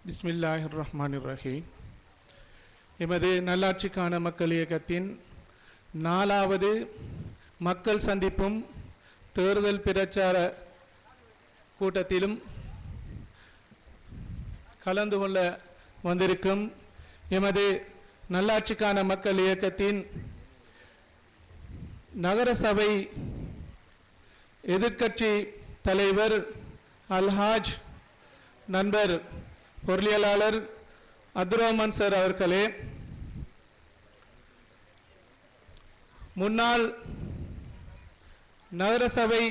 பிஸ்மில்லாஹிர் ரஹ்மானிர் ரஹீம். எமது நல்லாட்சிக்கான மக்கள் இயக்கத்தின் 4வது மக்கள் சந்திப்பும் தேர்தல் பிரச்சார கூட்டத்திலும் கலந்து கொள்ள வந்திருக்கும் எமது நல்லாட்சிக்கான மக்கள் இயக்கத்தின் நகரசபை எதிர்க்கட்சி தலைவர் அல்ஹாஜ் நண்பர் பொருளியலாளர் அப்துர்ரஹ்மான் சார் அவர்களே, முன்னாள் நகரசபை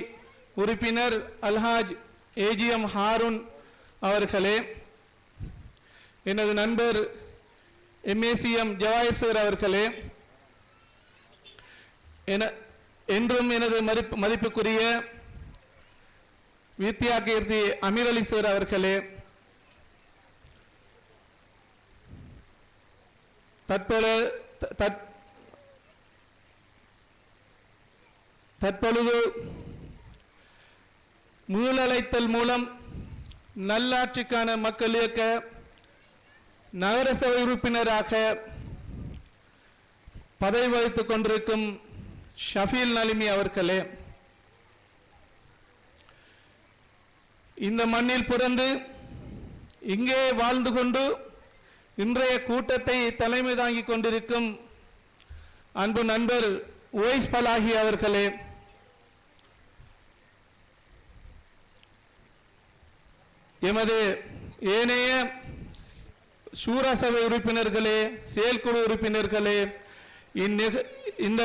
உறுப்பினர் அல்ஹாஜ் ஏஜிஎம் ஹாரூன் அவர்களே, எனது நண்பர் எம்ஏசிஎம் ஜவாயசர் அவர்களே, என்றும் எனது மதிப்புக்குரிய வித்யா கீர்த்தி அமீர் அலி சார் அவர்களே, தற்பொழுது மீளழைத்தல் மூலம் நல்லாட்சிக்கான மக்கள் இயக்க நகரசபை உறுப்பினராக பதவி வகித்துக் கொண்டிருக்கும் ஷஃபீல் நலிமி அவர்களே, இந்த மண்ணில் பிறந்து இங்கே வாழ்ந்து கொண்டு இன்றைய கூட்டத்தை தலைமை தாங்கிக் கொண்டிருக்கும் அன்பு நண்பர் உவைஸ் பலாஹி அவர்களே, எமது ஏனைய சூரா சபை உறுப்பினர்களே, செயற்குழு உறுப்பினர்களே, இந்த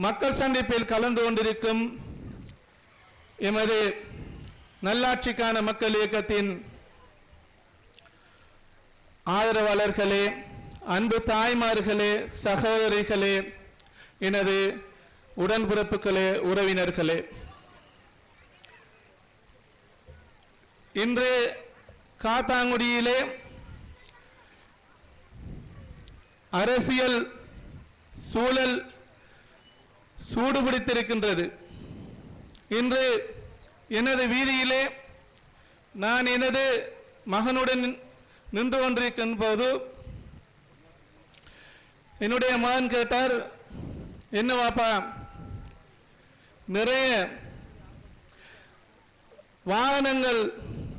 மக்கள் சந்திப்பில் கலந்து கொண்டிருக்கும் எமது நல்லாட்சிக்கான மக்கள் இயக்கத்தின் ஆதரவாளர்களே, அன்பு தாய்மார்களே, சகோதரிகளே, எனது உடன்பிறப்புகளே, உறவினர்களே, இன்று காத்தாங்குடியிலே அரசியல் சூழல் சூடுபிடித்திருக்கின்றது. இன்று எனது வீதியிலே நான் எனது மகனுடன் நின்று கொண்டிருக்கும் போது என்னுடைய மகன் கேட்டார், என்ன வாப்பா நிறைய வாகனங்கள்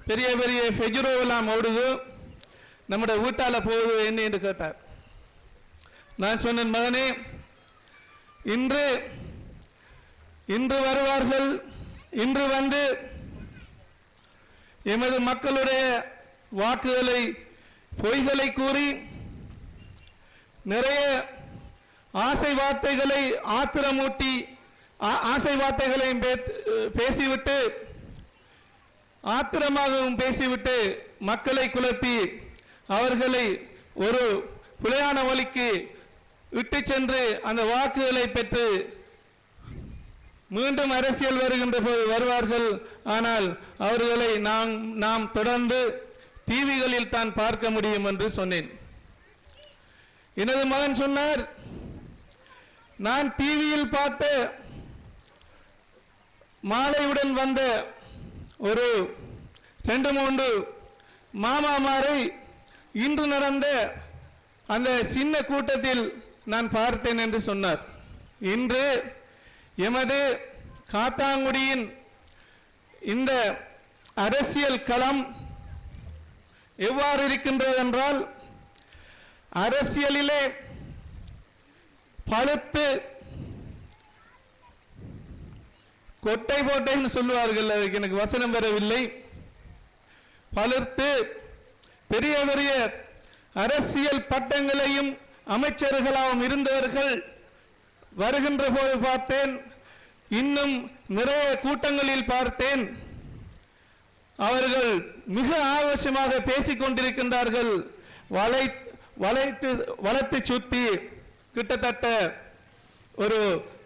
பெரிய பெரிய ஃபெஜுரோவெல்லாம் ஓடுது, நம்முடைய வீட்டால போகுது என்ன என்று கேட்டார். நான் சொன்னேன், மகனே இன்று வருவார்கள், இன்று வந்து எமது மக்களுடைய வாக்குகளை பொய்களை கூறி நிறைய ஆசை வார்த்தைகளை ஆத்திரமூட்டி ஆசை வார்த்தைகளையும் பேசிவிட்டு ஆத்திரமாகவும் பேசிவிட்டு மக்களை குழப்பி அவர்களை ஒரு பிழையான வழிக்கு இட்டு சென்று அந்த வாக்குகளை பெற்று மீண்டும் அரசியல் வருகின்ற போது வருவார்கள். ஆனால் அவர்களை நாம் தொடர்ந்து டிவிகளில் தான் பார்க்க முடியும் என்று சொன்னேன். எனது மகன் சொன்னார், நான் டிவியில் பார்த்த மாலையுடன் வந்த ஒரு 2-3 மாமாமாரை இன்று நடந்த அந்த சின்ன கூட்டத்தில் நான் பார்த்தேன் என்று சொன்னார். இன்று எமது காத்தாங்குடியின் இந்த அரசியல் களம் எவ்வாறு இருக்கின்றது என்றால், அரசியலிலே பழுத்து கொட்டை போட்டைன்னு சொல்லுவார்கள், அதுக்கு எனக்கு வசனம் வரவில்லை, பழுத்து பெரிய பெரிய அரசியல் பட்டங்களையும் அமைச்சர்களாகவும் இருந்தவர்கள் வருகின்ற போது பார்த்தேன். இன்னும் நிறைய கூட்டங்களில் பார்த்தேன். அவர்கள் மிக ஆவேசமாக பேசிக் கொண்டிருக்கின்றார்கள். வளைத்து சுத்தி கிட்டத்தட்ட ஒரு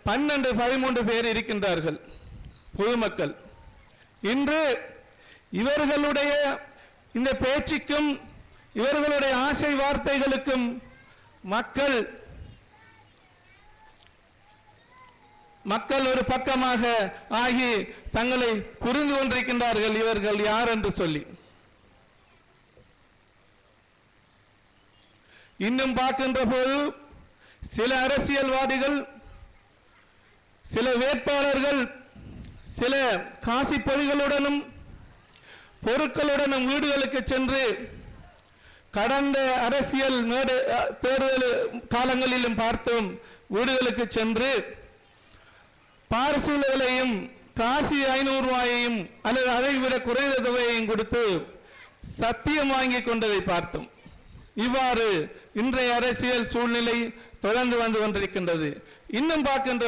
12-13 பேர் இருக்கின்றார்கள் பொதுமக்கள். இன்று இவர்களுடைய இந்த பேச்சுக்கும் இவர்களுடைய ஆசை வார்த்தைகளுக்கும் மக்கள் ஒரு பக்கமாக ஆகி தங்களை புரிந்து கொண்டிருக்கின்றார்கள் இவர்கள் யார் என்று சொல்லி. இன்னும் பார்க்கின்ற போது சில அரசியல்வாதிகள், சில வேட்பாளர்கள் சில காசி பொறிகளுடனும் பொருட்களுடனும் வீடுகளுக்கு சென்று கடந்த அரசியல் தேர்தல் காலங்களிலும் பார்த்தோம், வீடுகளுக்கு சென்று பார்சல்களையும் காசி 500 ரூபாயையும் அல்லது அதை விட குறைந்த தொகையையும் கொடுத்து சத்தியம் வாங்கி கொண்டதை பார்த்தோம். இவ்வாறு இன்றைய அரசியல் சூழ்நிலை தொடர்ந்து வந்து கொண்டிருக்கின்றது. இன்னும் பார்க்கின்ற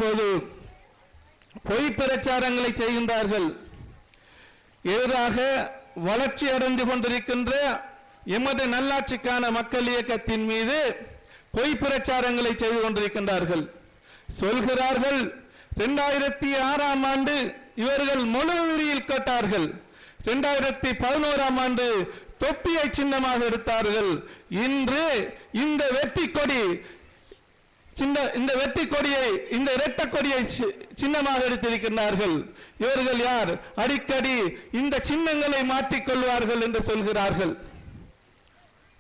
போது பொய் பிரச்சாரங்களை செய்கின்றார்கள். எதிராக வளர்ச்சி அடைந்து கொண்டிருக்கின்ற எமது நல்லாட்சிக்கான மக்கள் இயக்கத்தின் மீது பொய் பிரச்சாரங்களை செய்து கொண்டிருக்கின்றார்கள். சொல்கிறார்கள் 2006ஆம் ஆண்டு இவர்கள் முழுவீரியில் கேட்டார்கள், 2011ஆம் ஆண்டு தொப்பியை சின்னமாக எடுத்தார்கள். இன்று இந்த வெற்றி கொடியை இந்த இரட்டை கொடியை சின்னமாக எடுத்திருக்கிறார்கள். இவர்கள் யார்? அடிக்கடி இந்த சின்னங்களை மாற்றிக்கொள்வார்கள் என்று சொல்கிறார்கள்.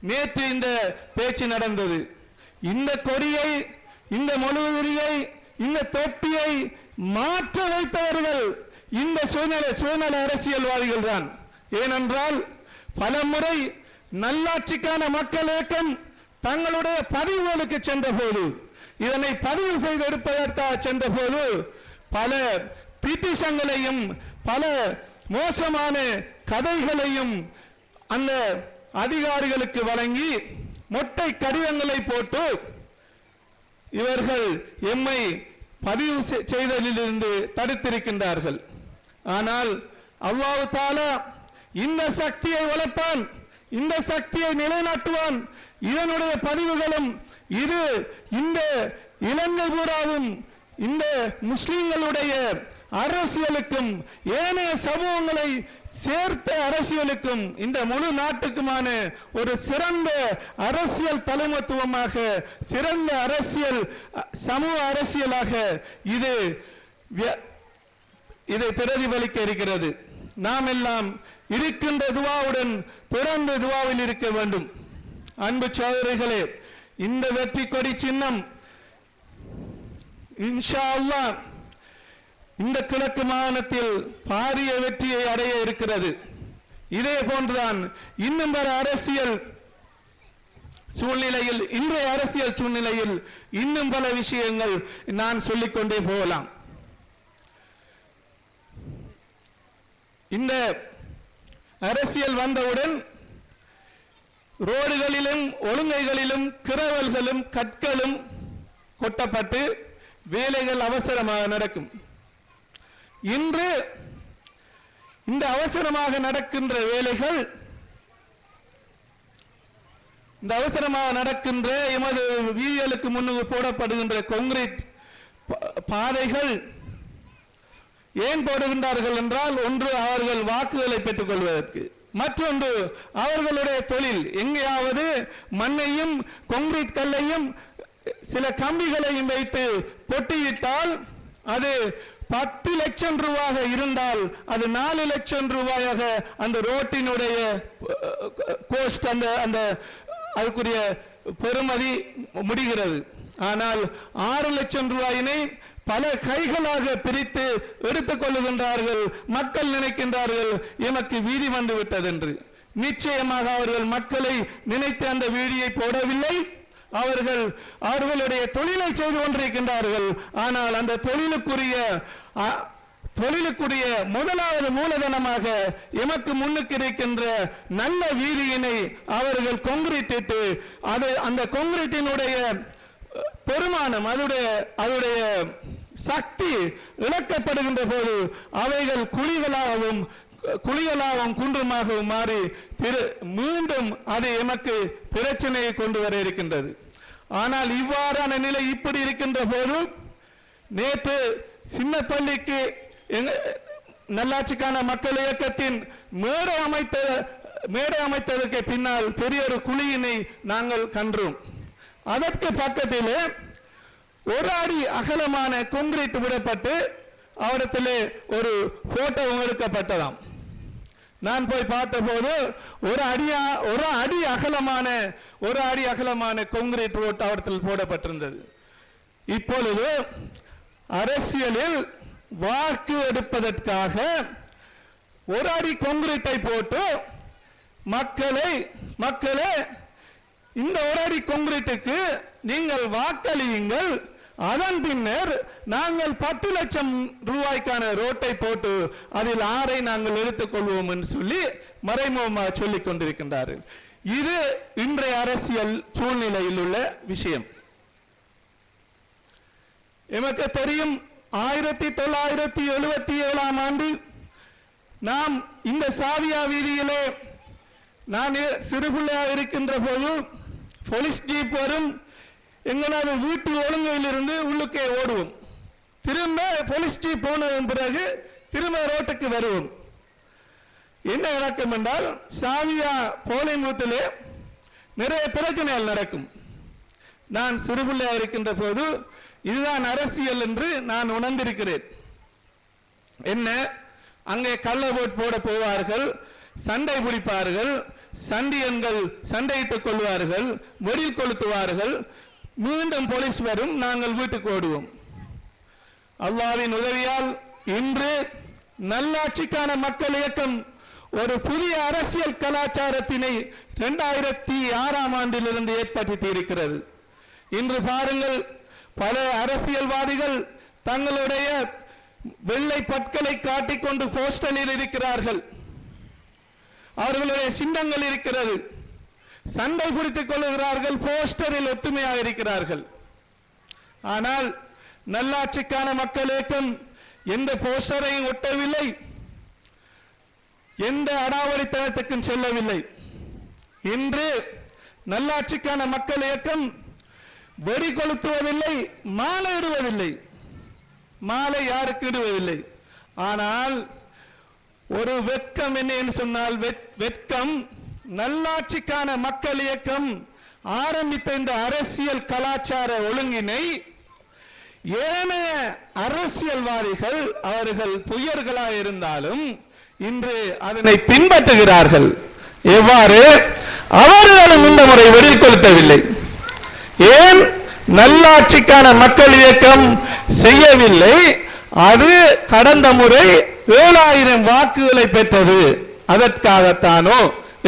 நேற்று இந்த பேச்சு நடந்தது. இந்த கொடியை, இந்த முழுவதிரியை, இந்த தொப்பியை மாற்ற வைத்தவர்கள் இந்த சுயநல அரசியல்வாதிகள் தான். ஏனென்றால் பல முறை நல்லாட்சிக்கான மக்கள் இயக்கம் தங்களுடைய பதிவுகளுக்கு சென்ற போது, இதனை பதிவு செய்து எடுப்பதற்காக சென்ற போது பல பிட்டிஷன்களையும் பல மோசமான கதைகளையும் அந்த அதிகாரிகளுக்கு வழங்கி மொட்டை கடிதங்களை போட்டு இவர்கள் எம்மை பதிவு செய்ததிலிருந்து தடுத்திருக்கின்றார்கள். ஆனால் அல்லாஹ் தஆலா இந்த சக்தியை வளர்ப்பான், இந்த சக்தியை நிலைநாட்டுவான். இதனுடைய பதிவுகளும் இது இந்த இலங்கை பூராவும் இந்த முஸ்லிம்களுடைய அரசியலுக்கும் ஏனைய சமூகங்களை சேர்த்த அரசியலுக்கும் இந்த முழு நாட்டுக்குமான ஒரு சிறந்த அரசியல் தலைமைத்துவமாக, சிறந்த அரசியல் சமூக அரசியலாக இதை பிரதிபலிக்க இருக்கிறது. நாம் எல்லாம் இருக்கின்ற துவாவுடன் தொடர்ந்து துவாவில் இருக்க வேண்டும். அன்பு சகோதரர்களே, இந்த வெற்றி கொடி சின்னம் இன்ஷா அல்லாஹ் இந்த கிழக்கு மாகாணத்தில் பாரிய வெற்றியை அடைய இருக்கிறது. இதே போன்றுதான் இன்னும் பல அரசியல் சூழ்நிலையில், இன்றைய அரசியல் சூழ்நிலையில் இன்னும் பல விஷயங்கள் நான் சொல்லிக்கொண்டே போகலாம். இந்த அரசியல் வந்தவுடன் ரோடுகளிலும் ஒழுங்கைகளிலும் கிரவல்களும் கற்களும் கொட்டப்பட்டு வேலைகள் அவசரமாக நடக்கும். இன்று இந்த அவசரமாக நடக்கின்ற வேலைகள், இந்த அவசரமாக நடக்கின்ற எமது வீதிகளுக்கு முன்னுக்கு போடப்படுகின்ற கான்கிரீட் பாதைகள் ஏன் போடுகின்றார்கள் என்றால், ஒன்று அவர்கள் வாக்குகளை பெற்றுக் கொள்வதற்கு, மற்றொன்று அவர்களுடைய தொழில். எங்கேயாவது மண்ணையும் கான்கிரீட் கல்லையும் சில கம்பிகளையும் வைத்து பொட்டியிட்டால் அது 10 லட்சம் ரூபாயாக இருந்தால் அது 4 லட்சம் ரூபாயாக அந்த ரோட்டினுடைய கோஸ்ட், அந்த அதுக்குரிய பெறுமதி முடிகிறது. ஆனால் 6 லட்சம் ரூபாயினை பல கைகளாக பிரித்து எடுத்துக் கொள்ளுகின்றார்கள். மக்கள் நினைக்கின்றார்கள் எமக்கு வீதி வந்து விட்டது என்று. நிச்சயமாக அவர்கள் மக்களை நினைத்து அந்த வீதியை போடவில்லை. அவர்கள் அவர்களுடைய தொழிலை செய்து கொண்டிருக்கின்றார்கள். ஆனால் அந்த தொழிலுக்குரிய முதலாவது மூலதனமாக எமக்கு முன்னுக்கு இருக்கின்ற நல்ல வீதியினை அவர்கள் கான்கிரீட் இட்டு அந்த கான்கிரீட்டினுடைய பெருமானம், அதனுடைய சக்தி இழக்கப்படுகின்ற போது அவைகள் குழிகளாகவும் குன்றுமாகவும் மாறி மீண்டும் அது எமக்கு பிரச்சனையை கொண்டு வர இருக்கின்றது. ஆனால் இவ்வாறான நிலை இப்படி இருக்கின்ற போது, நேற்று சின்னப்பள்ளிக்கு நல்லாட்சிக்கான மக்கள் இயக்கத்தின் மேடை அமைத்ததற்கு பின்னால் பெரிய ஒரு குழியினை நாங்கள் கண்டோம். அதற்கு பக்கத்திலே 1 அடி அகலமான கான்கிரீட் விடப்பட்டு அவரிடத்திலே ஒரு போட்டோ எடுக்கப்பட்டதாம். நான் போய் பார்த்தபோது ஒரு அடி அகலமான கான்கிரீட் ரோட் அவற்றில் போடப்பட்டிருந்தது. இப்பொழுது அரசியலில் வாக்கு எடுப்பதற்காக ஒரு அடி கான்கிரீட்டை போட்டு மக்களே இந்த ஒரு அடி கான்கிரீட்டுக்கு நீங்கள் வாக்களியுங்கள், அதன் பின்னர் நாங்கள் 10 லட்சம் ரூபாய்க்கான ரோட்டை போட்டு அதில் 6 நாங்கள் எடுத்துக்கொள்வோம் என்று சொல்லி மறைமுகமாக சொல்லிக் கொண்டிருக்கின்றார்கள். இது இன்றைய அரசியல் சூழ்நிலையில் உள்ள விஷயம். எமக்கு தெரியும் 1977ஆம் ஆண்டு நாம் இந்த சாவியா வீதியிலே நான் சிறுபிள்ளையாக இருக்கின்ற போது போலீஸ் ஜீப் வரும், எங்களது வீட்டு ஒழுங்கையிலிருந்து உள்ளுக்கே ஓடுவோம், திரும்ப போலீஸ் ஜீப் போனதன் பிறகு திரும்ப ரோட்டுக்கு வருவோம். என்ன நடக்கும் என்றால் சாவியா போலிங் பூத்திலே நிறைய பிரச்சனைகள் நடக்கும். நான் சிறுபிள்ளையாக இருக்கின்ற போது இதுதான் அரசியல் என்று நான் உணர்ந்திருக்கிறேன். என்ன, அங்கே கள்ள ஓட்டு போட போவார்கள், சண்டை பிடிப்பார்கள், சண்டியன்கள் சண்டையிட்டுக் கொள்வார்கள், வெடில் கொளுத்துவார்கள், மீண்டும் போலீஸ் வரும், நாங்கள் வீட்டுக்கு ஓடுவோம். அல்லாஹ்வின் உதவியால் இன்று நல்லாட்சிக்கான மக்கள் இயக்கம் ஒரு புதிய அரசியல் கலாச்சாரத்தினை 2006ஆம் ஆண்டிலிருந்து ஏற்படுத்தி இருக்கிறது. இன்று பாருங்கள், பல அரசியல்வாதிகள் தங்களுடைய வெள்ளை பற்களை காட்டிக்கொண்டு போஸ்டரில் இருக்கிறார்கள், அவர்களுடைய சின்னங்கள் இருக்கிறது, சண்டை பிடித்துக் கொள்கிறார்கள், போஸ்டரில் ஒத்துமையாக இருக்கிறார்கள். ஆனால் நல்லாட்சிக்கான மக்கள் இயக்கம் எந்த போஸ்டரையும் ஒட்டவில்லை, எந்த அடாவடித்தனத்துக்கும் செல்லவில்லை. இன்று நல்லாட்சிக்கான மக்கள் இயக்கம் வெடி கொளுத்துவதில்லை, மாலை இடுவதில்லை, மாலை யாருக்கு இடுவதில்லை. ஆனால் ஒரு வெட்கம் என்ன என்று சொன்னால், வெட்கம் நல்லாட்சிக்கான மக்கள் இயக்கம் ஆரம்பித்த இந்த அரசியல் கலாச்சார ஒழுங்கினை ஏனைய அரசியல்வாதிகள் அவர்கள் புயர்களாக இருந்தாலும் இன்று அதனை பின்பற்றுகிறார்கள். எவ்வாறு? அவர்களும் இந்த முறை வெடில் கொளுத்தவில்லை. ஏன்? நல்லாட்சிக்கான மக்கள் இயக்கம் செய்யவில்லை. அது கடந்த முறை 7000 வாக்குகளை பெற்றது, அதற்காகத்தானோ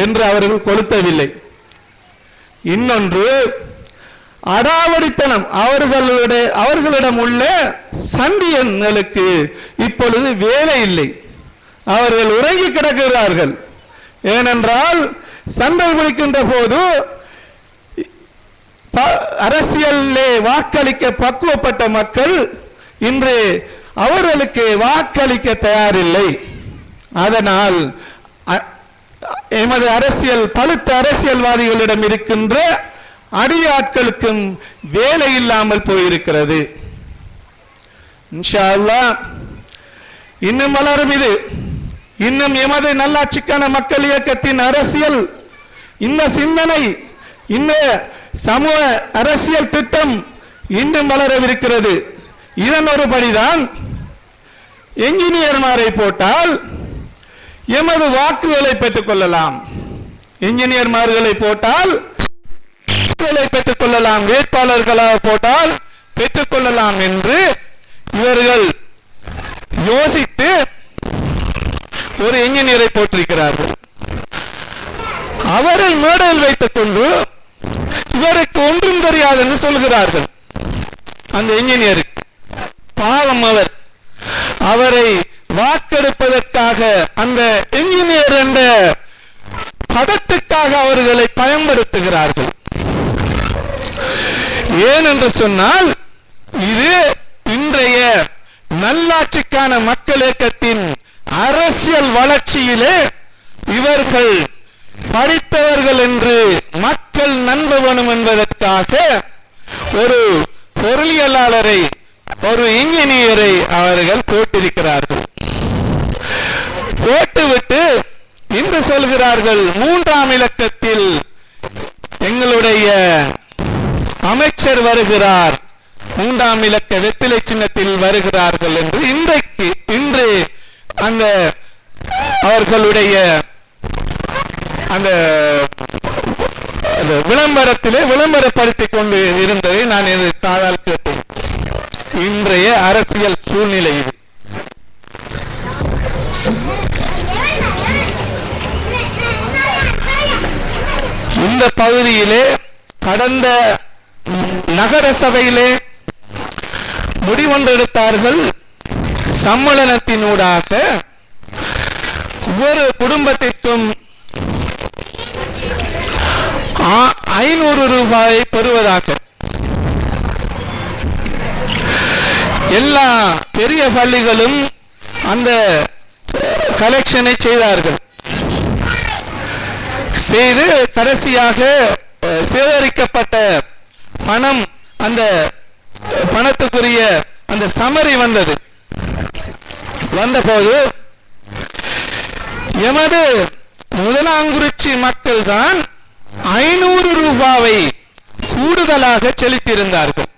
என்று அவர்கள் கொளுத்தவில்லை. இன்னொன்று அடாவடித்தனம், அவர்களிடம் உள்ள சண்டியன்களுக்கு இப்பொழுது வேலை இல்லை, அவர்கள் உறங்கி கிடக்கிறார்கள். ஏனென்றால் சண்டை பிடிக்கின்ற போது அரசியலிலே வாக்களிக்க பக்குவப்பட்ட மக்கள் இன்று அவர்களுக்கு வாக்களிக்க தயாரில்லை. அதனால் எமது அரசியல் பழுத்த அரசியல்வாதிகளிடம் இருக்கின்ற அடியாட்களுக்கும் வேலை இல்லாமல் போயிருக்கிறது. இன்ஷா அல்லாஹ் இன்னும் வளரும். இது இன்னும் எமது நல்லாட்சிக்கான மக்கள் இயக்கத்தின் அரசியல், இந்த சிந்தனை, இந்த சமூக அரசியல் திட்டம் இன்னும் வளரவிருக்கிறது. இதன் ஒரு படிதான் என்ஜினியர்மாரை போட்டால் எமது வாக்குகளை பெற்றுக் கொள்ளலாம், என்ஜினியர்மார்களை போட்டால் பெற்றுக் கொள்ளலாம், வேட்பாளர்களாக போட்டால் பெற்றுக் கொள்ளலாம் என்று இவர்கள் யோசித்து ஒரு என்ஜினியரை போட்டிருக்கிறார்கள். அவரை மேடையில் வைத்துக் கொண்டு இவருக்கு ஒன்றும் தெரியாது என்று சொல்கிறார்கள். அந்த என்ஜினியருக்கு பாவம், அவரை வாக்கெடுப்பதற்காக அந்த என்ஜினியர் என்ற பதத்துக்காக அவர்களை பயன்படுத்துகிறார்கள். ஏன் என்று சொன்னால், இது இன்றைய நல்லாட்சிக்கான மக்கள் இயக்கத்தின் அரசியல் வளர்ச்சியிலே இவர்கள் படித்தவர்கள் என்று மக்கள் நம்ப வேணும் என்பதற்காக ஒரு பொருளியலாளரை, ஒரு இன்ஜினியரை அவர்கள் போட்டிருக்கிறார்கள். போட்டுவிட்டு இன்று சொல்கிறார்கள் 3ஆம் இலக்கத்தில் எங்களுடைய அமைச்சர் வருகிறார், 3ஆம் இலக்க வெற்றிலை சின்னத்தில் வருகிறார்கள் என்று இன்று அந்த அவர்களுடைய அந்த விளம்பரத்திலே விளம்பரப்படுத்திக் கொண்டு இருந்ததை நான் இது காதால் கேட்டேன். இன்றைய அரசியல் சூழ்நிலை இது. இந்த பகுதியிலே கடந்த நகர சபையிலே முடிவெடுத்தார்கள். சம்மேளனத்தினூடாக ஒவ்வொரு குடும்பத்திற்கும் 500 ரூபாயை பெறுவதாக. எல்லா பெரிய பள்ளிகளும் அந்த கலெக்ஷனை செய்தார்கள். செய்து கடைசியாக சேகரிக்கப்பட்ட பணம், அந்த பணத்துக்குரிய அந்த சமரி வந்தபோது எமது முதலாங்குறிச்சி மக்கள் தான் 500 ரூபாவை கூடுதலாக செலுத்தியிருந்தார்கள்.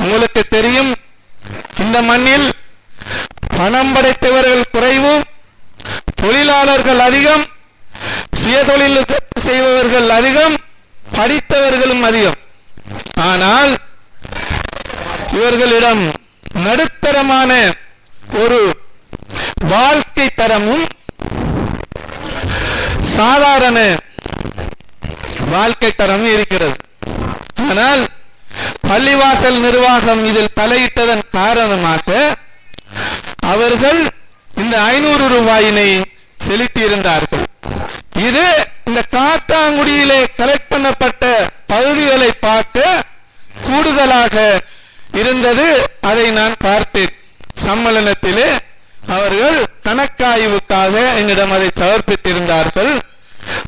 உங்களுக்கு தெரியும், இந்த மண்ணில் பணம் படைத்தவர்கள் குறைவு, தொழிலாளர்கள் அதிகம், சுயதொழில் செய்பவர்கள் அதிகம், படித்தவர்களும் அதிகம். ஆனால் இவர்களிடம் நடுத்தரமான ஒரு வாழ்க்கை தரமும் சாதாரண வாழ்க்கை தரமும் இருக்கிறது. ஆனால் பள்ளிவாசல் நிர்வாகம் இதில் தலையிட்டதன் காரணமாக அவர்கள் இந்த 500 ரூபாயினை செலுத்தியிருந்தார்கள். இது இந்த காத்தாங்குடியிலே கலெக்ட் பண்ணப்பட்ட பகுதிகளை பார்க்க கூடுதலாக இருந்தது. அதை நான் பார்த்தேன். சம்மேளனத்திலே அவர்கள் கணக்காய்வுக்காக என்னிடம் அதை சமர்ப்பித்திருந்தார்கள்.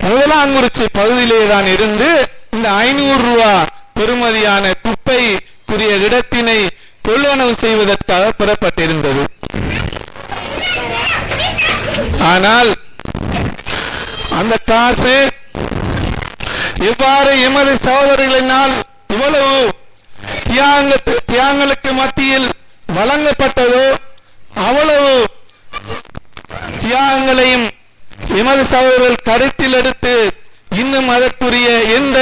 முதலாங்குறிச்சி பகுதியிலே தான் இருந்து இந்த 500 ரூபாய் பெறுமதியான குப்பைக்குரிய இடத்தினை கொள்வனவு செய்வதற்காக பெறப்பட்டிருந்தது. ஆனால் அந்த காசு எவ்வாறு எமது சகோதரர்களினால் இவ்வளவு தியாகங்களுக்கு மத்தியில் வழங்கப்பட்டதோ அவ்வளவு தியாகங்களையும் எமது சகோதரர்கள் கருத்தில் எடுத்து இன்னும் அதற்குரிய எந்த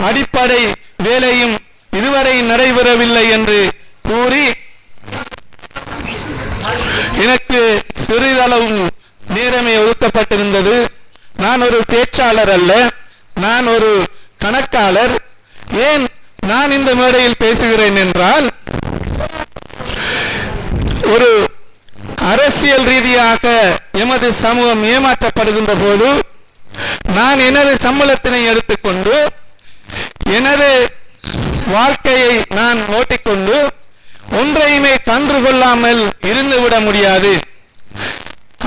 அடிப்படை வேலையும் இதுவரை நடைபெறவில்லை என்று கூறி எனக்கு சிறிதளவு நேரமே ஒதுக்கப்பட்டிருந்தது. நான் ஒரு பேச்சாளர் அல்ல, நான் ஒரு கணக்காளர். ஏன் நான் இந்த மேடையில் பேசுகிறேன் என்றால், ஒரு அரசியல் ரீதியாக எமது சமூகம் ஏமாற்றப்படுகின்ற போது நான் எனது சம்பளத்தினை எடுத்துக்கொண்டு எனது வாழ்க்கையை நான் ஓட்டிக்கொண்டு ஒன்றையுமே கண்டு கொள்ளாமல் இருந்துவிட முடியாது.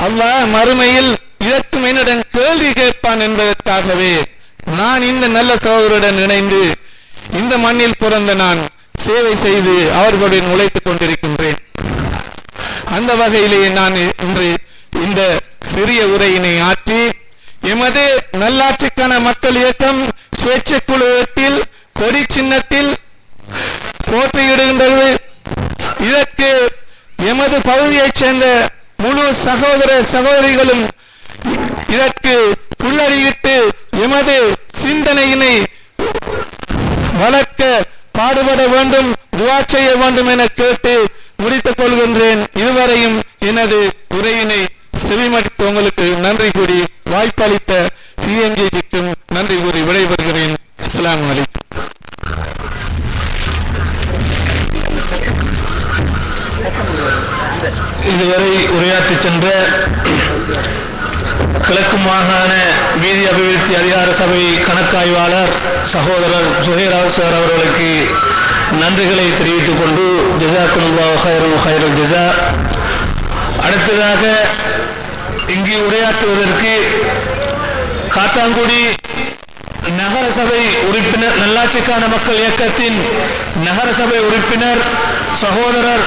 அல்லாஹ் மறுமையில் இதற்கும் என்னுடன் கேள்வி கேட்பான் என்பதற்காகவே நான் இந்த நல்ல சகோதரருடன் இணைந்து இந்த மண்ணில் பிறந்த நான் சேவை செய்து அவர்களுடன் உழைத்துக் கொண்டிருக்கின்றேன். அந்த வகையிலேயே நான் இன்று இந்த சிறிய உரையினை ஆற்றி எமது நல்லாட்சிக்கான மக்கள் இயக்கம் சுயேட்சை குழுவத்தில் கொடி சின்னத்தில் போட்டியிடுகின்றது. இதற்கு எமது பகுதியைச் சேர்ந்த முழு சகோதர சகோதரிகளும் இதற்கு புள்ளறியிட்டு எமது சிந்தனையினை வளர்க்க பாடுபட வேண்டும், துஆ செய்ய வேண்டும் என கேட்டு முடித்துக் கொள்கின்றேன். இதுவரையும் எனது உரையினை செவிமடுத்து உங்களுக்கு நன்றி கூறி வாய்ப்பளித்த பிஎன்ஜிக்கும் நன்றி கூறி விடைபெறுகிறேன். அஸ்ஸலாமு அலைக்கும். இதுவரை உரையாற்றி சென்ற கிழக்கு மாகாண வீதி அபிவிருத்தி அதிகார சபை கணக்காய்வாளர் சகோதரர் சுஹைர் சார் அவர்களுக்கு நன்றிகளை தெரிவித்துக் கொண்டு ஜஸாக்குமுல்லாஹு ஹைரல் ஜஸா. அடுத்ததாக இங்கு உரையாற்றுவதற்கு காத்தாங்குடி நகரசபை உறுப்பினர், நல்லாட்சிக்கான மக்கள் இயக்கத்தின் நகரசபை உறுப்பினர் சகோதரர்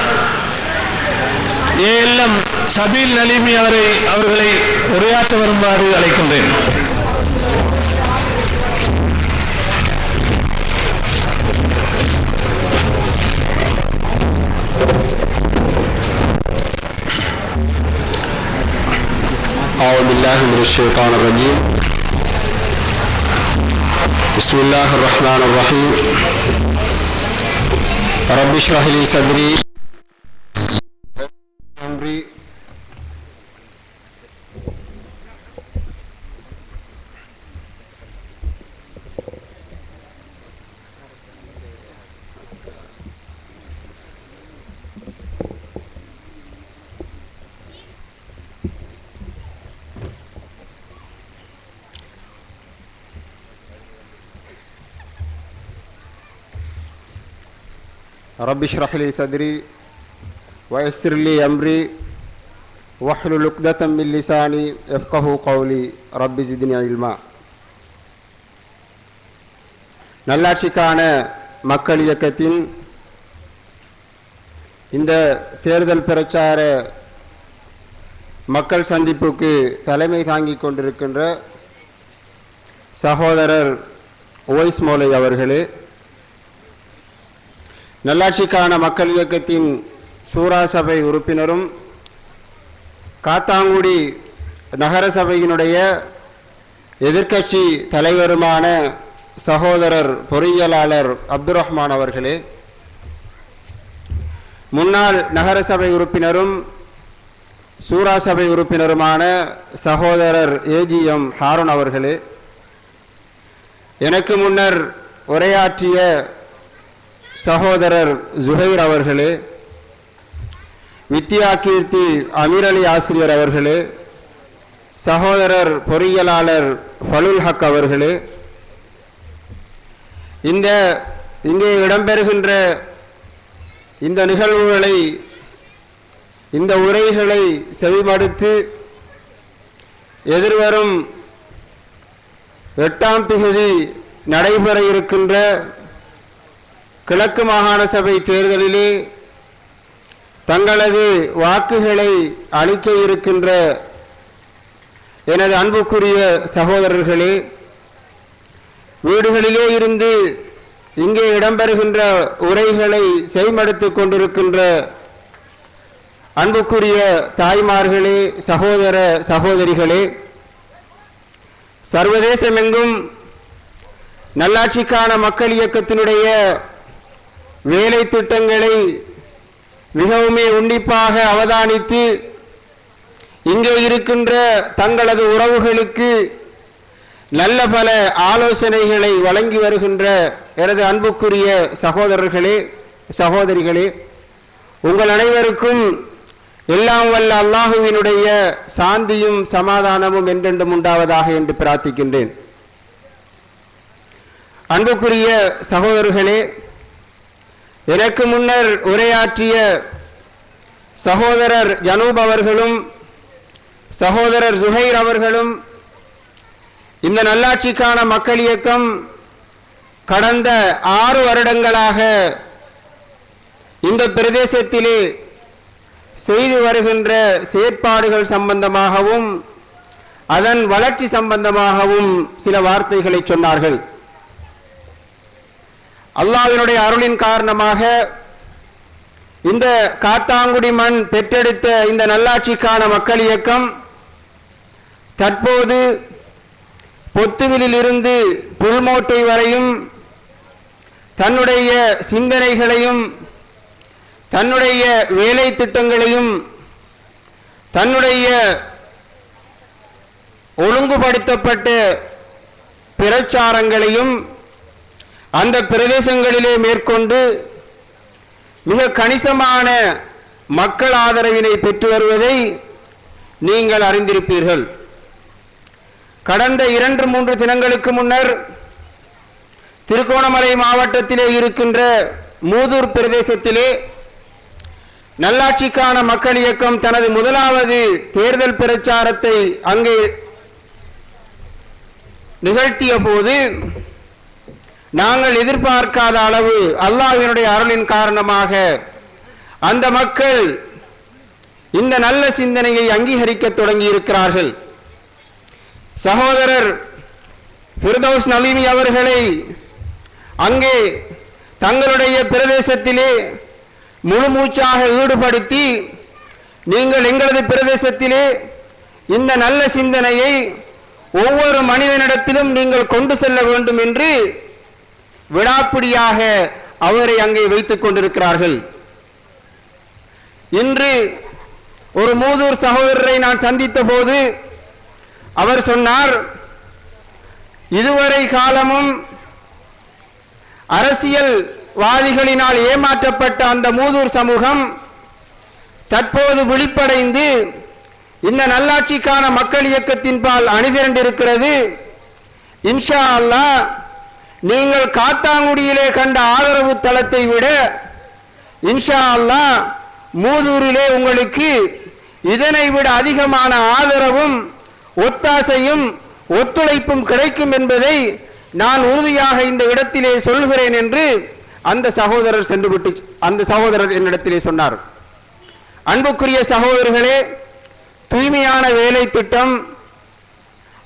ஏஎல்எம் சபீல் நலிமி அவர்களை உரையாற்ற வருமாறு அழைக்கின்றேன். الشيطان الرجيم بسم الله الرحمن الرحيم رب اشرح لي صدري أمري رب اشرح لي صدري ويسر لي أمري واحلل عقدة من لساني يفقهوا قولي رب زدني علما. நல்லாட்சிக்கான மக்கள் இயக்கத்தின் இந்த தேர்தல் பிரச்சார மக்கள் சந்திப்புக்கு தலைமை தாங்கிக் கொண்டிருக்கின்ற சகோதரர் ஓய்ஸ் மௌலை அவர்களே, நல்லாட்சிக்கான மக்கள் இயக்கத்தின் சூரா சபை உறுப்பினரும் காத்தாங்குடி நகர சபையினுடைய எதிர்க்கட்சி தலைவருமான சகோதரர் பொறியியலாளர் அப்துல் ரஹ்மான் அவர்களே, முன்னாள் நகர சபை உறுப்பினரும் சூரா சபை உறுப்பினருமான சகோதரர் ஏஜிஎம் ஹாரூன் அவர்களே, எனக்கு முன்னர் உரையாற்றிய சகோதரர் ஜுஹைர் அவர்களே, வித்யா கீர்த்தி அமீர் அலி ஆசிரியர் அவர்களே, சகோதரர் பொறியியலாளர் ஃபலுல் ஹக் அவர்களே, இங்கே இடம்பெறுகின்ற இந்த நிகழ்வுகளை, இந்த உரைகளை செவிமடுத்து எதிர்வரும் 8ஆம் தேதி நடைபெற இருக்கின்ற கிழக்கு மாகாண சபை தேர்தலிலே தங்களது வாக்குகளை அளிக்க இருக்கின்ற எனது அன்புக்குரிய சகோதரர்களே, வீடுகளிலே இருந்து இங்கே இடம்பெறுகின்ற உரைகளை செய்மடுத்துக் கொண்டிருக்கின்ற அன்புக்குரிய தாய்மார்களே, சகோதர சகோதரிகளே, சர்வதேசமெங்கும் நல்லாட்சிக்கான மக்கள் இயக்கத்தினுடைய வேலை திட்டங்களை மிகவுமே உன்னிப்பாக அவதானித்து இங்கே இருக்கின்ற தங்களது உறவுகளுக்கு நல்ல பல ஆலோசனைகளை வழங்கி வருகின்ற எனது அன்புக்குரிய சகோதரர்களே, சகோதரிகளே, உங்கள் அனைவருக்கும் எல்லாம் வல்ல அல்லாஹுவினுடைய சாந்தியும் சமாதானமும் என்றென்றும் உண்டாவதாக என்று பிரார்த்திக்கின்றேன். அன்புக்குரிய சகோதரர்களே, எனக்கு முன்னர் உரையாற்றிய சகோதரர் ஜனூப் அவர்களும் சகோதரர் ஜுஹைர் அவர்களும் இந்த நல்லாட்சிக்கான மக்கள் இயக்கம் கடந்த 6 வருடங்களாக இந்த பிரதேசத்திலே செய்து வருகின்ற செயற்பாடுகள் சம்பந்தமாகவும் அதன் வளர்ச்சி சம்பந்தமாகவும் சில வார்த்தைகளை சொன்னார்கள். அல்லாஹ்வினுடைய அருளின் காரணமாக இந்த காத்தாங்குடி மண் பெற்றெடுத்த இந்த நல்லாட்சிக்கான மக்கள் இயக்கம் தற்போது பொத்துவிலில் இருந்து புல்மோட்டை வரையும் தன்னுடைய சிந்தனைகளையும் தன்னுடைய வேலை திட்டங்களையும் தன்னுடைய ஒழுங்குபடுத்தப்பட்ட பிரச்சாரங்களையும் அந்த பிரதேசங்களிலே மேற்கொண்டு மிக கணிசமான மக்கள் ஆதரவினை பெற்று வருவதை நீங்கள் அறிந்திருப்பீர்கள். கடந்த 2-3 தினங்களுக்கு முன்னர் திருகோணமலை மாவட்டத்திலே இருக்கின்ற மூதூர் பிரதேசத்திலே நல்லாட்சிக்கான மக்கள் இயக்கம் தனது முதலாவது தேர்தல் பிரச்சாரத்தை அங்கே நிகழ்த்திய போது நாங்கள் எதிர்பார்க்காத அளவு அல்லாஹ்வினுடைய அருளின் காரணமாக அந்த மக்கள் இந்த நல்ல சிந்தனையை அங்கீகரிக்க தொடங்கி இருக்கிறார்கள். சகோதரர் ஃபிர்தௌஸ் நலீமி அவர்களை அங்கே தங்களுடைய பிரதேசத்திலே முழுமூச்சாக ஈடுபடுத்தி நீங்கள் எங்களது பிரதேசத்திலே இந்த நல்ல சிந்தனையை ஒவ்வொரு மனிதனிடத்திலும் நீங்கள் கொண்டு செல்ல வேண்டும் என்று விடாப்பிடியாக அவரை அங்கே வைத்துக் கொண்டிருக்கிறார்கள். இன்று ஒரு மூதூர் சகோதரரை நான் சந்தித்த போது அவர் சொன்னார், இதுவரை காலமும் அரசியல்வாதிகளினால் ஏமாற்றப்பட்ட அந்த மூதூர் சமூகம் தற்போது விழிப்படைந்து இந்த நல்லாட்சிக்கான மக்கள் இயக்கத்தின் பால் அணிதிரண்டிருக்கிறது. இன்ஷா அல்லாஹ் நீங்கள் காத்தாங்குடியிலே கண்ட ஆதரவு தளத்தை விட இன்ஷா அல்லாஹ் மூதூரிலே உங்களுக்கு இதனை விட அதிகமான ஆதரவும் ஒத்தாசையும் ஒத்துழைப்பும் கிடைக்கும் என்பதை நான் உறுதியாக இந்த இடத்திலே சொல்கிறேன் என்று அந்த சகோதரர் என்னிடத்திலே சொன்னார். அன்புக்குரிய சகோதரர்களே, தூய்மையான வேலை திட்டம்,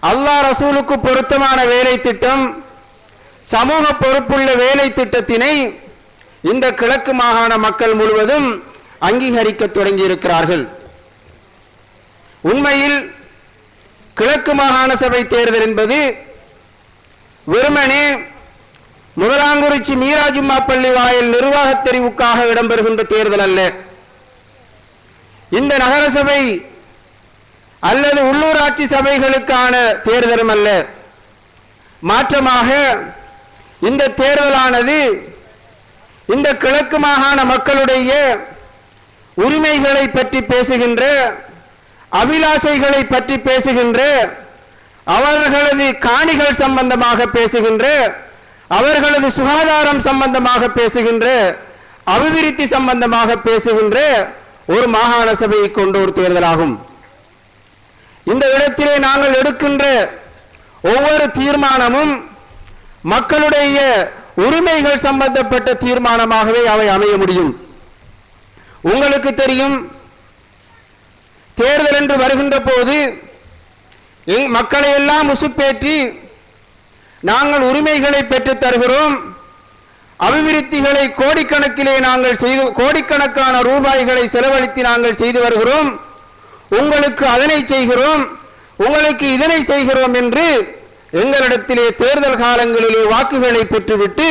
அல்லாஹ் ரசூலுக்கு பொருத்தமான வேலை திட்டம், சமூக பொறுப்புள்ள வேலை திட்டத்தினை இந்த கிழக்கு மாகாண மக்கள் முழுவதும் அங்கீகரிக்க தொடங்கி இருக்கிறார்கள். உண்மையில் கிழக்கு மாகாண சபை தேர்தல் என்பது வெறுமனே முதலாங்குறிச்சி மீராஜும்மா பள்ளி வாயில் நிர்வாக தெரிவுக்காக இடம்பெறுகின்ற தேர்தல் அல்ல. இந்த நகரசபை அல்லது உள்ளூராட்சி சபைகளுக்கான தேர்தலும் அல்ல. மாற்றமாக இந்த தேர்தலானது இந்த கிழக்கு மாகாண மக்களுடைய உரிமைகளை பற்றி பேசுகின்ற, அபிலாசைகளை பற்றி பேசுகின்ற, அவர்களது காணிகள் சம்பந்தமாக பேசுகின்ற, அவர்களது சுகாதாரம் சம்பந்தமாக பேசுகின்ற, அபிவிருத்தி சம்பந்தமாக பேசுகின்ற ஒரு மாகாண சபையை கொண்ட ஒரு தேர்தலாகும். இந்த இடத்திலே நாங்கள் எடுக்கின்ற ஒவ்வொரு தீர்மானமும் மக்களுடைய உரிமைகள் சம்பந்தப்பட்ட தீர்மானமாகவே அவை அமைய முடியும். உங்களுக்கு தெரியும், தேர்தல் என்று வருகின்ற போது மக்களை எல்லாம் உசுப்பேற்றி நாங்கள் உரிமைகளை பெற்றுத் தருகிறோம், அபிவிருத்திகளை கோடிக்கணக்கிலே நாங்கள் செய்து, கோடிக்கணக்கான ரூபாய்களை செலவழித்து நாங்கள் செய்து வருகிறோம், உங்களுக்கு அதனை செய்கிறோம், உங்களுக்கு இதனை செய்கிறோம் என்று எங்களிடத்திலே தேர்தல் காலங்களிலே வாக்குகளை பெற்றுவிட்டு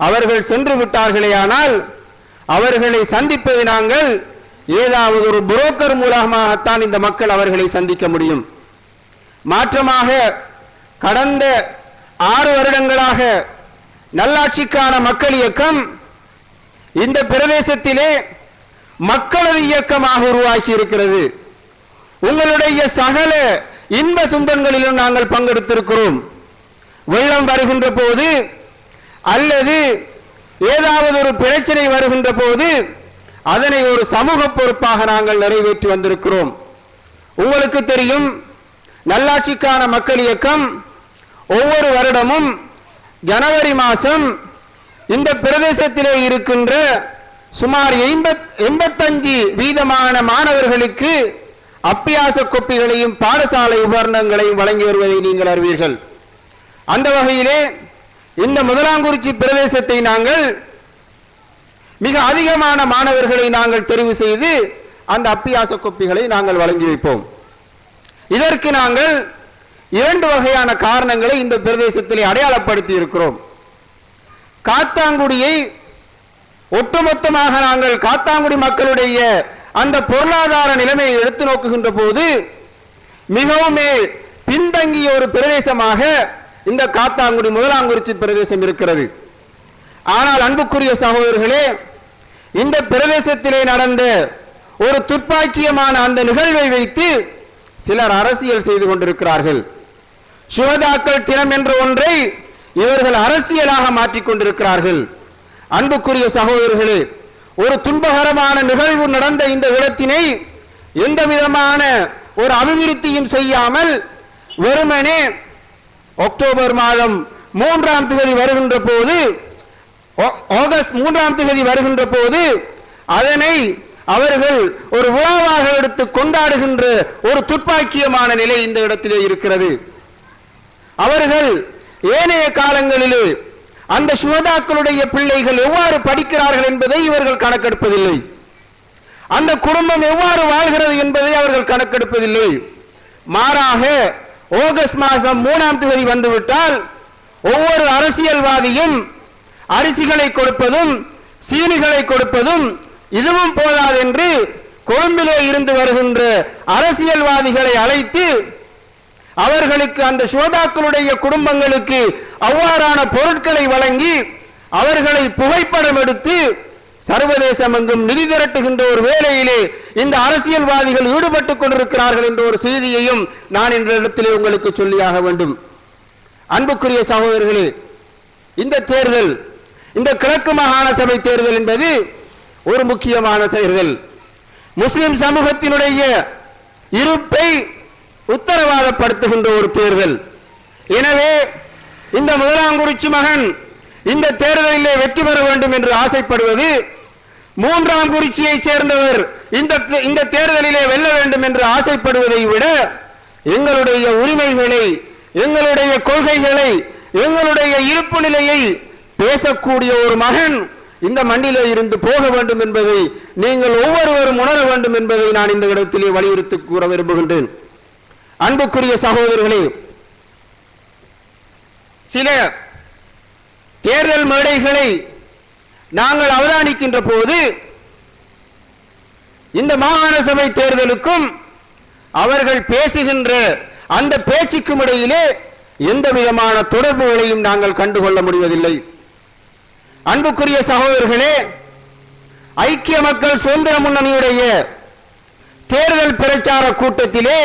அவர்கள் சென்று விட்டார்களே. ஆனால் அவர்களை சந்திப்பது நாங்கள் ஏதாவது ஒரு புரோக்கர் மூலமாகத்தான் இந்த மக்கள் அவர்களை சந்திக்க முடியும். மாற்றமாக கடந்த 6 வருடங்களாக நல்லாட்சிக்கான மக்கள் இயக்கம் இந்த பிரதேசத்திலே மக்களது இயக்கமாக உருவாக்கி இருக்கிறது. உங்களுடைய சகல இன்ப துன்பங்களிலும் நாங்கள் பங்கெடுத்திருக்கிறோம். வெள்ளம் வருகின்ற போது அல்லது ஏதாவது ஒரு பிரச்சனை வருகின்ற போது அதனை ஒரு சமூக பொறுப்பாக நாங்கள் நிறைவேற்றி வந்திருக்கிறோம். உங்களுக்கு தெரியும், நல்லாட்சிக்கான மக்கள் இயக்கம் ஒவ்வொரு வருடமும் ஜனவரி மாதம் இந்த பிரதேசத்திலே இருக்கின்ற சுமார் 85% மாணவர்களுக்கு அப்பியாச கோப்பிகளையும் பாடசாலை உபகரணங்களையும் வழங்கி வருவதை நீங்கள் அறிவீர்கள். அந்த வகையிலே இந்த முதலாங்குறிச்சி பிரதேசத்தை நாங்கள் மிக அதிகமான மாணவர்களை நாங்கள் தெரிவு செய்து அந்த அப்பியாச கோப்பிகளை நாங்கள் வழங்கி வைப்போம். இதற்கு நாங்கள் 2 வகையான காரணங்களை இந்த பிரதேசத்திலே அடையாளப்படுத்தி இருக்கிறோம். காத்தாங்குடியை ஒட்டுமொத்தமாக நாங்கள் காத்தாங்குடி மக்களுடைய அந்த பொருளாதார நிலைமையை எடுத்து நோக்குகின்ற போது மிகவும் பின்தங்கிய ஒரு பிரதேசமாக இந்த காத்தாங்குடி முதலாங்குறிச்சி பிரதேசம் இருக்கிறது. ஆனால் அன்புக்குரிய சகோதரர்களே, இந்த பிரதேசத்திலே நடந்த ஒரு துப்பாக்கியமான அந்த நிகழ்வை வைத்து சிலர் அரசியல் செய்து கொண்டிருக்கிறார்கள். சுகதாக்கள் தினம் என்ற ஒன்றை இவர்கள் அரசியலாக மாற்றிக் கொண்டிருக்கிறார்கள். அன்புக்குரிய சகோதரர்களே, ஒரு துன்பகரமான நிகழ்வு நடந்த இந்த இடத்தினை எந்த விதமான ஒரு அபிவிருத்தியும் செய்யாமல் வெறுமனே அக்டோபர் மாதம் 3ஆம் தேதி வருகின்ற போது, ஆகஸ்ட் 3ஆம் தேதி வருகின்ற போது அதனை அவர்கள் ஒரு விழாவாக எடுத்து கொண்டாடுகின்ற ஒரு துப்பாக்கியமான நிலை இந்த இடத்திலே இருக்கிறது. அவர்கள் ஏனைய காலங்களிலே அந்த சுகதாக்களுடைய பிள்ளைகள் எவ்வாறு படிக்கிறார்கள் என்பதை இவர்கள் கணக்கெடுப்பதில்லை. அந்த குடும்பம் எவ்வாறு வாழ்கிறது என்பதை அவர்கள் கணக்கெடுப்பதில்லை. மாறாக ஆகஸ்ட் மாதம் 3ஆம் தேதி வந்துவிட்டால் ஒவ்வொரு அரசியல்வாதியும் அரிசிகளை கொடுப்பதும் சீனிகளை கொடுப்பதும் இதுவும் போதாது என்று கொழும்பிலே இருந்து வருகின்ற அரசியல்வாதிகளை அழைத்து அவர்களுக்கு அந்த சோதாக்களுடைய குடும்பங்களுக்கு அவ்வாறான பொருட்களை வழங்கி அவர்களை புகைப்படம் எடுத்து சர்வதேசம் எங்கும் நிதி திரட்டுகின்ற ஒரு வேளையிலே இந்த அரசியல்வாதிகள் ஈடுபட்டுக் கொண்டிருக்கிறார்கள் என்ற ஒரு செய்தியையும் நான் இந்த இடத்திலே உங்களுக்கு சொல்லியாக வேண்டும். அன்புக்குரிய சகோதரர்களே, இந்த தேர்தல், இந்த கிழக்கு மாகாண சபை தேர்தல் என்பது ஒரு முக்கியமான தேர்தல். முஸ்லிம் சமூகத்தினுடைய இருப்பை உத்தரவாதப்படுத்துகின்ற ஒரு தேர்தல். எனவே இந்த முதலாங்குறிச்சி மகன் இந்த தேர்தலிலே வெற்றி பெற வேண்டும் என்று ஆசைப்படுவது, 3ஆம் குறிச்சியை சேர்ந்தவர் இந்த தேர்தலிலே வெல்ல வேண்டும் என்று ஆசைப்படுவதை விட எங்களுடைய உரிமைகளை, எங்களுடைய கொள்கைகளை, எங்களுடைய இருப்பு நிலையை பேசக்கூடிய ஒரு மகன் இந்த மண்ணிலே இருந்து போக வேண்டும் என்பதை நீங்கள் ஒவ்வொருவரும் உணர வேண்டும் என்பதை நான் இந்த இடத்திலே வலியுறுத்தி கூற விரும்புகின்றேன். அன்புக்குரிய சகோதரர்களே, சில தேர்தல் மேடைகளை நாங்கள் அவதானிக்கின்ற போது இந்த மாகாண சபை தேர்தலுக்கும் அவர்கள் பேசுகின்ற அந்த பேச்சுக்கும் இடையிலே எந்த விதமான தொடர்புகளையும் நாங்கள் கண்டுகொள்ள முடிவதில்லை. அன்புக்குரிய சகோதரர்களே, ஐக்கிய மக்கள் சுதந்திர முன்னணியுடைய தேர்தல் பிரச்சார கூட்டத்திலே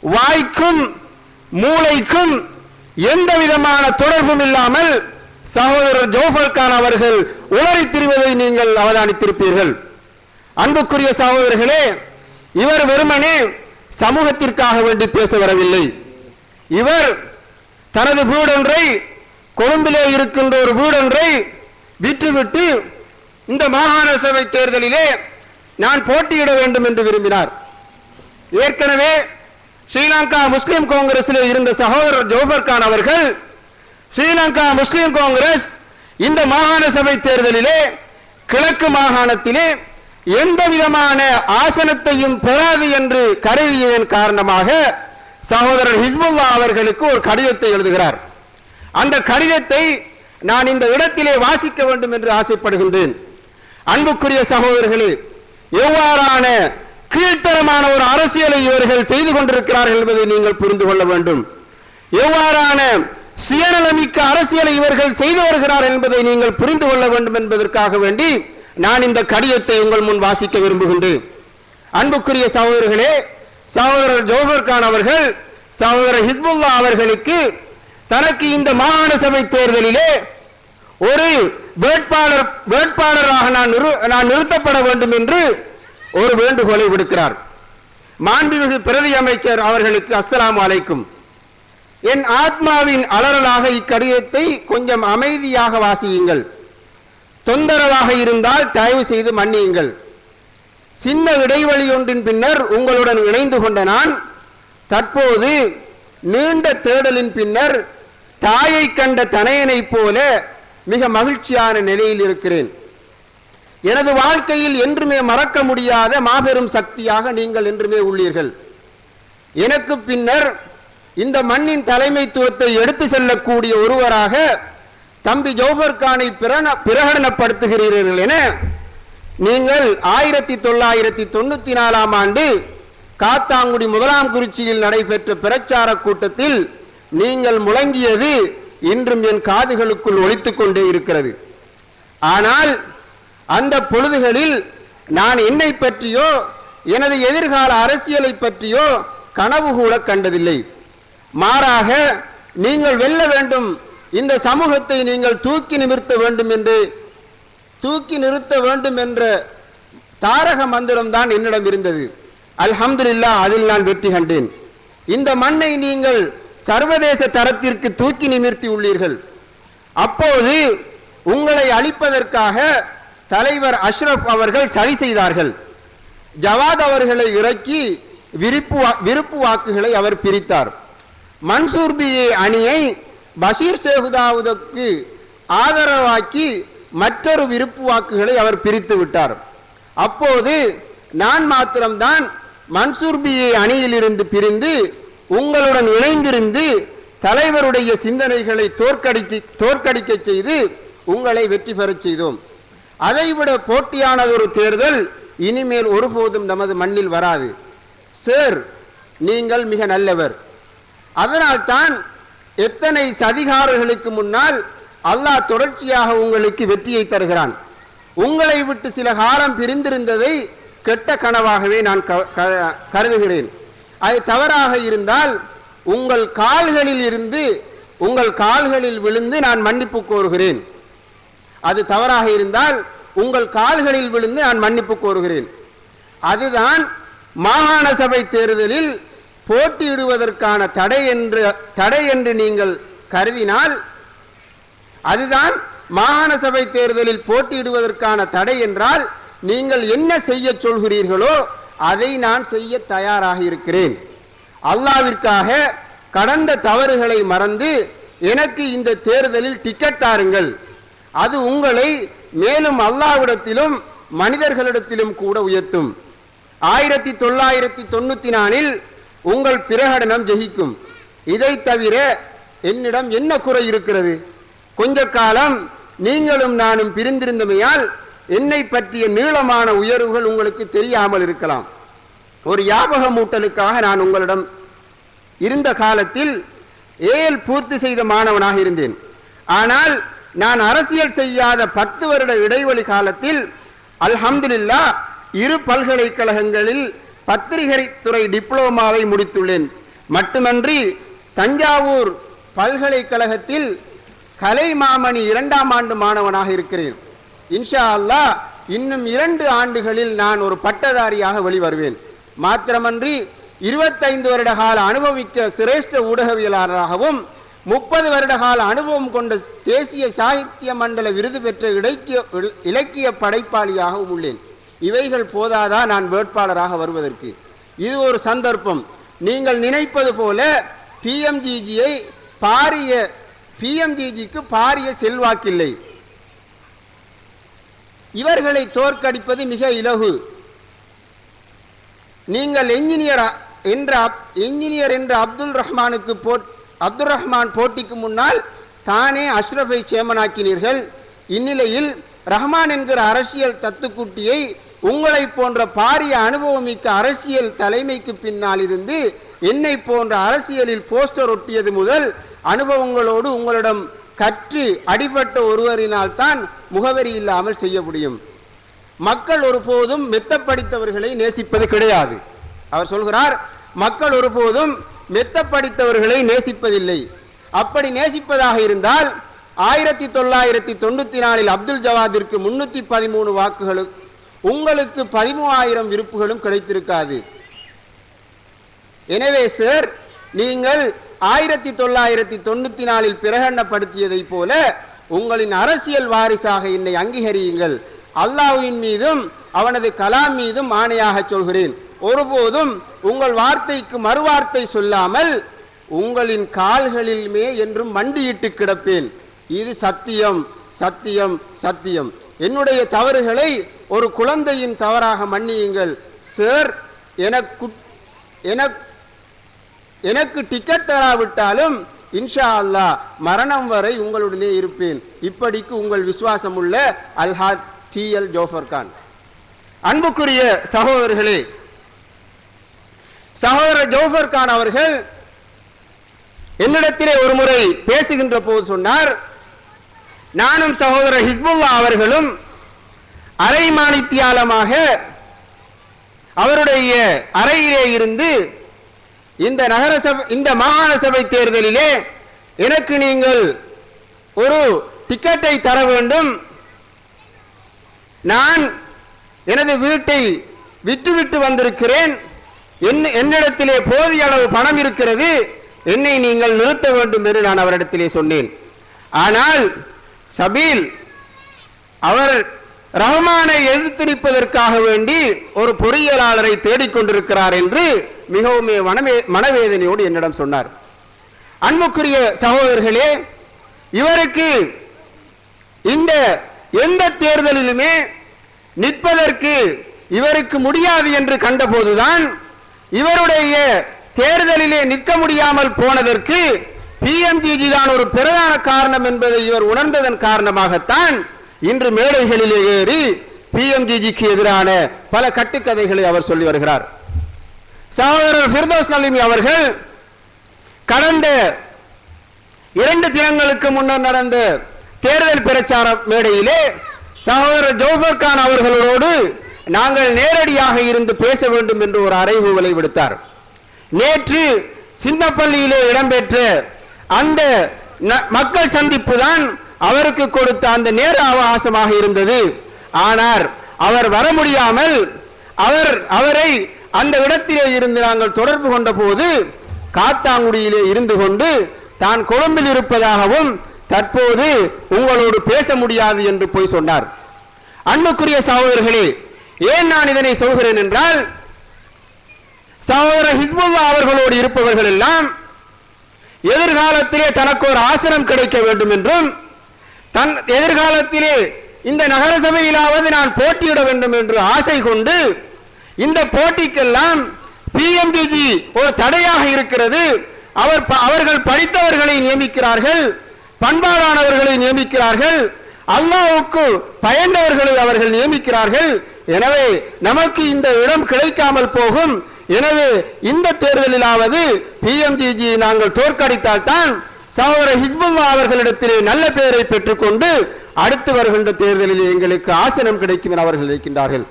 வாய்க்கும் மூளைக்கும் எந்த விதமான தொடர்பும் இல்லாமல் சகோதரர் ஜோஃபர் கான் அவர்கள் உளறி திரிவதை நீங்கள் அவதானித்திருப்பீர்கள். அன்புக்குரிய சகோதரர்களே, இவர் வெறுமனே சமூகத்திற்காக வேண்டி பேச வரவில்லை. இவர் தனது வீடொன்றை, கொழும்பிலே இருக்கின்ற ஒரு வீடொன்றை விற்றுவிட்டு இந்த மாகாண சபை தேர்தலிலே நான் போட்டியிட வேண்டும் என்று விரும்பினார். ஏற்கனவே ஸ்ரீலங்கா முஸ்லிம் காங்கிரஸிலே இருந்த சகோதரர் ஜோஃபர் கான் அவர்கள் ஸ்ரீலங்கா முஸ்லிம் காங்கிரஸ் இந்த மாகாண சபை தேர்தலிலே கிழக்கு மாகாணத்திலே எந்த விதமான ஆசனத்தையும் பெறாது என்று கருதியதன் காரணமாக சகோதரர் ஹிஸ்புல்லா அவர்களுக்கு ஒரு கடிதத்தை எழுதுகிறார். அந்த கடிதத்தை நான் இந்த இடத்திலே வாசிக்க வேண்டும் என்று ஆசைப்படுகின்றேன். அன்புக்குரிய சகோதரர்களே, எவ்வாறான கீழ்த்தரமான ஒரு அரசியலை இவர்கள் செய்து கொண்டிருக்கிறார்கள் என்பதை நீங்கள் புரிந்து கொள்ள வேண்டும். எவ்வாறான சுயநலமிக்க அரசியலை இவர்கள் செய்து வருகிறார்கள் என்பதை நீங்கள் புரிந்து கொள்ள வேண்டும் என்பதற்காக வேண்டி நான் இந்த கடிதத்தை உங்கள் முன் வாசிக்க விரும்புகின்றேன். அன்புக்குரிய சகோதரர்களே, சகோதரர் ஜோஃபர் கான் அவர்கள் சகோதரர் ஹிஸ்புல்லா அவர்களுக்கு தனக்கு இந்த மாகாண சபை தேர்தலிலே ஒரு வேட்பாளராக நான் நிறுத்தப்பட வேண்டும் என்று ஒரு வேண்டுகோளை விடுக்கிறார். மாண்புமிகு பிரதி அமைச்சர் அவர்களுக்கு அஸ்ஸலாமு அலைக்கும். என் ஆத்மாவின் அலறலாக இக்கடிதத்தை கொஞ்சம் அமைதியாக வாசியுங்கள். தொந்தரவாக இருந்தால் தயவு செய்து மன்னியுங்கள். சின்ன இடைவெளி ஒன்றின் பின்னர் உங்களுடன் இணைந்து கொண்ட நான் தற்போது நீண்ட தேடலின் பின்னர் தாயை கண்ட தனையனைப் போல மிக மகிழ்ச்சியான நிலையில் இருக்கிறேன். எனது வாழ்க்கையில் என்றுமே மறக்க முடியாத மாபெரும் சக்தியாக நீங்கள் என்றுமே உள்ளீர்கள். எனக்கு பின்னர் இந்த மண்ணின் தலைமைத்துவத்தை எடுத்து செல்லக்கூடிய ஒருவராக தம்பி ஜோஃபர் கானை பிரகடனப்படுத்துகிறீர்கள் என நீங்கள் 1994ஆம் ஆண்டு காத்தாங்குடி முதலாம் குறிச்சியில் நடைபெற்ற பிரச்சார கூட்டத்தில் நீங்கள் முழங்கியது இன்றும் என் காதுகளுக்குள் ஒலித்துக் கொண்டே இருக்கிறது. ஆனால் அந்த பொழுதுகளில் நான் என்னை பற்றியோ எனது எதிர்கால அரசியலை பற்றியோ கனவு கூட கண்டதில்லை. மாறாக நீங்கள் வெல்ல வேண்டும், இந்த சமூகத்தை நீங்கள் தூக்கி நிறுத்த வேண்டும் என்ற தாரக மந்திரம் தான் என்னிடம் இருந்தது. அல்ஹம்துலில்லாஹ், அதில் நான் வெற்றி கண்டேன். இந்த மண்ணை நீங்கள் சர்வதேச தரத்திற்கு தூக்கி நிமிர்த்தி உள்ளீர்கள். அப்போது உங்களை அழிப்பதற்காக தலைவர் அஷ்ரப் அவர்கள் சதி செய்தார்கள். ஜவாத் அவர்களை இறக்கி விருப்பு வாக்குகளை அவர் பிரித்தார். மன்சூர் பிஏ அணியை பஷீர் சேகுதாவுக்கு ஆதரவாக்கி மற்றொரு விருப்பு வாக்குகளை அவர் பிரித்து விட்டார். அப்போது நான் மாத்திரம்தான் மன்சூர் பிஏ அணியிலிருந்து பிரிந்து உங்களுடன் இணைந்திருந்து தலைவருடைய சிந்தனைகளை தோற்கடிக்க செய்து உங்களை வெற்றி பெறச் செய்தோம். அதைவிட போட்டியானதொரு தேர்தல் இனிமேல் ஒருபோதும் நமது மண்ணில் வராது. சார், நீங்கள் மிக நல்லவர். அதனால்தான் எத்தனை சதிகாரர்களுக்கு முன்னால் அல்லாஹ் தொடர்ச்சியாக உங்களுக்கு வெற்றியை தருகிறான். உங்களை விட்டு சில காலம் பிரிந்திருந்ததை கெட்ட கனவாகவே நான் கருதுகிறேன். அது தவறாக இருந்தால் உங்கள் கால்களில் விழுந்து நான் மன்னிப்பு கோருகிறேன். அது தவறாக இருந்தால் உங்கள் கால்களில் விழுந்து நான் மன்னிப்பு கோருகிறேன். அதுதான் மாகாண சபை தேர்தலில் போட்டியிடுவதற்கான தடை என்று நீங்கள் கருதினால், அதுதான் மாகாண சபை தேர்தலில் போட்டியிடுவதற்கான தடை என்றால் நீங்கள் என்ன செய்ய சொல்கிறீர்களோ அதை நான் செய்ய தயாராக இருக்கிறேன். அல்லாவிற்காக கடந்த தவறுகளை மறந்து எனக்கு இந்த தேர்தலில் டிக்கெட் தாருங்கள். அது உங்களை மேலும் அல்லாஹ்விடத்திலும் மனிதர்களிடத்திலும் கூட உயர்த்தும். 1994 உங்கள் பிரகடனம் ஜெயிக்கும். இதை தவிர என்னிடம் என்ன குறை இருக்கிறது? கொஞ்ச காலம் நீங்களும் நானும் பிரிந்திருந்தமையால் என்னை பற்றிய நீளமான உயர்வுகள் உங்களுக்கு தெரியாமல் இருக்கலாம். ஒரு ஞாபகமூட்டலுக்காக நான் உங்களிடம் இருந்த காலத்தில் ஏல் பூர்த்தி செய்த மாணவனாக இருந்தேன். ஆனால் நான் அரசியல் செய்யாத 10 வருட இடைவெளி காலத்தில் அல்ஹம்துலில்லாஹ் 2 பல்கலைக்கழகங்களில் பத்திரிகை துறை டிப்ளோமாவை முடித்துள்ளேன். மட்டுமன்றி தஞ்சாவூர் பல்கலைக்கழகத்தில் கலைமாமணி 2ஆம் ஆண்டு மாணவனாக இருக்கிறேன். இன்ஷா அல்லாஹ் இன்னும் 2 ஆண்டுகளில் நான் ஒரு பட்டதாரியாக வெளிவருவேன். மாத்திரமன்றி 25 வருட கால அனுபவிக்க சிரேஷ்ட ஊடகவியலாளராகவும் 30 வருட கால அனுபவம் கொண்ட தேசிய சாகித்ய மண்டல விருது பெற்ற இலக்கிய படைப்பாளியாகவும் உள்ளேன். இவைகள் போதாதா நான் வேட்பாளராக வருவதற்கு? இது ஒரு சந்தர்ப்பம். நீங்கள் நினைப்பது போல பிஎம்ஜிக்கு பாரிய செல்வாக்கில்லை. இவர்களை தோற்கடிப்பது மிக இலகு. நீங்கள் என்ஜினியர் என்ற அப்துல் ரஹ்மான் போட்டிக்கு முன்னால் தானே அஷ்ரஃபை சேமனாக்கினீர்கள். இந்நிலையில் ரஹ்மான் என்கிற அரசியல் தத்துக்குட்டியை உங்களை போன்ற பாரிய அனுபவமிக்க அரசியல் தலைமைக்கு பின்னால் இருந்து என்னை போன்ற அரசியலில் போஸ்டர் ஒட்டியது முதல் அனுபவங்களோடு உங்களிடம் கற்று அடிபட்ட ஒருவரினால் தான் முகவரி இல்லாமல் செய்ய முடியும். மக்கள் ஒருபோதும் மெத்த படித்தவர்களை நேசிப்பது கிடையாது. அவர் சொல்கிறார், மக்கள் ஒருபோதும் மெத்த படித்தவர்களை நேசிப்பதில்லை. அப்படி நேசிப்பதாக இருந்தால் 1994 அப்துல் ஜவாதிற்கு 313 வாக்குகளும் உங்களுக்கு 13,000 விருப்புகளும் கிடைத்திருக்காது. எனவே சார், நீங்கள் 1994 பிரகடனப்படுத்தியதை போல உங்களின் அரசியல் வாரிசாக என்னை அங்கீகரியுங்கள். அல்லாஹ்வின் மீதும் அவனது கலாம் மீதும் ஆணையாக சொல்கிறேன், ஒருபோதும் உங்கள் வார்த்தைக்கு மறுவார்த்தை சொல்லாமல் உங்களின் கால்களிலுமே என்றும் மண்டியிட்டு கிடப்பேன். இது சத்தியம், சத்தியம், சத்தியம். என்னுடைய தவறுகளை ஒரு குழந்தையின் தவறாக மன்னியுங்கள் சார். எனக்கு டிக்கெட் தராவிட்டாலும் இன்ஷா அல்லாஹ் மரணம் வரை உங்களுடனே இருப்பேன். இப்படிக்கு உங்கள் விசுவாசம் உள்ள அல்ஹாஜ் TL ஜோஃபர் கான். அன்புக்குரிய சகோதரர்களே, சகோதரர் ஜோஃபர் கான் அவர்கள் என்னிடத்திலே ஒரு முறை பேசுகின்ற போது சொன்னார், நானும் சகோதரர் ஹிஸ்புல்லா அவர்களும் அரை மாணித்தியாலமாக அவருடைய அறையிலே இருந்து இந்த மாகாண சபை தேர்தலிலே எனக்கு நீங்கள் ஒரு டிக்கெட்டை தர வேண்டும், நான் எனது வீட்டை விட்டுவிட்டு வந்திருக்கிறேன், என்னிடத்திலே போதிய அளவு பணம் இருக்கிறது, என்னை நீங்கள் நிறுத்த வேண்டும் என்று நான் அவரிடத்திலே சொன்னேன். ஆனால் சபீல் அவர் ரஹ்மானை எதிர்த்து நிற்பதற்காக வேண்டி ஒரு பொறியியலாளரை தேடிக்கொண்டிருக்கிறார் என்று மிகவும் மனவேதனையோடு என்னிடம் சொன்னார். அன்புக்குரிய சகோதரர்களே, இவருக்கு இந்த எந்த தேர்தலிலுமே நிற்பதற்கு இவருக்கு முடியாது என்று கண்டபோதுதான் இவருடைய தேர்தலிலே நிற்க முடியாமல் போனதற்கு PMGG தான் ஒரு பிரதான காரணம் என்பதை இவர் உணர்ந்ததன் காரணமாகத்தான் இன்று மேடைகளிலே ஏறி PMGGக்கு எதிரான பல கட்டுக்கதைகளை அவர் சொல்லி வருகிறார். சகோதரர் ஃபிர்தௌஸ் நலிமி அவர்கள் கடந்த 2 தினங்களுக்கு முன்னர் நடந்த தேர்தல் பிரச்சார மேடையிலே சகோதரர் ஜௌஃபர் கான் அவர்களோடு நாங்கள் நேரடியாக இருந்து பேச வேண்டும் என்று ஒரு அறைகூவலை விடுத்தார். நேற்று சின்னப்பள்ளியிலே இடம்பெற்ற அந்த மக்கள் சந்திப்பு தான் அவருக்கு கொடுத்த அந்த நேர அவகாசமாக இருந்தது. ஆனால் அவர் வர முடியாமல் அவரை அந்த இடத்திலே இருந்து நாங்கள் தொடர்பு கொண்ட போது காத்தாங்குடியிலே இருந்து கொண்டு தான் கொழும்பில் இருப்பதாகவும் தற்போது உங்களோடு பேச முடியாது என்று போய் சொன்னார். அன்புக்குரிய சகோதரர்களே, ஏன் நான் இதனை சொல்கிறேன் என்றால், சகோதரர் ஹிஸ்புல்லா அவர்களோடு இருப்பவர்கள் எல்லாம் எதிர்காலத்திலே தனக்கு ஒரு ஆசனம் கிடைக்க வேண்டும் என்றும் தன் எதிர்காலத்திலே இந்த நகர சபையிலாவது நான் போட்டியிட வேண்டும் என்று ஆசை கொண்டு இந்த போட்டிக்கெல்லாம் PMGG ஒரு தடையாக இருக்கிறது. அவர்கள் படித்தவர்களை நியமிக்கிறார்கள், பண்பாடானவர்களை நியமிக்கிறார்கள், அல்லாஹ்வுக்கு பயந்தவர்களை அவர்கள் நியமிக்கிறார்கள். எனவே நமக்கு இந்த இடம் கிடைக்காமல் போகும். எனவே இந்த தேர்தலிலாவது PMGG நாங்கள் தோற்கடித்தால் தான் சகோதரர் ஹிஸ்புல்லா அவர்களிடத்திலே நல்ல பெயரை பெற்றுக்கொண்டு அடுத்து வருகின்ற தேர்தலில் எங்களுக்கு ஆசனம் கிடைக்கும் என அவர்கள் நினைக்கின்றார்கள்.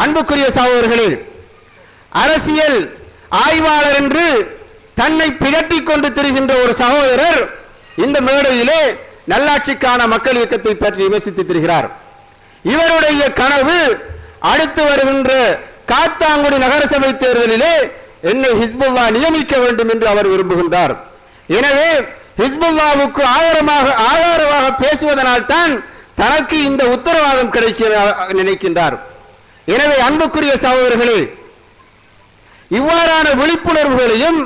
அன்புக்குரிய சகோதரர்களே, அரசியல் ஆய்வாளர் என்று தன்னை பிதட்டிக் கொண்டு திரிகின்ற ஒரு சகோதரர் இந்த மேடையிலே நல்லாட்சிக்கான மக்கள் இயக்கத்தை பற்றி விமர்சித்து திரிகிறார். இவருடைய கனவு அடுத்து வருகின்ற காத்தாங்குடி நகரசபை தேர்தலிலே என்னை ஹிஸ்புல்லா நியமிக்க வேண்டும் என்று அவர் விரும்புகின்றார். எனவே ஹிஸ்புல்லாவுக்கு ஆதாரமாக பேசுவதனால் தான் தனக்கு இந்த உத்தரவாதம் கிடைக்க நினைக்கின்றார். எனவே அன்புக்குரிய சகோதரர்களே, இவ்வாறான விழிப்புணர்வுகளையும்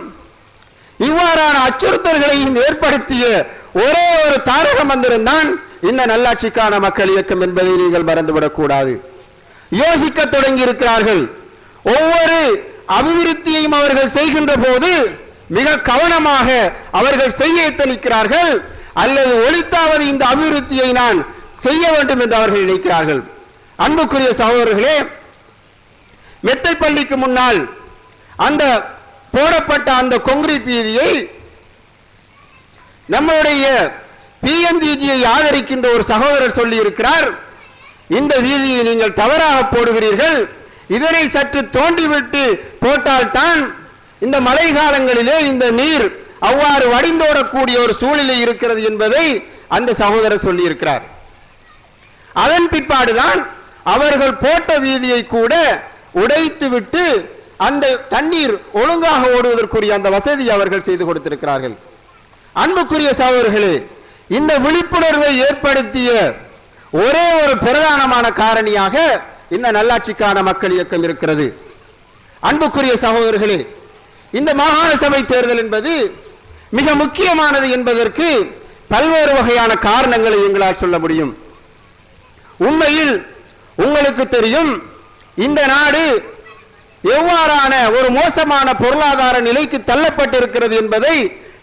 இவ்வாறான அச்சுறுத்தல்களையும் ஏற்படுத்திய ஒரே ஒரு தாரக மந்திரம் தான் இந்த நல்லாட்சிக்கான மக்கள் இயக்கம் என்பதை நீங்கள் மறந்துவிடக் கூடாது. யோசிக்க தொடங்கி இருக்கிறார்கள். ஒவ்வொரு அபிவிருத்தியையும் அவர்கள் செய்கின்ற போது மிக கவனமாக அவர்கள் செய்ய எத்தனிக்கிறார்கள், அல்லது ஒழித்தாவது இந்த அபிவிருத்தியை நான் செய்ய வேண்டும் என்று அவர்கள் நினைக்கிறார்கள். அன்புக்குரிய சகோதரர்களே, மெத்தைப்பள்ளிக்கு முன்னால் அந்த போடப்பட்ட அந்த கொங்கிரீட் வீதியை நம்முடைய PMGGயை ஆதரிக்கின்ற ஒரு சகோதரர் சொல்லி இருக்கிறார், இந்த வீதியை நீங்கள் தவறாக போடுகிறீர்கள், இதனை சற்று தோண்டிவிட்டு போட்டால்தான் இந்த மழை காலங்களிலே இந்த நீர் அவ்வாறு வடிந்தோடக்கூடிய ஒரு சூழ்நிலை இருக்கிறது என்பதை அந்த சகோதரர் சொல்லி இருக்கிறார். அதன் பிற்பாடுதான் அவர்கள் போட்ட வீதியை கூட உடைத்து விட்டு அந்த தண்ணீர் ஒழுங்காக ஓடுவதற்குரிய அந்த வசதி அவர்கள் செய்து கொடுத்திருக்கிறார்கள். அன்புக்குரிய சகோதரர்களே, இந்த விழிப்புணர்வை ஏற்படுத்திய ஒரே ஒரு பிரதானமான காரணியாக இந்த நல்லாட்சிக்கான மக்கள் இயக்கம் இருக்கிறது. அன்புக்குரிய சகோதரர்களே, இந்த மாகாண சபை தேர்தல் என்பது மிக முக்கியமானது என்பதற்கு பல்வேறு வகையான காரணங்களை எங்களால் சொல்ல முடியும். உண்மையில் உங்களுக்கு தெரியும், இந்த நாடு எவ்வாறான ஒரு மோசமான பொருளாதார நிலைக்கு தள்ளப்பட்டிருக்கிறது என்பதை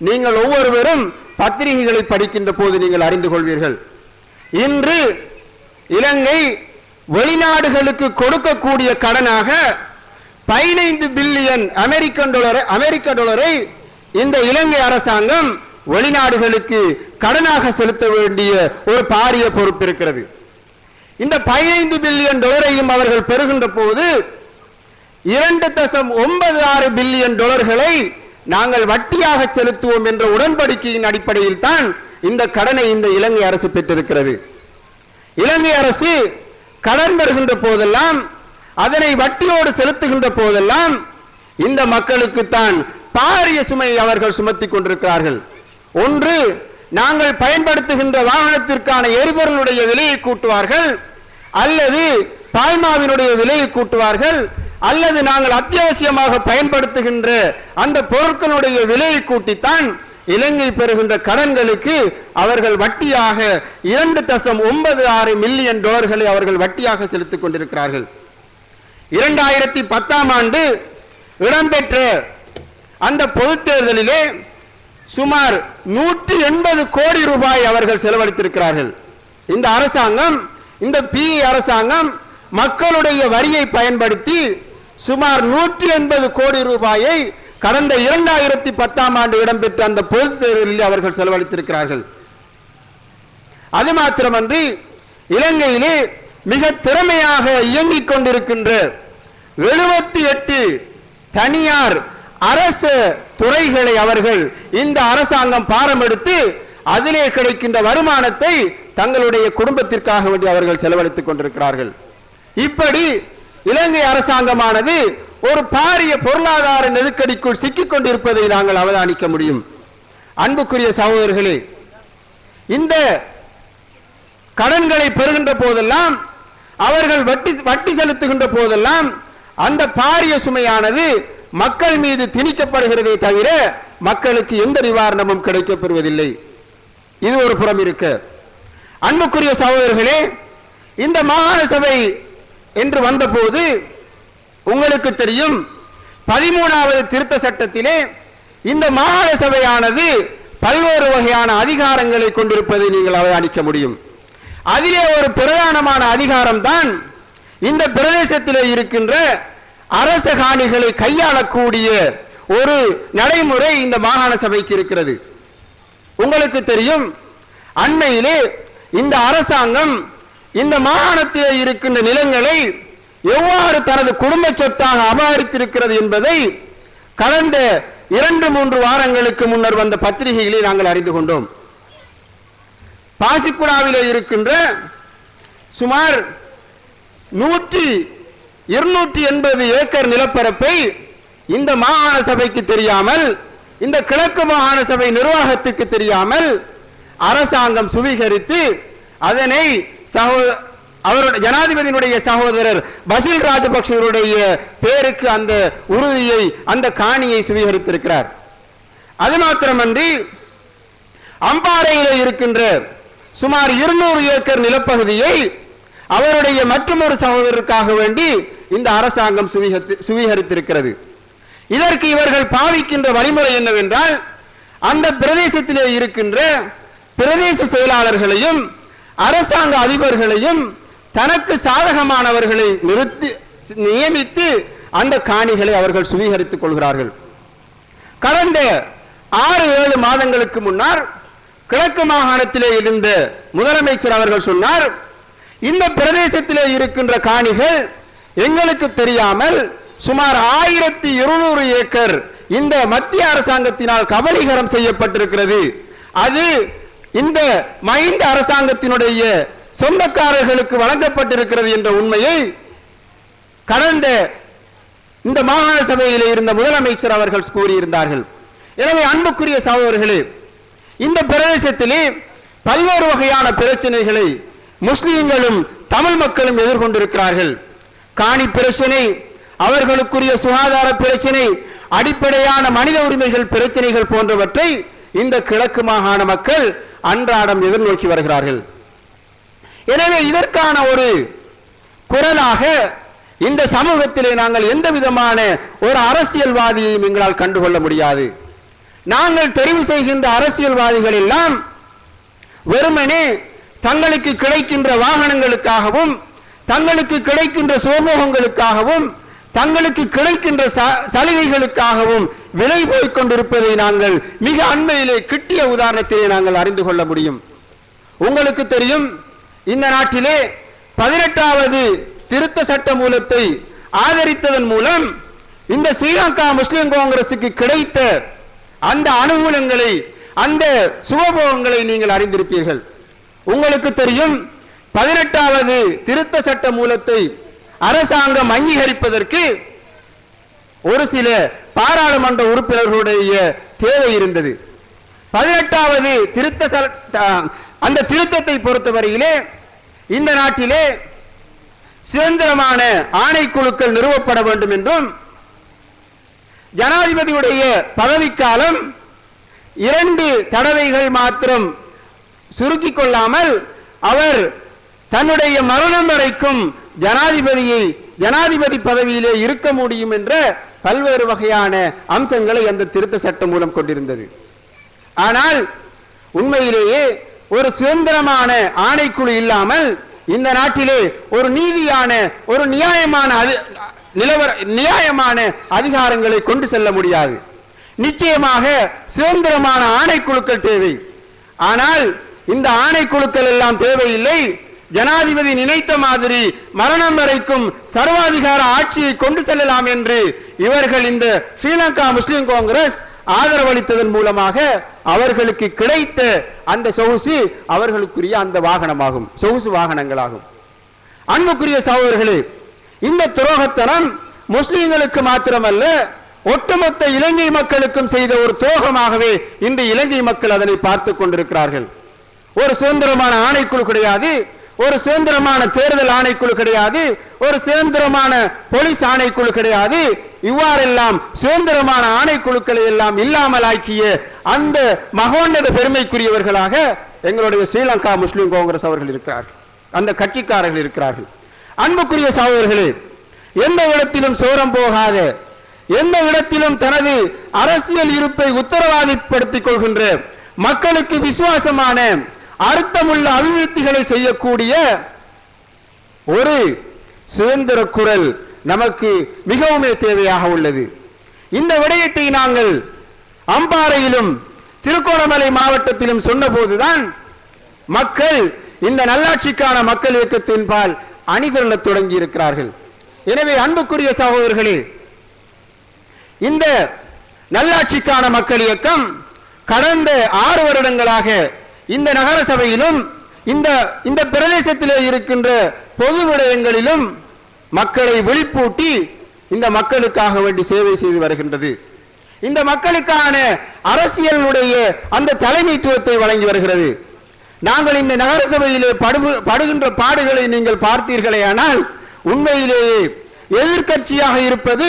நீங்கள் ஒவ்வொருவரும் பத்திரிகைகளை படிக்கின்ற போது நீங்கள் அறிந்து கொள்வீர்கள். இன்று இலங்கை வெளிநாடுகளுக்கு கொடுக்கக்கூடிய கடனாக 15 பில்லியன் அமெரிக்க டாலரை இந்த இலங்கை அரசாங்கம் வெளிநாடுகளுக்கு கடனாக செலுத்த வேண்டிய ஒரு பாரிய பொறுப்பு இருக்கிறது. இந்த 15 பில்லியன் டாலரையும் அவர்கள் பெறுகின்ற போது 2.96 பில்லியன் டாலர்களை நாங்கள் வட்டியாக செலுத்துவோம் என்ற உடன்படிக்கையின் அடிப்படையில் தான் இந்த கடனை இந்த இலங்கை அரசு பெற்றிருக்கிறது. இலங்கை அரசு கடன் பெறுகின்ற போதெல்லாம், அதனை வட்டியோடு செலுத்துகின்ற போதெல்லாம் இந்த மக்களுக்கு தான் பாரிய சுமையை அவர்கள் சுமத்தி கொண்டிருக்கிறார்கள். ஒன்று, நாங்கள் பயன்படுத்துகின்ற வாகனத்திற்கான எரிபொருளுடைய விலையை கூட்டுவார்கள், அல்லது பால்மாவினுடைய விலையை கூட்டுவார்கள், அல்லது நாங்கள் அத்தியாவசியமாக பயன்படுத்துகின்ற அந்த பொருட்களுடைய விலையை கூட்டித்தான் இலங்கை பெறுகின்ற கடன்களுக்கு அவர்கள் வட்டியாக 2.96 மில்லியன் டாலர்களை அவர்கள் வட்டியாக செலுத்திக் கொண்டிருக்கிறார்கள். 2010ஆம் ஆண்டு இடம்பெற்ற அந்த பொது தேர்தலிலே சுமார் 180 கோடி ரூபாய் அவர்கள் செலவழித்திருக்கிறார்கள். இந்த அரசாங்கம், இந்த பிஇ அரசாங்கம் மக்களுடைய வரியை பயன்படுத்தி சுமார் 180 கோடி ரூபாயை கடந்த 2010ஆம் ஆண்டு இடம்பெற்ற அந்த பொது தேர்தலில் அவர்கள் செலவழித்திருக்கிறார்கள். அது மாத்திரமன்றி இலங்கையிலே மிக திறமையாக இயங்கிக் கொண்டிருக்கின்ற 78 தனியார் அரசு துறைகளை அவர்கள் இந்த அரசாங்கம் பாரம் எடுத்து அதிலே கிடைக்கின்ற வருமானத்தை தங்களுடைய குடும்பத்திற்காக வேண்டி அவர்கள் செலவழித்துக் கொண்டிருக்கிறார்கள். இப்படி இலங்கை அரசாங்கமானது ஒரு பாரிய பொருளாதார நெருக்கடிக்குள் சிக்கிக் கொண்டிருப்பதை நாங்கள் அவதானிக்க முடியும். அன்புக்குரிய சகோதரர்களே, இந்த கடன்களை பெறுகின்ற போதெல்லாம், அவர்கள் வட்டி செலுத்துகின்ற போதெல்லாம் அந்த பாரிய சுமையானது மக்கள் மீது திணிக்கப்படுகிறதே தவிர மக்களுக்கு எந்த நிவாரணமும் கிடைக்கப்பெறுவதில்லை. இது ஒரு புறம் இருக்க, அன்புக்குரிய சகோதரர்களே, இந்த மாகாண சபை என்று வந்தபோது உங்களுக்கு தெரியும், 13வது திருத்த சட்டத்திலே இந்த மாகாண சபையானது பல்வேறு வகையான அதிகாரங்களை கொண்டிருப்பதை நீங்கள் அவதானிக்க முடியும். அதிலே ஒரு பிரதானமான அதிகாரம் தான் இந்த பிரதேசத்திலே இருக்கின்ற அரச காணிகளை கையாளக்கூடிய ஒரு நடைமுறை இந்த மாகாண சபைக்கு இருக்கிறது. உங்களுக்கு தெரியும், அண்மையிலே இந்த அரசாங்கம் இந்த மாகாணத்திலே இருக்கின்ற நிலங்களை எவ்வாறு தனது குடும்ப சொத்தாக அபகரித்திருக்கிறது என்பதை கடந்த 2-3 வாரங்களுக்கு முன்னர் வந்த பத்திரிகைகளை நாங்கள் அறிந்து கொண்டோம். பாசிக்குடாவிலே இருக்கின்ற சுமார் 280 ஏக்கர் நிலப்பரப்பை இந்த மாகாண சபைக்கு தெரியாமல், இந்த கிழக்கு மாகாண சபை நிர்வாகத்துக்கு தெரியாமல் அரசாங்கம் சுவீகரித்து அதனை அவருடைய ஜனாதிபதியினுடைய சகோதரர் பசில் ராஜபக்சேவுடைய பேருக்கு அந்த உறுதியை, அந்த காணியை சுவீகரித்திருக்கிறார். அது மாத்திரமன்றி அம்பாறையில் இருக்கின்ற சுமார் 200 ஏக்கர் நிலப்பகுதியை அவருடைய மற்றொரு சகோதரருக்காக வேண்டி இந்த அரசாங்கம் சுவீகரித்திருக்கிறது. இதற்கு இவர்கள் பாவிக்கின்ற வழிமுறை என்னவென்றால், அந்த பிரதேசத்திலே இருக்கின்ற பிரதேச செயலாளர்களையும் அரசாங்க அதிபர்களையும் தனக்கு சாதகமானவர்களை நியமித்து அந்த காணிகளை அவர்கள் சுவீகரித்துக் கொள்கிறார்கள். கடந்த 6-7 மாதங்களுக்கு முன்னர் கிழக்கு மாகாணத்திலே இருந்த முதலமைச்சர் அவர்கள் சொன்னார், இந்த பிரதேசத்திலே இருக்கின்ற காணிகள் எங்களுக்கு தெரியாமல் சுமார் 1200 ஏக்கர் இந்த மத்திய அரசாங்கத்தினால் கபலீகரம் செய்யப்பட்டிருக்கிறது. அது இந்த மஹிந்த அரசாங்கத்தினுடைய சொந்தக்காரர்களுக்கு வழங்கப்பட்டிருக்கிறது என்ற உண்மையை கடந்த இந்த மாகாண சபையில் இருந்த முதலமைச்சர் அவர்கள் கூறியிருந்தார்கள். எனவே அன்புக்குரிய சகோதரர்களே, இந்த பிரதேசத்திலே பல்வேறு வகையான பிரச்சனைகளை முஸ்லிம்களும் தமிழ் மக்களும் எதிர்கொண்டிருக்கிறார்கள். காணி பிரச்சனை, அவர்களுக்குரிய சுகாதார பிரச்சனை, அடிப்படையான மனித உரிமைகள் பிரச்சனைகள் போன்றவற்றை இந்த கிழக்கு மாகாண மக்கள் அன்றாடம் எதிர்நோக்கி வருகிறார்கள். எனவே இதற்கான ஒரு குரலாக இந்த சமூகத்திலே நாங்கள் எந்த விதமான ஒரு அரசியல்வாதியையும் எங்களால் கண்டுகொள்ள முடியாது. நாங்கள் தெரிவு செய்கின்ற அரசியல்வாதிகள் எல்லாம் வெறுமனே தங்களுக்கு கிடைக்கின்ற வாகனங்களுக்காகவும், தங்களுக்கு கிடைக்கின்ற சோமோகங்களுக்காகவும், தங்களுக்கு கிடைக்கின்ற சலுகைகளுக்காகவும் விலை போய்க் கொண்டிருப்பதை நாங்கள் மிக அண்மையிலே கிட்டிய உதாரணத்திலே நாங்கள் அறிந்து கொள்ள முடியும். உங்களுக்கு தெரியும், இந்த நாட்டிலே 18வது திருத்த சட்ட மூலத்தை ஆதரித்ததன் மூலம் இந்த ஸ்ரீலங்கா முஸ்லிம் காங்கிரசுக்கு கிடைத்த அந்த அனுகூலங்களை, அந்த சுகபோகங்களை நீங்கள் அறிந்திருப்பீர்கள். உங்களுக்கு தெரியும், 18வது திருத்த சட்ட மூலத்தை அரசாங்கம் அங்கீகரிப்பதற்கு ஒரு சில பாராளுமன்ற உறுப்பினர்களுடைய தேவை இருந்தது. 18வது அந்த திருத்தத்தை பொறுத்தவரையிலே இந்த நாட்டிலே சுதந்திரமான ஆணைக்குழுக்கள் நிறுவப்பட வேண்டும் என்றும், ஜனாதிபதியுடைய பதவிக்காலம் 2 தடவைகள் மாத்திரம் சுருக்கிக் கொள்ளாமல் அவர் தன்னுடைய மரணம் வரைக்கும் ஜனாதிபதி பதவியிலே இருக்க முடியும் என்ற பல்வேறு வகையான அம்சங்களை அந்த திருத்த சட்டம் மூலம் கொண்டிருந்தது. ஆனால் உண்மையிலேயே ஒரு சுதந்திரமான ஆணைக்குழு இல்லாமல் இந்த நாட்டிலே ஒரு நீதியான ஒரு நியாயமான அதிகாரங்களை கொண்டு செல்ல முடியாது. நிச்சயமாக சுதந்திரமான ஆணைக்குழுக்கள் தேவை. ஆனால் இந்த ஆணைக்குழுக்கள் எல்லாம் தேவையில்லை. ஜனாதிபதி நினைத்த மாதிரி மரணம் வரைக்கும் சர்வாதிகார ஆட்சியை கொண்டு செல்லலாம் என்று இவர்கள் இந்த ஸ்ரீலங்கா முஸ்லிம் காங்கிரஸ் ஆதரவளித்ததன் மூலமாக அவர்களுக்கு கிடைத்த அந்த சொகுசு அவர்களுக்குரிய அந்த வாகனமாகும், சொகுசு வாகனங்களாகும். அன்புக்குரிய சகோதரர்களே, இந்த துரோகத்தனம் முஸ்லிம்களுக்கு மாத்திரமல்ல ஒட்டுமொத்த இலங்கை மக்களுக்கும் செய்த ஒரு துரோகமாகவே இன்று இலங்கை மக்கள் அதனை பார்த்து கொண்டிருக்கிறார்கள். ஒரு சுதந்திரமான ஆணைக்குழு கிடையாது, ஒரு சுதந்திரமான தேர்தல் ஆணைக்குழு கிடையாது, ஒரு சுதந்திரமான போலீஸ் ஆணைக்குழு கிடையாது. இவ்வாறெல்லாம் சுதந்திரமான ஆணைக்குழுக்களை எல்லாம் இல்லாமல் ஆக்கிய அந்த மகோன்னத பெருமைக்குரியவர்களாக எங்களுடைய ஸ்ரீலங்கா முஸ்லிம் காங்கிரஸ் அவர்கள் இருக்கிறார்கள், அந்த கட்சிக்காரர்கள் இருக்கிறார்கள். அன்புக்குரிய சகோதரர்களே, எந்த இடத்திலும் சோரம் போகாத, எந்த இடத்திலும் தனது அரசியல் இருப்பை உத்தரவாதப்படுத்திக் கொள்கின்ற, மக்களுக்கு விசுவாசமான அர்த்தமுள்ள அபிவிருத்திகளை செய்யக்கூடிய ஒரு சுதந்திர குரல் நமக்கு மிகவும் தேவையாக உள்ளது. இந்த விடயத்தை நாங்கள் அம்பாறையிலும் திருகோணமலை மாவட்டத்திலும் சொன்னபோதுதான் மக்கள் இந்த நல்லாட்சிக்கான மக்கள் இயக்கத்தின் பால் அணிதிரள தொடங்கி இருக்கிறார்கள். எனவே அன்புக்குரிய சகோதரர்களே, இந்த நல்லாட்சிக்கான மக்கள் இயக்கம் கடந்த 6 வருடங்களாக இந்த நகர சபையிலும் இந்த பிரதேசத்திலே இருக்கின்ற பொது விடயங்களிலும் மக்களை விழிப்பூட்டி இந்த மக்களுக்காக வேண்டி சேவை செய்து வருகின்றது. இந்த மக்களுக்கான அரசியலுடைய அந்த தலைமைத்துவத்தை வழங்கி வருகிறது. நாங்கள் இந்த நகர சபையிலே படுகின்ற பாடுகளை நீங்கள் பார்த்தீர்களே, ஆனால் உண்மையிலேயே எதிர்கட்சியாக இருப்பது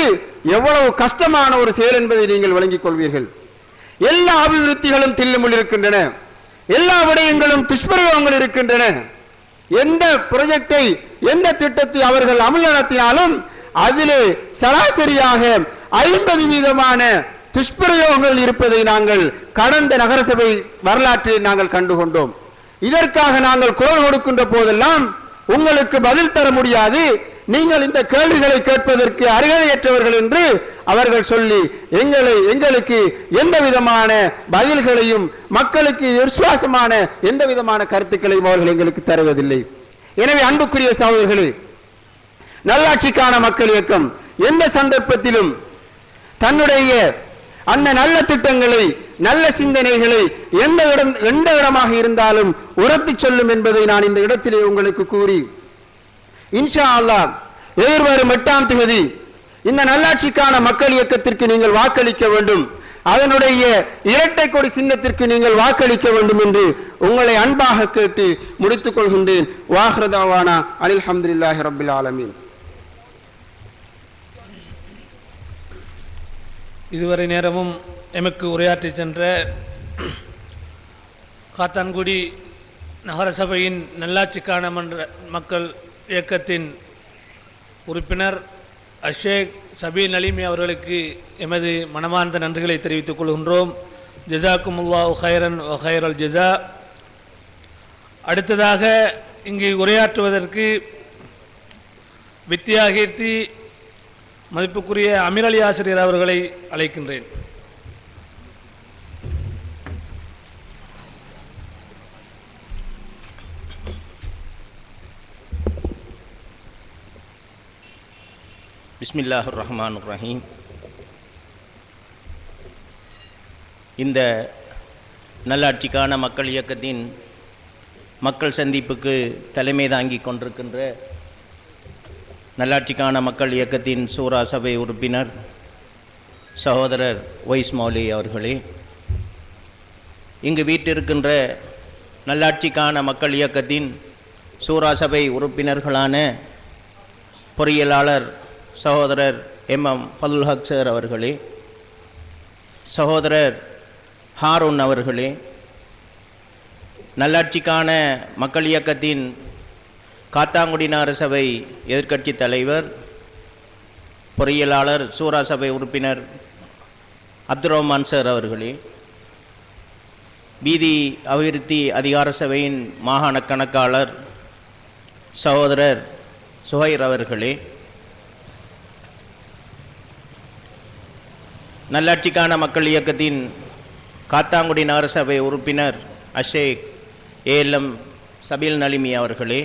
எவ்வளவு கஷ்டமான ஒரு செயல் என்பதை நீங்கள் விளங்கிக் கொள்வீர்கள். எல்லா அபிவிருத்திகளும் தில்லுமுள் இருக்கின்றன, எல்லா விடயங்களும் துஷ்பிரயோகங்கள் இருக்கின்றன. எந்த ப்ராஜெக்டை எந்த திட்டத்தை அவர்கள் அமல் நடத்தினாலும் அதிலே சராசரியாக 50% துஷ்பிரயோகங்கள் இருப்பதை நாங்கள் கடந்த நகரசபை வரலாற்றில் நாங்கள் கண்டுகொண்டோம். இதற்காக நாங்கள் குரல் கொடுக்கின்ற போதெல்லாம் உங்களுக்கு பதில் தர முடியாது, நீங்கள் இந்த கேள்விகளை கேட்பதற்கு அருகதையற்றவர்கள் என்று அவர்கள் சொல்லி எங்களுக்கு எந்த விதமான பதில்களையும் மக்களுக்கு விசுவாசமான எந்த விதமான கருத்துக்களையும் அவர்கள் எங்களுக்கு தருவதில்லை. எனவே அன்புக்குரிய சகோதரர்களே, நல்லாட்சிக்கான மக்கள் இயக்கம் எந்த சந்தர்ப்பத்திலும் தன்னுடைய அந்த நல்ல திட்டங்களை நல்ல சிந்தனைகளை எந்த இடமாக இருந்தாலும் உரத்து சொல்லும் என்பதை நான் இந்த இடத்திலே உங்களுக்கு கூறி, இன்ஷா அல்லாஹ் எதிர்வரும் 8ஆம் தேதி இந்த நல்லாட்சிக்கான மக்கள் இயக்கத்திற்கு நீங்கள் வாக்களிக்க வேண்டும், அதனுடைய இரட்டை கொடி சின்னத்திற்கு நீங்கள் வாக்களிக்க வேண்டும் என்று உங்களை அன்பாக கேட்டு முடித்துக் கொள்கின்றேன். வாஹ்ரதாவானா அனில் ஹம்துலில்லாஹி ரப்பில் ஆலமீன். இதுவரை நேரமும் எமக்கு உரையாற்றி சென்ற காத்தான்குடி நகரசபையின் நல்லாட்சிக்கான மக்கள் இயக்கத்தின் உறுப்பினர் அஷேக் சபீல் நலீமி அவர்களுக்கு எமது மனமார்ந்த நன்றிகளை தெரிவித்துக் கொள்கின்றோம். ஜஸாக்குமுல்லாஹு ஹைரன் வ ஹைரல் ஜஸா. அடுத்ததாக இங்கு உரையாற்றுவதற்கு வித்யாகீர்த்தி மதிப்புக்குரிய அமீர் அலி ஆசிரியர் அவர்களை அழைக்கின்றேன். பிஸ்மில்லாஹிர் ரஹ்மானிர் ரஹீம். இந்த நல்லாட்சிக்கான மக்கள் இயக்கத்தின் மக்கள் சந்திப்புக்கு தலைமை தாங்கி கொண்டிருக்கின்ற நல்லாட்சிக்கான மக்கள் இயக்கத்தின் சூரா சபை உறுப்பினர் சகோதரர் ஒய்ஸ் மௌலி அவர்களே, இங்கு வீட்டிருக்கின்ற நல்லாட்சிக்கான மக்கள் இயக்கத்தின் சூரா சபை உறுப்பினர்களான பொறியியலாளர் சகோதரர் எம் ஃபதுல் ஹக் சார் அவர்களே, சகோதரர் ஹாரூன் அவர்களே, நல்லாட்சிக்கான மக்கள் இயக்கத்தின் காத்தாங்குடி நகர சபை எதிர்க்கட்சி தலைவர் பொறியியலாளர் சூரா சபை உறுப்பினர் அப்துல் ரஹ்மான் சார் அவர்களே, வீதி அபிவிருத்தி அதிகார சபையின் மாகாண கணக்காளர் சகோதரர் சுஹைர் அவர்களே, நல்லாட்சிக்கான மக்கள் இயக்கத்தின் காத்தாங்குடி நகரசபை உறுப்பினர் அஷேக் ஏஎல்எம் சபீல் நலிமி அவர்களே,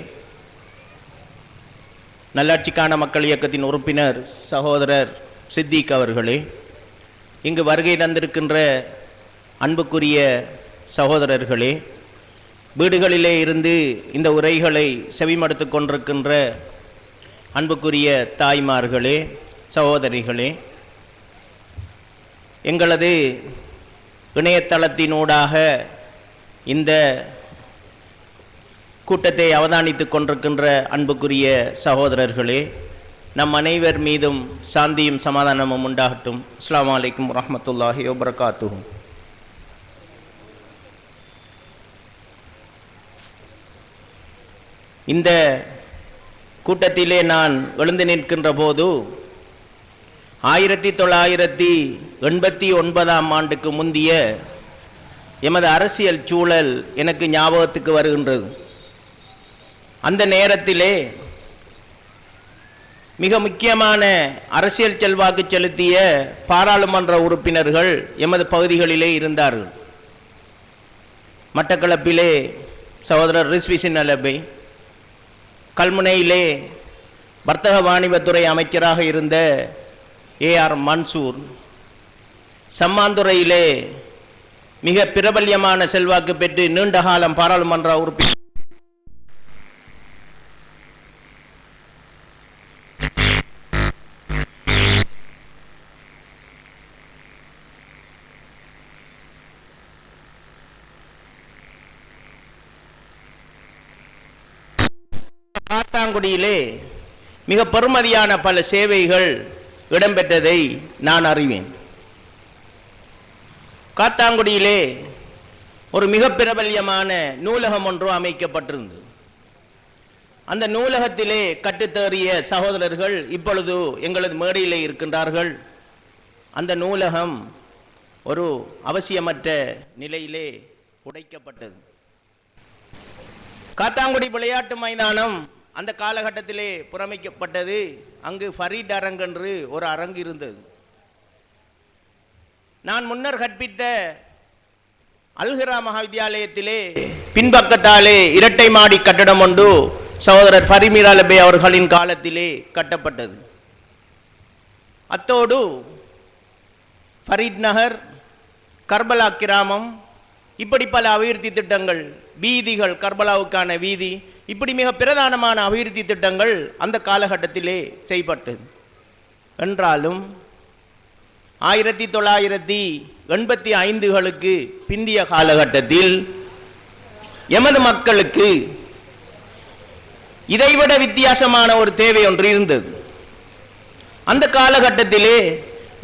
நல்லாட்சிக்கான மக்கள் இயக்கத்தின் உறுப்பினர் சகோதரர் சித்திக் அவர்களே, இங்கு வருகை தந்திருக்கின்ற அன்புக்குரிய சகோதரர்களே, வீடுகளிலே இருந்து இந்த உரைகளை செவிமடுத்து கொண்டிருக்கின்ற அன்புக்குரிய தாய்மார்களே, சகோதரிகளே, எங்களது இணையதளத்தினூடாக இந்த கூட்டத்தை அவதானித்துக் கொண்டிருக்கின்ற அன்புக்குரிய சகோதரர்களே, நம் அனைவர் மீதும் சாந்தியும் சமாதானமும் உண்டாகட்டும். அஸ்ஸலாமு அலைக்கும் வரஹ்மத்துல்லாஹி வபரகாத்துஹு. இந்த கூட்டத்திலே நான் எழுந்து நிற்கின்ற போது 1989 ஆண்டுக்கு முந்திய எமது அரசியல் சூழல் எனக்கு ஞாபகத்துக்கு வருகின்றது. அந்த நேரத்திலே மிக முக்கியமான அரசியல் செல்வாக்கு செலுத்திய பாராளுமன்ற உறுப்பினர்கள் எமது பகுதிகளிலே இருந்தார்கள். மட்டக்களப்பிலே சகோதரர் ரிஸ்வி சின்னலபை, கல்முனையிலே வர்த்தக வாணிபத்துறை அமைச்சராக இருந்த ஏஆர் மன்சூர், சம்மாந்துறையிலே மிக பிரபல்யமான செல்வாக்கு பெற்று நீண்ட காலம் பாராளுமன்ற உறுப்பினர் காத்தாங்குடியிலே மிக பெருமதியான பல சேவைகள் இடம்பெற்றதை நான் அறிவேன். காத்தாங்குடியிலே ஒரு மிக பிரபல்யமான நூலகம் ஒன்று அமைக்கப்பட்டிருந்தது. அந்த நூலகத்திலே கட்டுத்தேறிய சகோதரர்கள் இப்பொழுது எங்களது மேடையிலே இருக்கின்றார்கள். அந்த நூலகம் ஒரு அவசியமற்ற நிலையிலே உடைக்கப்பட்டது. காத்தாங்குடி விளையாட்டு மைதானம் அந்த காலகட்டத்திலே புறமைக்கப்பட்டது. அங்கு ஃபரீட் அரங்கு என்று ஒரு அரங்கு இருந்தது. நான் முன்னர் கற்பித்த அல்ஹிரா மகாவித்யாலயத்திலே பின்பக்கத்தாலே இரட்டை மாடி கட்டடம் ஒன்று சகோதரர் ஃபரிமீர் அலபே அவர்களின் காலத்திலே கட்டப்பட்டது. அத்தோடு ஃபரீட் நகர், கர்பலா கிராமம், இப்படி பல அபிவிருத்தி திட்டங்கள், வீதிகள், கர்பலாவுக்கான வீதி, இப்படி மிக பிரதானமான அபிவிருத்தி திட்டங்கள் அந்த காலகட்டத்திலே செய்யப்பட்டது. என்றாலும் 1985களுக்கு பிந்திய காலகட்டத்தில் எமது மக்களுக்கு இதைவிட வித்தியாசமான ஒரு தேவை ஒன்று இருந்தது. அந்த காலகட்டத்திலே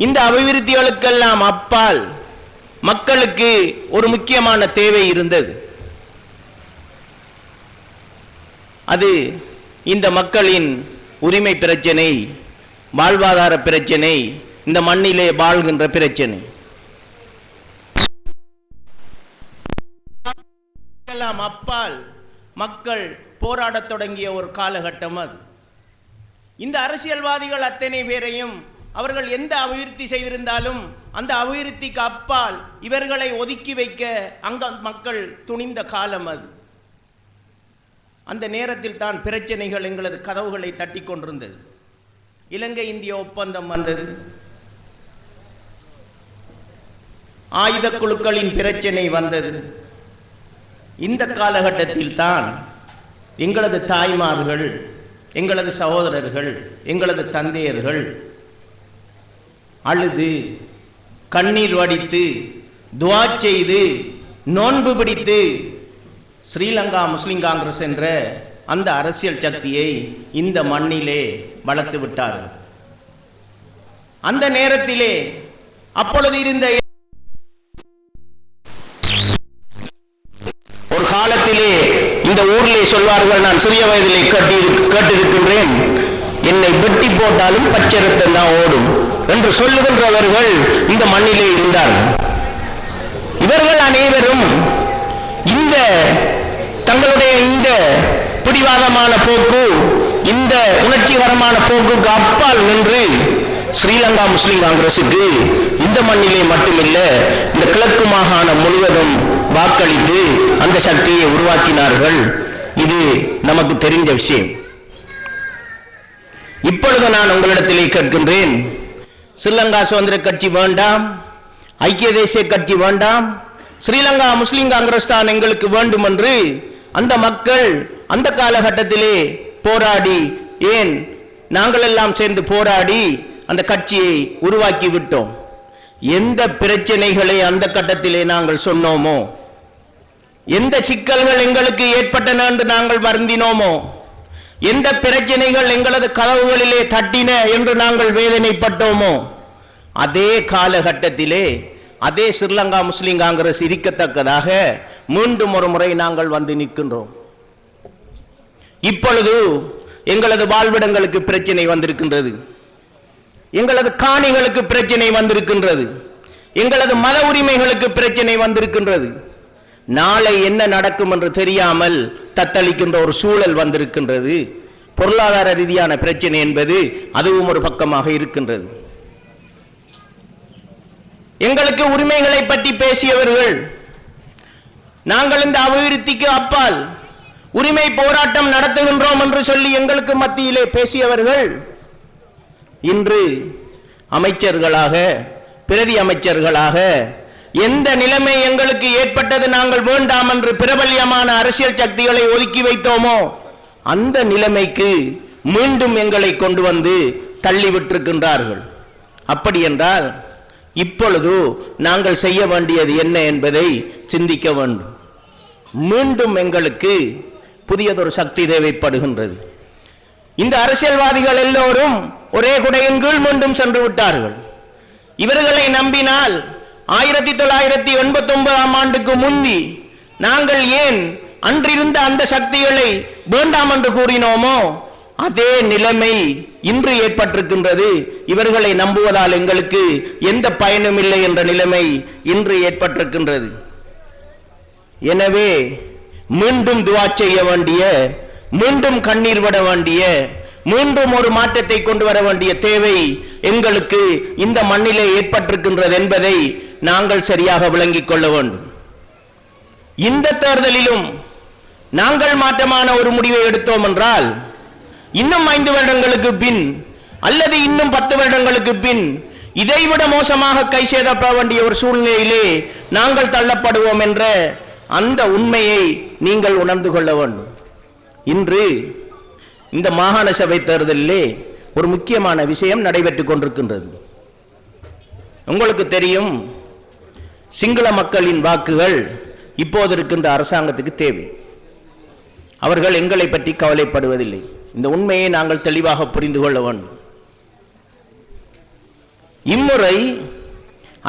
இந்த அபிவிருத்திகளுக்கெல்லாம் அப்பால் மக்களுக்கு ஒரு முக்கியமான தேவை இருந்தது. அது இந்த மக்களின் உரிமை பிரச்சனை, வாழ்வாதார பிரச்சனை, இந்த மண்ணிலே வாழ்கின்ற பிரச்சனை. அப்பால் மக்கள் போராடத் தொடங்கிய ஒரு காலகட்டம் அது. இந்த அரசியல்வாதிகள் அத்தனை பேரையும் அவர்கள் எந்த அபிவிருத்தி செய்திருந்தாலும் அந்த அபிவிருத்திக்கு அப்பால் இவர்களை ஒதுக்கி வைக்க அங்க மக்கள் துணிந்த காலம் அது. அந்த நேரத்தில் தான் பிரச்சனைகள் எங்களது கதவுகளை தட்டி கொண்டிருந்தது. இலங்கை இந்திய ஒப்பந்தம் வந்தது. ஆயுத குழுக்களின் பிரச்சனை வந்தது. இந்த காலகட்டத்தில் தான் எங்களது தாய்மார்கள், எங்களது சகோதரர்கள், எங்களது தந்தையர்கள் அழுது கண்ணீர் வடித்து துஆ செய்து நோன்பு பிடித்து ஸ்ரீலங்கா முஸ்லிம் காங்கிரஸ் என்ற அந்த அரசியல் சக்தியை இந்த மண்ணிலே வளர்த்து விட்டார்கள். அந்த நேரத்திலே அப்பொழுது இருந்த ஒரு காலத்திலே இந்த ஊரிலே சொல்வார்கள், நான் சிறிய வயதிலே கேட்டிருக்கின்றேன், என்னை வெட்டி போட்டாலும் பச்சை ரத்தம் தான் ஓடும் என்று சொல்லுகின்றவர்கள் இந்த மண்ணிலே இருந்தார்கள். இவர்கள் அனைவரும் இந்த தங்களுடைய இந்த பிடிவாதமான போக்கு, இந்த உணர்ச்சிகரமான போக்குக்கு அப்பால் நின்று ஸ்ரீலங்கா முஸ்லிம் காங்கிரசுக்கு இந்த மண்ணிலே மட்டுமில்ல இந்த கிழக்கு மாகாணம் முழுவதும் வாக்களித்து அந்த சக்தியை உருவாக்கினார்கள். இது நமக்கு தெரிஞ்ச விஷயம். இப்பொழுது நான் உங்களிடத்திலே கேட்கின்றேன், ஸ்ரீலங்கா சுதந்திர கட்சி வேண்டாம், ஐக்கிய தேசிய கட்சி வேண்டாம், ஸ்ரீலங்கா முஸ்லிம் காங்கிரஸ் தான் எங்களுக்கு வேண்டும் என்று அந்த மக்கள் அந்த காலகட்டத்திலே போராடி, ஏன் நாங்கள் எல்லாம் சேர்ந்து போராடி அந்த கட்சியை உருவாக்கி விட்டோம். எந்த பிரச்சனைகளை அந்த கட்டத்திலே நாங்கள் சொன்னோமோ, எந்த சிக்கல்கள் எங்களுக்கு ஏற்பட்டன என்று நாங்கள் வருந்தினோமோ, எந்த பிரச்சனைகள் எங்களது கதவுகளிலே தட்டின என்று நாங்கள் வேதனைப்பட்டோமோ, அதே காலகட்டத்திலே அதே ஸ்ரீலங்கா முஸ்லிம் காங்கிரஸ் இருக்கத்தக்கதாக மீண்டும் ஒரு முறை நாங்கள் வந்து நிற்கின்றோம். இப்பொழுது எங்களது வாழ்விடங்களுக்கு பிரச்சனை வந்திருக்கின்றது, எங்களது காணிகளுக்கு பிரச்சனை வந்திருக்கின்றது, எங்களது மத உரிமைகளுக்கு பிரச்சனை வந்திருக்கின்றது. நாளை என்ன நடக்கும் என்று தெரியாமல் தத்தளிக்கின்ற ஒரு சூழல் வந்திருக்கின்றது. பொருளாதார ரீதியான பிரச்சனை என்பது அதுவும் ஒரு பக்கமாக இருக்கின்றது. எங்களுக்கு உரிமைகளை பற்றி பேசியவர்கள், நாங்கள் இந்த அபிவிருத்திக்கு அப்பால் உரிமை போராட்டம் நடத்துகின்றோம் என்று சொல்லி எங்களுக்கு மத்தியிலே பேசியவர்கள் இன்று அமைச்சர்களாக, பிரதி அமைச்சர்களாக, எந்த நிலைமை எங்களுக்கு ஏற்பட்டது நாங்கள் வேண்டாம் என்று பிரபல்யமான அரசியல் சக்திகளை ஒதுக்கி வைத்தோமோ அந்த நிலைமைக்கு மீண்டும் எங்களை கொண்டு வந்து தள்ளிவிட்டிருக்கின்றார்கள். அப்படி என்றால் இப்பொழுது நாங்கள் செய்ய வேண்டியது என்ன என்பதை சிந்திக்க வேண்டும். மீண்டும் எங்களுக்கு புதியதொரு சக்தி தேவைப்படுகின்றது. இந்த அரசியல்வாதிகள் எல்லோரும் ஒரே குடையின் கீழ் மீண்டும் சென்று விட்டார்கள். இவர்களை நம்பினால் 1989 ஆண்டுக்கு முந்தி நாங்கள் ஏன் அன்றிருந்த அந்த சக்திகளை வேண்டாம் என்று கூறினோமோ அதே நிலைமை இன்று ஏற்பட்டிருக்கின்றது. இவர்களை நம்புவதால் எங்களுக்கு எந்த பயனும் இல்லை என்ற நிலைமை இன்று ஏற்பட்டிருக்கின்றது. எனவே மீண்டும் துஆ செய்ய வேண்டிய, மீண்டும் கண்ணீர் விட வேண்டிய, மீண்டும் ஒரு மாற்றத்தை கொண்டு வர வேண்டிய தேவை எங்களுக்கு இந்த மண்ணிலே ஏற்பட்டிருக்கின்றது என்பதை நாங்கள் சரியாக விளங்கிக் கொள்ள வேண்டும். இந்த தேர்தலிலும் நாங்கள் மாற்றமான ஒரு முடிவை எடுத்தோம் என்றால் இன்னும் 5 வருடங்களுக்கு பின் அல்லது இன்னும் 10 வருடங்களுக்கு பின் இதைவிட மோசமாக கை சேதப்பட வேண்டிய ஒரு சூழ்நிலையிலே நாங்கள் தள்ளப்படுவோம் என்ற அந்த உண்மையை நீங்கள் உணர்ந்து கொள்ள வேண்டும். இன்று இந்த மாகாண சபை தேர்தலிலே ஒரு முக்கியமான விஷயம் நடைபெற்றுக் கொண்டிருக்கின்றது. உங்களுக்கு தெரியும், சிங்கள மக்களின் வாக்குகள் இப்போது இருக்கின்ற அரசாங்கத்துக்கு தேவை. அவர்கள் எங்களை பற்றி கவலைப்படுவதில்லை. இந்த உண்மையை நாங்கள் தெளிவாக புரிந்து கொள்ள வேண்டும். இம்முறை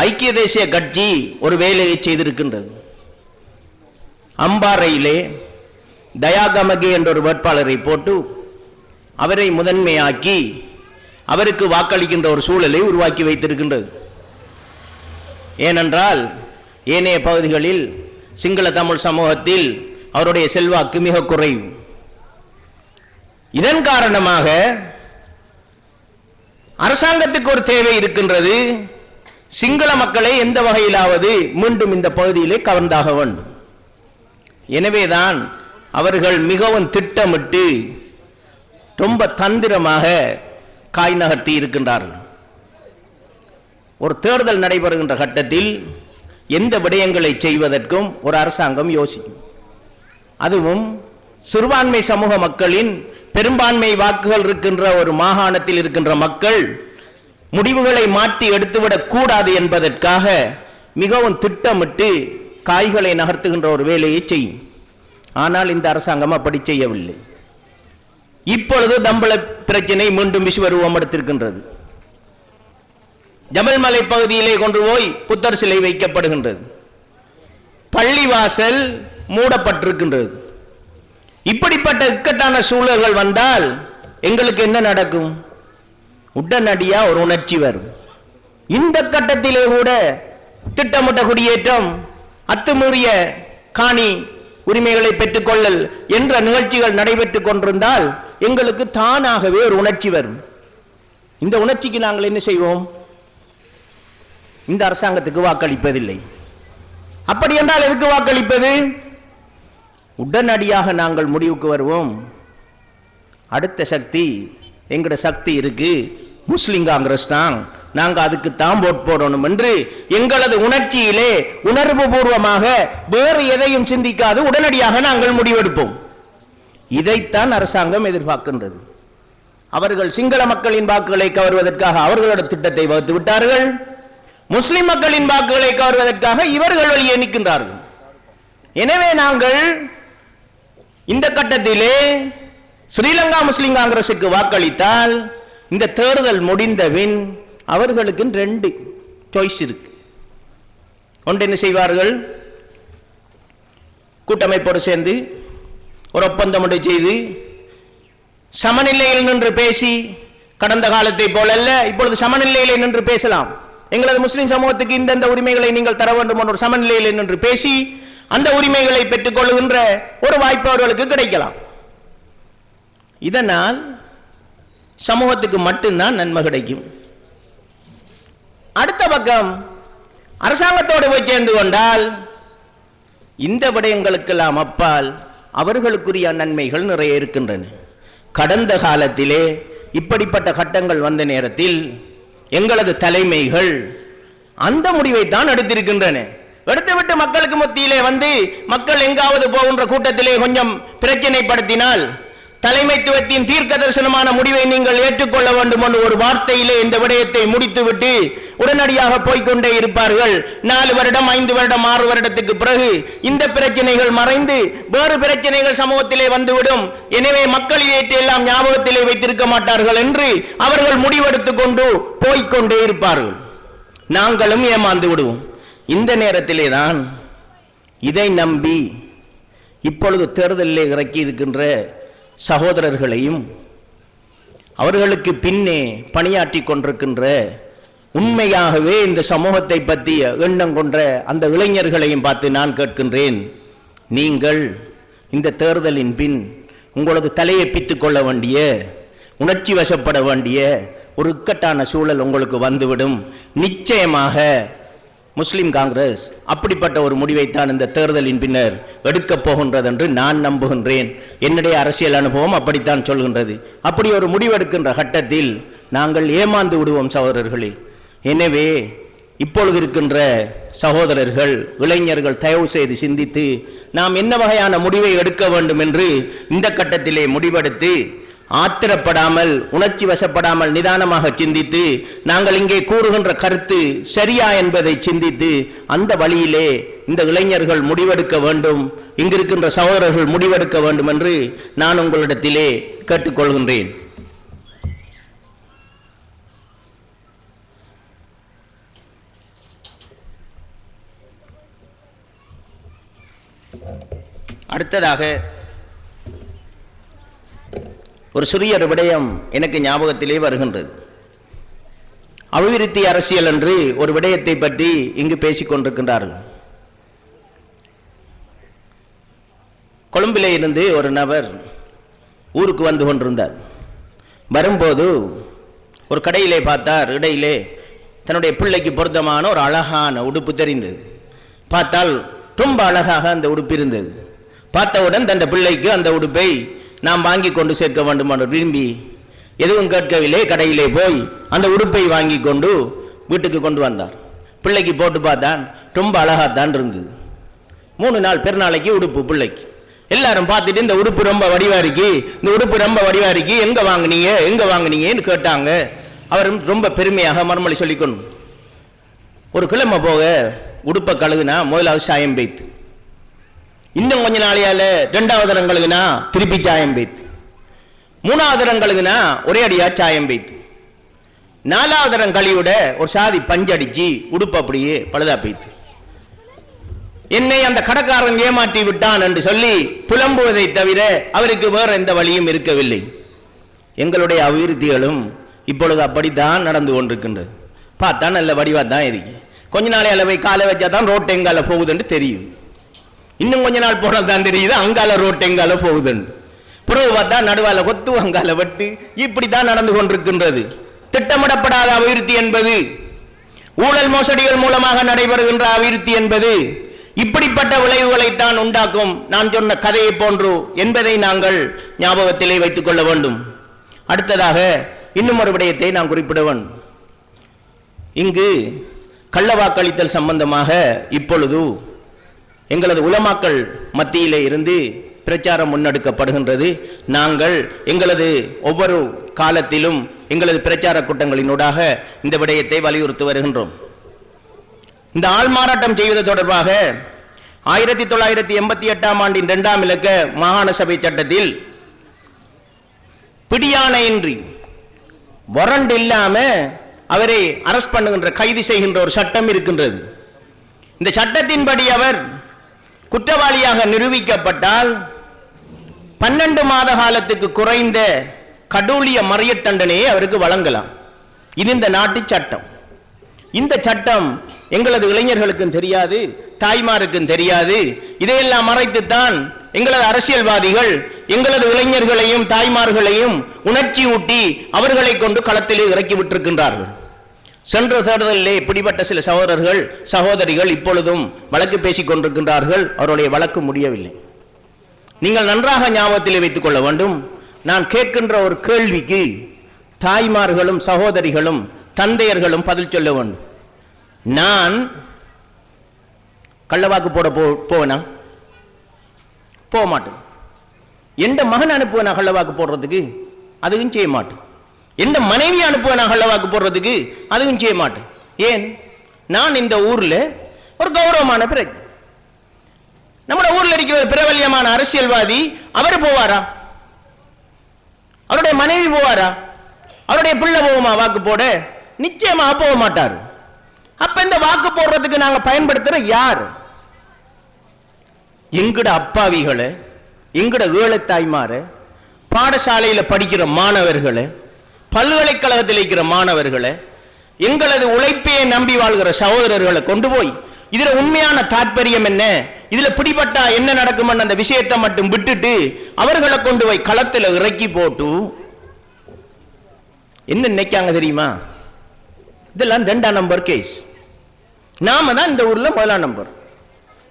ஐக்கிய தேசிய கட்சி ஒரு வேலையை செய்திருக்கின்றது. அம்பாறையிலே தயாகமகே என்ற ஒரு வேட்பாளரை போட்டு அவரை முதன்மையாக்கி அவருக்கு வாக்களிக்கின்ற ஒரு சூழலை உருவாக்கி வைத்திருக்கின்றது. ஏனென்றால் ஏனைய பகுதிகளில் சிங்கள தமிழ் சமூகத்தில் அவருடைய செல்வாக்கு மிக குறைவு. இதன் காரணமாக அரசாங்கத்துக்கு ஒரு தேவை இருக்கின்றது. சிங்கள மக்களை எந்த வகையிலாவது மீண்டும் இந்த பகுதியிலே கவர்ந்தாக வேண்டும். எனவேதான் அவர்கள் மிகவும் திட்டமிட்டு ரொம்ப தந்திரமாக காய் நகர்த்தி இருக்கின்றார்கள். ஒரு தேர்தல் நடைபெறுகின்ற கட்டத்தில் எந்த விடயங்களை செய்வதற்கும் ஒரு அரசாங்கம் யோசிக்கும். அதுவும் சிறுபான்மை சமூக மக்களின் பெரும்பான்மை வாக்குகள் இருக்கின்ற ஒரு மாகாணத்தில் இருக்கின்ற மக்கள் முடிவுகளை மாற்றி எடுத்துவிடக் கூடாது என்பதற்காக மிகவும் திட்டமிட்டு காய்களை நகர்த்துகின்ற ஒரு வேலையை செய்யும். ஆனால் இந்த அரசாங்கம் அப்படி செய்யவில்லை. இப்பொழுது தம்பள பிரச்சனை மீண்டும் விஸ்வரூபம் எடுத்திருக்கின்றது. ஜமல்மலை பகுதியிலே கொண்டு போய் புத்தர் சிலை வைக்கப்படுகின்றது. பள்ளிவாசல் மூடப்பட்டிருக்கின்றது. இப்படிப்பட்ட இக்கட்டான சூழல்கள் வந்தால் எங்களுக்கு என்ன நடக்கும்? உடனடியா ஒரு உணர்ச்சி வரும். இந்த கட்டத்திலே கூட திட்டமிட்ட குடியேற்றம், அத்துமீறிய காணி உரிமைகளை பெற்றுக்கொள்ளல் என்ற நிகழ்ச்சிகள் நடைபெற்றுக் கொண்டிருந்தால் எங்களுக்கு தானாகவே ஒரு உணர்ச்சி வரும். இந்த உணர்ச்சிக்கு நாங்கள் என்ன செய்வோம்? இந்த அரசாங்கத்துக்கு வாக்களிப்பதில்லை. அப்படி என்றால் எதுக்கு வாக்களிப்பது? உடனடியாக நாங்கள் முடிவுக்கு வருவோம், அடுத்த சக்தி எங்கட சக்தி இருக்கு, முஸ்லிம் காங்கிரஸ் தான், நாங்க அதுக்கு தான் போட் போடணும் என்று எங்களது உணர்ச்சியிலே உணர்வு பூர்வமாக வேறு எதையும் சிந்திக்காது உடனடியாக நாங்கள் முடிவெடுப்போம். இதைத்தான் அரசாங்கம் எதிர்பார்க்கின்றது. அவர்கள் சிங்கள மக்களின் வாக்குகளை கவர்வதற்காக அவர்களோட திட்டத்தை வகுத்து விட்டார்கள். முஸ்லிம் மக்களின் வாக்குகளை கவர்வதற்காக இவர்கள் வழியே நிற்கின்றார்கள். எனவே நாங்கள் இந்த கட்டத்திலே ஸ்ரீலங்கா முஸ்லிம் காங்கிரசுக்கு வாக்களித்தால் இந்த தேர்தல் முடிந்தபின் அவர்களுக்கு 2 சாய்ஸ் இருக்கு. ஒன்று என்ன செய்வார்கள்? கூட்டமைப்போடு சேர்ந்து ஒரு ஒப்பந்தம் செய்து சமநிலையில் நின்று பேசி, கடந்த காலத்தை போலல்ல இப்பொழுது சமநிலையில் நின்று பேசலாம், எங்களது முஸ்லிம் சமூகத்துக்கு இந்த உரிமைகளை நீங்கள் தர வேண்டும் என்ற ஒரு சமநிலையில் நின்று பேசி அந்த உரிமைகளை பெற்றுக் கொள்கின்ற ஒரு வாய்ப்பு அவர்களுக்கு கிடைக்கலாம். இதனால் சமூகத்துக்கு மட்டும்தான் நன்மை கிடைக்கும். அடுத்த பக்கம் அரசாங்கத்தோடு போய் சேர்ந்து கொண்டால் இந்த விடயங்களுக்கெல்லாம் அப்பால் அவர்களுக்குரிய நன்மைகள் நிறைய இருக்கின்றன. கடந்த காலத்திலே இப்படிப்பட்ட கட்டங்கள் வந்த நேரத்தில் எங்களது தலைமைகள் அந்த முடிவை தான் எடுத்திருக்கின்றன. எடுத்துவிட்டு மக்களுக்கு மத்தியிலே வந்து மக்கள் எங்காவது போகின்ற கூட்டத்திலே கொஞ்சம் பிரச்சனைப்படுத்தினால் தலைமைத்துவத்தின் தீர்க்க தரிசனமான முடிவை நீங்கள் ஏற்றுக்கொள்ள வேண்டும் என்ற ஒரு வார்த்தையிலே இந்த விடயத்தை முடித்துவிட்டு உடனடியாக போய்கொண்டே இருப்பார்கள். 4 வருடம் 5 வருடம் 6 வருடத்துக்கு பிறகு இந்த பிரச்சனைகள் மறைந்து வேறு பிரச்சனைகள் சமூகத்திலே வந்துவிடும். எனவே மக்கள் இதையெல்லாம் ஞாபகத்திலே வைத்திருக்க மாட்டார்கள் என்று அவர்கள் முடிவெடுத்துக் கொண்டு போய்கொண்டே இருப்பார்கள். நாங்களும் ஏமாந்து விடுவோம். இந்த நேரத்திலே தான் இதை நம்பி இப்பொழுது தேர்தலில் இறக்கி இருக்கின்ற சகோதரர்களையும் அவர்களுக்கு பின்னே பணியாற்றி கொண்டிருக்கின்ற உண்மையாகவே இந்த சமூகத்தை பற்றிய எண்ணம் கொண்ட அந்த இளைஞர்களையும் பார்த்து நான் கேட்கின்றேன், நீங்கள் இந்த தேர்தலின் பின் உங்களது தலையை பித்துக் கொள்ள வேண்டிய, உணர்ச்சி வசப்பட வேண்டிய ஒரு இக்கட்டான சூழல் உங்களுக்கு வந்துவிடும். நிச்சயமாக முஸ்லிம் காங்கிரஸ் அப்படிப்பட்ட ஒரு முடிவைத்தான் இந்த தேர்தலின் பின்னர் எடுக்கப் போகின்றது என்று நான் நம்புகின்றேன். என்னுடைய அரசியல் அனுபவம் அப்படித்தான் சொல்கின்றது. அப்படி ஒரு முடிவெடுக்கின்ற கட்டத்தில் நாங்கள் ஏமாந்து விடுவோம் சகோதரர்களே. எனவே இப்பொழுது இருக்கின்ற சகோதரர்கள், இளைஞர்கள் தயவு செய்து சிந்தித்து நாம் என்ன வகையான முடிவை எடுக்க வேண்டும் என்று இந்த கட்டத்திலே முடிவெடுத்து ஆத்திரப்படாமல், உணர்ச்சி வசப்படாமல் நிதானமாக சிந்தித்து நாங்கள் இங்கே கூறுகின்ற கருத்து சரியா என்பதை சிந்தித்து அந்த வழியிலே இந்த இளைஞர்கள் முடிவெடுக்க வேண்டும், இங்கிருக்கின்ற சகோதரர்கள் முடிவெடுக்க வேண்டும் என்று நான் உங்களிடத்திலே கேட்டுக்கொள்கின்றேன். அடுத்ததாக ஒரு சிறிய விடயம் எனக்கு ஞாபகத்திலே வருகின்றது. அபிவிருத்தி அரசியல் என்று ஒரு விடயத்தை பற்றி இங்கு பேசிக் கொண்டிருக்கின்றார்கள். கொழும்பிலே இருந்து ஒரு நபர் ஊருக்கு வந்து கொண்டிருந்தார். வரும்போது ஒரு கடையிலே பார்த்தார். இடையிலே தன்னுடைய பிள்ளைக்கு பொருத்தமான ஒரு அழகான உடுப்பு தெரிந்தது. பார்த்தால் ரொம்ப அழகாக அந்த உடுப்பு இருந்தது. பார்த்தவுடன் தன் பிள்ளைக்கு அந்த உடுப்பை நாம் வாங்கி கொண்டு சேர்க்க வேண்டும் என்று விரும்பி எதுவும் கேட்கவில்லை, கடையிலே போய் அந்த உடுப்பை வாங்கி கொண்டு வீட்டுக்கு கொண்டு வந்தார். பிள்ளைக்கு போட்டு பார்த்தான், ரொம்ப அழகாத்தான் இருந்தது. 3 நாள் பெருநாளைக்கு உடுப்பு பிள்ளைக்கு. எல்லாரும் பார்த்துட்டு இந்த உடுப்பு ரொம்ப வடிவா இருக்கு, இந்த உடுப்பு ரொம்ப வடிவா இருக்கு, எங்க வாங்கினீங்கன்னு கேட்டாங்க. அவரும் ரொம்ப பெருமையாக மறுமொழி சொல்லிக்கொண்டு, ஒரு கிழமை போக உடுப்பை கழுகுனா முதலாவது சாயம் பெய்த்து, இன்னும் கொஞ்ச நாளையால 2வது தரம் கழுகுனா திருப்பி சாயம் பெய்த்து, 3வது தரம் கழுகுனா ஒரே அடியா சாயம் பெய்த்து, 4வது தரம் கழிவிட ஒரு சாதி பஞ்சடிச்சு உடுப்பு அப்படியே பழுதா பெய்த்து. என்னை அந்த கடைக்காரன் ஏமாற்றி விட்டான் என்று சொல்லி புலம்புவதை தவிர அவருக்கு வேற எந்த வழியும் இருக்கவில்லை. எங்களுடைய அபிவிருத்திகளும் இப்பொழுது அப்படித்தான் நடந்து கொண்டிருக்கின்றது. பார்த்தா நல்ல வடிவாக தான் இருக்கு. கொஞ்ச நாளையால போய் காலை வச்சா தான் ரோட்டு எங்கால போகுதுன்னு தெரியும். இன்னும் கொஞ்ச நாள் போனால் தான் தெரியுது அங்கால ரோட்டு எங்கால போகுதுன்னு. பிறகு பார்த்தா நடுவால கொத்து அங்கால வெட்டு, இப்படி தான் நடந்து கொண்டிருக்கின்றது. திட்டமிடப்படாத அபிவிருத்தி என்பது, ஊழல் மோசடிகள் மூலமாக நடைபெறுகின்ற அபிவிருத்தி என்பது இப்படிப்பட்ட விளைவுகளைத்தான் உண்டாக்கும். நான் சொன்ன கதையை போன்று என்பதை நாங்கள் ஞாபகத்திலே வைத்துக் கொள்ள வேண்டும். அடுத்ததாக இன்னும் ஒரு விடயத்தை நான் குறிப்பிட வேண்டும். இங்கு கள்ள வாக்களித்தல் சம்பந்தமாக இப்பொழுது எங்களது உலமாக்கள் மத்தியிலே இருந்து பிரச்சாரம் முன்னெடுக்கப்படுகின்றது. நாங்கள் எங்களது ஒவ்வொரு காலத்திலும் எங்களது பிரச்சார கூட்டங்களினூடாக இந்த விடயத்தை வலியுறுத்தி வருகின்றோம். இந்த ஆள்மாறாட்டம் செய்வது தொடர்பாக 1988 ஆண்டின் 2ஆம் இலக்க மாகாண சபை சட்டத்தில் பிடியாணையின்றி வரண்ட் இல்லாம அவரை அரெஸ்ட் பண்ணுகின்ற, கைது செய்கின்ற ஒரு சட்டம் இருக்கின்றது. இந்த சட்டத்தின்படி அவர் குற்றவாளியாக நிரூபிக்கப்பட்டால் 12 மாத காலத்துக்கு குறைந்த கடூழிய மறிய தண்டனையை அவருக்கு வழங்கலாம். இது இந்த நாட்டு சட்டம். இந்த சட்டம் எங்களது இளைஞர்களுக்கும் தெரியாது, தாய்மாருக்கும் தெரியாது. இதையெல்லாம் மறைத்துத்தான் எங்களது அரசியல்வாதிகள் எங்களது இளைஞர்களையும் தாய்மார்களையும் உணர்ச்சி ஊட்டி அவர்களை கொண்டு களத்திலே இறக்கி விட்டிருக்கின்றார்கள். சென்ற தேர்தலிலே பிடிபட்ட சில சகோதரர்கள் சகோதரிகள் இப்பொழுதும் வழக்கு பேசிக் கொண்டிருக்கின்றார்கள். அவருடைய வழக்கு முடியவில்லை. நீங்கள் நன்றாக ஞாபகத்திலே வைத்துக் கொள்ள வேண்டும். நான் கேட்கின்ற ஒரு கேள்விக்கு தாய்மார்களும் சகோதரிகளும் தந்தையர்களும் பதில் சொல்ல வேண்டும். நான் கள்ளவாக்கு போட போவேனா? போக மாட்டேன். எந்த மகன் அனுப்புவேனா கள்ளவாக்கு போடுறதுக்கு? அதுவும் செய்ய மாட்டேன். எந்த மனைவி அனுப்புவேனா கள்ளவாக்கு போடுறதுக்கு? அதுவும் செய்ய மாட்டேன். ஏன்? நான் இந்த ஊர்ல ஒரு கௌரவமான பிரஜை. நம்ம ஊர்ல இருக்கிற ஒரு பிரபல்யமான அரசியல்வாதி அவர் போவாரா? அவருடைய மனைவி போவாரா? அவருடைய பிள்ளை போகுமா வாக்கு போட? நிச்சயமா போக மாட்டார். அப்ப இந்த வாக்கு போடுறதுக்கு நாங்க பயன்படுத்துற யார்? எங்கட அப்பாவிகளை, எங்கட ஏழத்தாய்மாரை, பாடசாலையில படிக்கிற மாணவர்களை, பல்கலைக்கழகத்தில் இருக்கிற மாணவர்களை, எங்களது உழைப்பையை நம்பி வாழ்கிற சகோதரர்களை கொண்டு போய் இதுல உண்மையான தாற்பயம் என்ன, இதுல பிடிபட்டா என்ன நடக்கும் அந்த விஷயத்தை மட்டும் விட்டுட்டு அவர்களை கொண்டு போய் களத்தில் இறக்கி போட்டு என்ன நினைக்காங்க தெரியுமா? இதெல்லாம் 2ஆம் நம்பர் கேஸ். நாம தான் இந்த ஊர்ல 1ஆம் நம்பர்.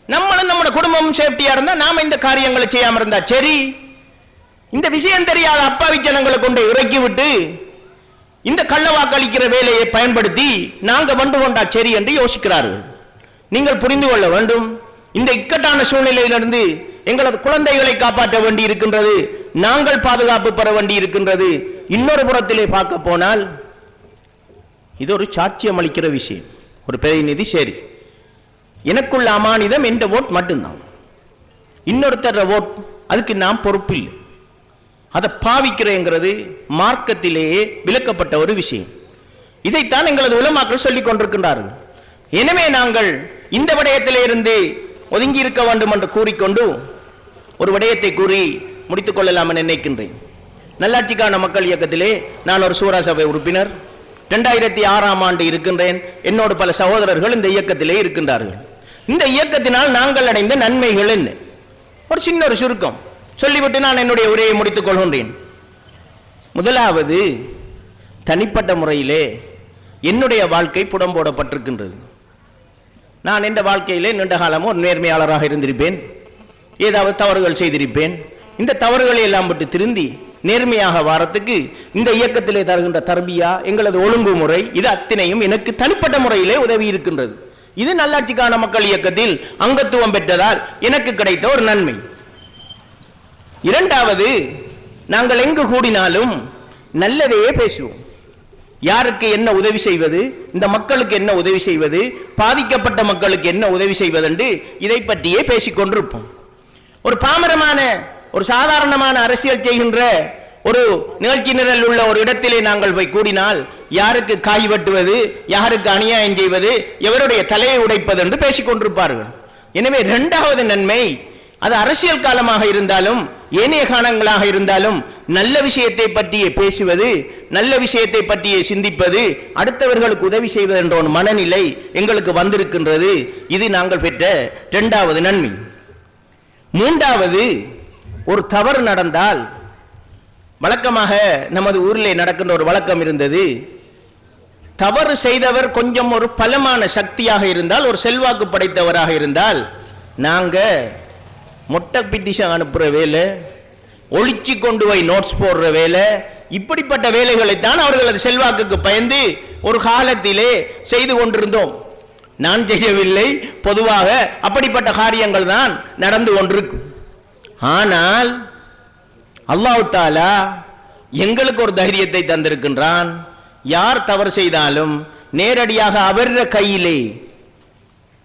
நம்மளும் நம்ம குடும்பமும் சேஃப்டியா இருந்தா நாம இந்த காரியங்களை செய்யாம இருந்தா சரி. இந்த விஷயம் தெரியாத அப்பாவி ஜனங்களை கொண்டு இறக்கி விட்டு இந்த கள்ள வாக்களிக்கிற வேலையை பயன்படுத்தி நாங்க வந்து கொண்டா சரி என்று யோசிக்கிறார்கள். நீங்கள் புரிந்து கொள்ள வேண்டும். இந்த இக்கட்டான சூழ்நிலையிலிருந்து எங்களது குழந்தைகளை காப்பாற்ற வேண்டி இருக்கின்றது. நாங்கள் பாதுகாப்பு பெற வேண்டி இருக்கின்றது. இன்னொரு புறத்திலே பார்க்க போனால் இது ஒரு சாட்சியம் அளிக்கிற விஷயம். ஒரு பிரதிநிதி சரி, எனக்குள்ள அமானிதம் என்ற ஓட் மட்டும்தான், இன்னொருத்தர் ஓட் அதுக்கு நாம் பொறுப்பு இல்லை. அதை பாவிக்கிறேங்கிறது மார்க்கத்திலேயே விளக்கப்பட்ட ஒரு விஷயம். இதைத்தான் எங்களது உலமாக்கள் சொல்லிக் கொண்டிருக்கின்றார்கள். எனவே நாங்கள் இந்த விடயத்திலே இருந்து ஒதுங்கி இருக்க வேண்டும் என்று கூறிக்கொண்டு ஒரு விடயத்தை கூறி முடித்துக் கொள்ளலாம் என நினைக்கின்றேன். நல்லாட்சிக்கான மக்கள் இயக்கத்திலே நான் ஒரு சூரா சபை உறுப்பினர். 2006ஆம் ஆண்டு இருக்கின்றேன். என்னோடு பல சகோதரர்கள் இந்த இயக்கத்திலே இருக்கின்றார்கள். இந்த இயக்கத்தினால் நாங்கள் அடைந்த நன்மைகள் என்ன? ஒரு சின்ன ஒரு சுருக்கம் சொல்லிவிட்டு நான் என்னுடைய உரையை முடித்துக் கொள்கின்றேன். முதலாவது, தனிப்பட்ட முறையிலே என்னுடைய வாழ்க்கை புடம்போடப்பட்டிருக்கின்றது. நான் இந்த வாழ்க்கையிலே நீண்ட காலமும் ஒரு நேர்மையாளராக இருந்திருப்பேன். ஏதாவது தவறுகள் செய்திருப்பேன். இந்த தவறுகளை எல்லாம் விட்டு திருந்தி நேர்மையாக வாரத்துக்கு இந்த இயக்கத்திலே தருகின்ற தர்பியா, எங்களது ஒழுங்குமுறை, இது அத்தனையும் எனக்கு தனிப்பட்ட முறையிலே உதவி இருக்கின்றது. இது நல்லாட்சிக்கான மக்கள் இயக்கத்தில் அங்கத்துவம் பெற்றதால் எனக்கு கிடைத்த ஒரு நன்மை. இரண்டாவது, நாங்கள் எங்கு கூடினாலும் நல்லதையே பேசுவோம். யாருக்கு என்ன உதவி செய்வது, இந்த மக்களுக்கு என்ன உதவி செய்வது, பாதிக்கப்பட்ட மக்களுக்கு என்ன உதவி செய்வது என்று இதை பற்றியே பேசிக்கொண்டிருப்போம். ஒரு பாமரமான ஒரு சாதாரணமான அரசியல் செய்கின்ற ஒரு நிகழ்ச்சி நிரல் உள்ள ஒரு இடத்திலே நாங்கள் போய் கூடினால் யாருக்கு காய் வெட்டுவது, யாருக்கு அநியாயம் செய்வது, எவருடைய தலையை உடைப்பது என்று பேசிக்கொண்டிருப்பார்கள். எனவே இரண்டாவது நன்மை, அது அரசியல் காலமாக இருந்தாலும் ஏனைய காலங்களாக இருந்தாலும் நல்ல விஷயத்தை பற்றியே பேசுவது, நல்ல விஷயத்தை பற்றியே சிந்திப்பது, அடுத்தவர்களுக்கு உதவி செய்வது என்ற ஒரு மனநிலை எங்களுக்கு வந்திருக்கின்றது. இது நாங்கள் பெற்ற இரண்டாவது நன்மை. மூன்றாவது, ஒரு தவறு நடந்தால், வழக்கமாக நமது ஊரிலே நடக்கின்ற ஒரு வழக்கம் இருந்தது, தவறு செய்தவர் கொஞ்சம் ஒரு பலமான சக்தியாக இருந்தால், ஒரு செல்வாக்கு படைத்தவராக இருந்தால், நாங்க மொட்டை பிட்டிஷன் அனுப்புற வேலை, ஒளிச்சு கொண்டு போய் நோட்ஸ் போடுற வேலை, இப்படிப்பட்ட வேலைகளைத்தான் அவர்கள் அது செல்வாக்குக்கு பயந்து ஒரு காலத்திலே செய்து கொண்டிருந்தோம். நான் செய்யவில்லை, பொதுவாக அப்படிப்பட்ட காரியங்கள் தான் நடந்து கொண்டிருக்கும். ஆனால் அல்லாஹ் தஆலா எங்களுக்கு ஒரு தைரியத்தை தந்திருக்கின்றான். யார் தவறு செய்தாலும் நேரடியாக அவர கையிலே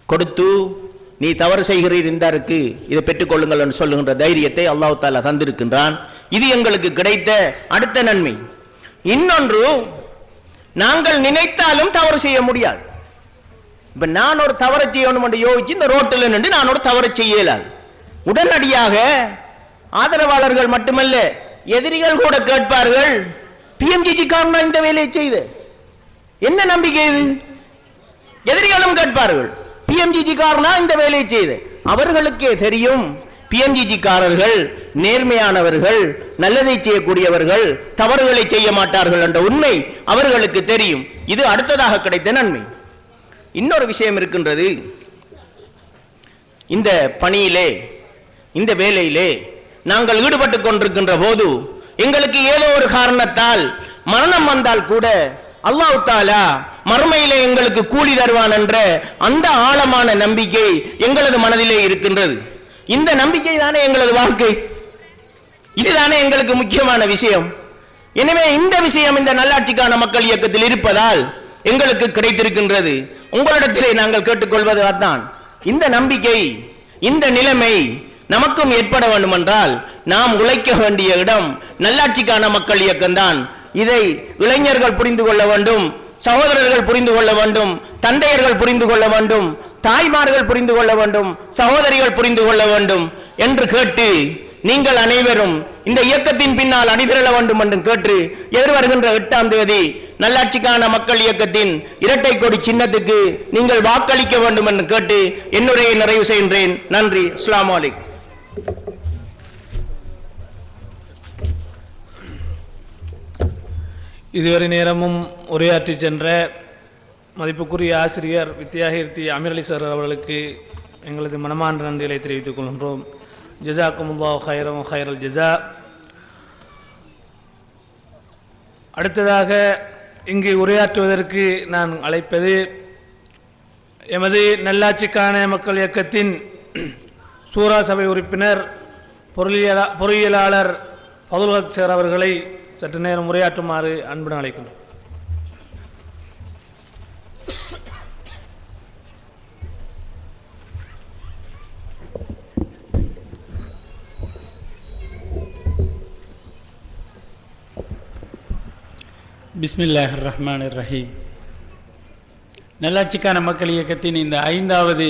கொடுத்து, நீ தவறு செய்கிறீர், இந்த இருக்கு, இதை பெற்றுக்கொள்ளுங்கள் என்று சொல்லுகின்ற தைரியத்தை அல்லாஹ் தஆலா தந்திருக்கின்றான். இது எங்களுக்கு கிடைத்த அடுத்த நன்மை. இன்னொன்று, நாங்கள் நினைத்தாலும் தவறு செய்ய முடியாது. இப்ப நான் ஒரு தவறு செய்யணும் என்று யோசிச்சு இந்த ரோட்டில் நின்று நான் ஒரு தவறு செய்யலாது. உடனடியாக ஆதரவாளர்கள் மட்டுமல்ல, எதிரிகள் கூட கேட்பார்கள், பிஎம்ஜிஜி காரணம் இந்த வேலையை செய்து, என்ன நம்பிக்கை இது? எதிரிகளும் கேட்பார்கள், பிஎம்ஜிஜி காரணம் இந்த வேலையை செய்து. அவர்களுக்கே தெரியும் பிஎம்ஜிஜி காரர்கள் நேர்மையானவர்கள், நல்லதை செய்யக்கூடியவர்கள், தவறுகளை செய்ய மாட்டார்கள் என்ற உண்மை அவர்களுக்கு தெரியும். இது அடுத்ததாக கிடைத்த நன்மை. இன்னொரு விஷயம் இருக்கின்றது. இந்த பணியிலே, இந்த வேலையிலே நாங்கள் ஈடுபட்டு கொண்டிருக்கின்ற போது எங்களுக்கு ஏதோ ஒரு காரணத்தால் மரணம் வந்தால் கூட அல்லாஹ் தஆலா மறுமையிலே எங்களுக்கு கூலி தருவான் என்ற அந்த ஆழமான நம்பிக்கை எங்களது மனதிலே இருக்கின்றது. இந்த நம்பிக்கை தானே எங்களது வாழ்க்கை, இதுதானே எங்களுக்கு முக்கியமான விஷயம். எனவே இந்த விஷயம் இந்த நல்லாட்சிக்கான மக்கள் இயக்கத்தில் இருப்பதால் எங்களுக்கு கிடைத்திருக்கின்றது. உங்களிடத்திலே நாங்கள் கேட்டுக்கொள்வது அதுதான், இந்த நம்பிக்கை, இந்த நிலைமை நமக்கும் ஏற்பட வேண்டும் என்றால் நாம் உழைக்க வேண்டிய இடம் நல்லாட்சிக்கான மக்கள் இயக்கம்தான். இதை இளைஞர்கள் புரிந்து கொள்ள வேண்டும், சகோதரர்கள் புரிந்து கொள்ள வேண்டும், தந்தையர்கள் புரிந்து கொள்ள வேண்டும், தாய்மார்கள் புரிந்து கொள்ள வேண்டும், சகோதரிகள் புரிந்து கொள்ள வேண்டும் என்று கேட்டு, நீங்கள் அனைவரும் இந்த இயக்கத்தின் பின்னால் அணிதிரள வேண்டும் என்று கேட்டு, எதிர்வருகின்ற 8ஆம் தேதி நல்லாட்சிக்கான மக்கள் இயக்கத்தின் இரட்டை கொடி சின்னத்துக்கு நீங்கள் வாக்களிக்க வேண்டும் என்று கேட்டு என்னுரையை நிறைவு செய்கின்றேன். நன்றி. அஸ்ஸலாமு அலைக்கும். இதுவரை நேரமும் உரையாற்றி சென்ற மதிப்புக்குரிய ஆசிரியர் வித்யாகீர்த்தி அமீர் அலி சார் அவர்களுக்கு எங்களது மனமார்ந்த நன்றிகளை தெரிவித்துக் கொள்கின்றோம். ஜஸாக்குமுல்லாஹு ஹைரன் ஹைரல் ஜஸா. அடுத்ததாக இங்கு உரையாற்றுவதற்கு நான் அழைப்பது எமது நல்லாட்சிக்கான மக்கள் இயக்கத்தின் சூரா சபை உறுப்பினர் பொறியியலாளர் ஃபதுல் ஹக் சார் அவர்களை சற்று நேரம் உரையாற்றுமாறு அன்புடன் அழைக்கின்றோம். பிஸ்மில்லாஹிர் ரஹ்மானிர் ரஹீம். நல்லாட்சிக்கான மக்கள் இயக்கத்தின் இந்த 5வது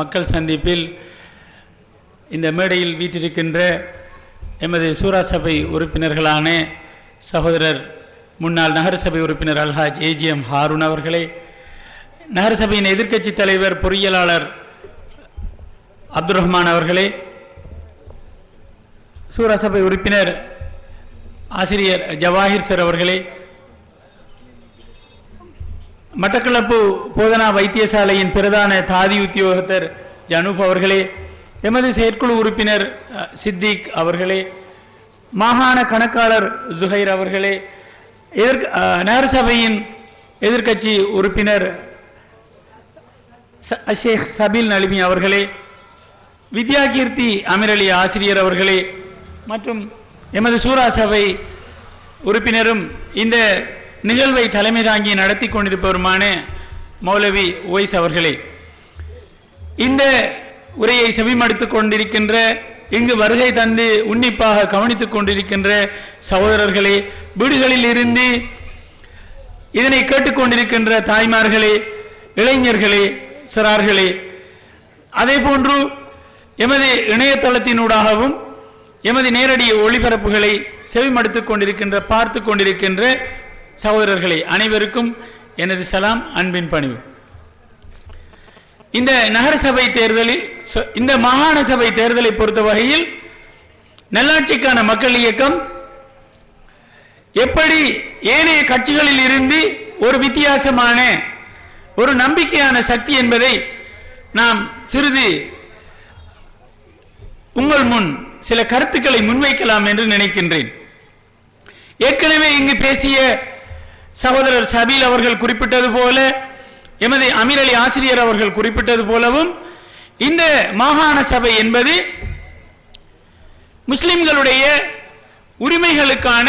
மக்கள் சந்திப்பில் இந்த மேடையில் வீற்றிருக்கின்ற எமது சூரா சபை உறுப்பினர்களான சகோதரர் முன்னாள் நகரசபை உறுப்பினர் அல்ஹாஜ் ஏஜிஎம் ஹாரூன் அவர்களே, நகரசபையின் எதிர்க்கட்சி தலைவர் பொறியியலாளர் அப்துல் ரஹ்மான் அவர்களே, சூரா சபை உறுப்பினர் ஆசிரியர் ஜவாஹிர் சார் அவர்களே, மட்டக்களப்பு போதனா வைத்தியசாலையின் பிரதான தாதி உத்தியோகத்தர் ஜனூப் அவர்களே, எமது செயற்குழு உறுப்பினர் சித்திக் அவர்களே, மாகாண கணக்காளர் ஜுஹைர் அவர்களே, நகரசபையின் எதிர்க்கட்சி உறுப்பினர் ஷேக் சபீல் நலிமி அவர்களே, வித்யாகீர்த்தி அமீர் அலி ஆசிரியர் அவர்களே, மற்றும் எமது சூரா சபை உறுப்பினரும் இந்த நிகழ்வை தலைமை தாங்கி நடத்தி கொண்டிருப்பவருமான மௌலவி ஓய்ஸ் அவர்களே, இந்த உரையை செவிமடுத்துக் கொண்டிருக்கின்ற, இங்கு வருகை தந்து உன்னிப்பாக கவனித்துக் கொண்டிருக்கின்ற சகோதரர்களே, வீடுகளில் இருந்து இதனை கேட்டுக்கொண்டிருக்கின்ற தாய்மார்களே, இளைஞர்களே, சிறார்களே, அதே போன்று எமது இணையதளத்தினூடாகவும் எமது நேரடி ஒளிபரப்புகளை செவிமடுத்துக் கொண்டிருக்கின்ற பார்த்து கொண்டிருக்கின்ற சகோதரர்களை அனைவருக்கும் எனது சலாம், அன்பின் பணிவு. இந்த நகரசபை தேர்தலில், இந்த மாகாண சபை தேர்தலை பொறுத்த வகையில் நல்லாட்சிக்கான மக்கள் இயக்கம் எப்படி ஏனைய கட்சிகளில் இருந்து ஒரு வித்தியாசமான ஒரு நம்பிக்கையான சக்தி என்பதை நாம் சிறிது உங்கள் முன் சில கருத்துக்களை முன்வைக்கலாம் என்று நினைக்கின்றேன். ஏற்கனவே இங்கு பேசிய சகோதரர் சபீல் அவர்கள் குறிப்பிட்டது போல, எமது அமீர் அலி ஆசிரியர் அவர்கள் குறிப்பிட்டது போலவும், இந்த மாகாண சபை என்பது முஸ்லிம்களுடைய உரிமைகளுக்கான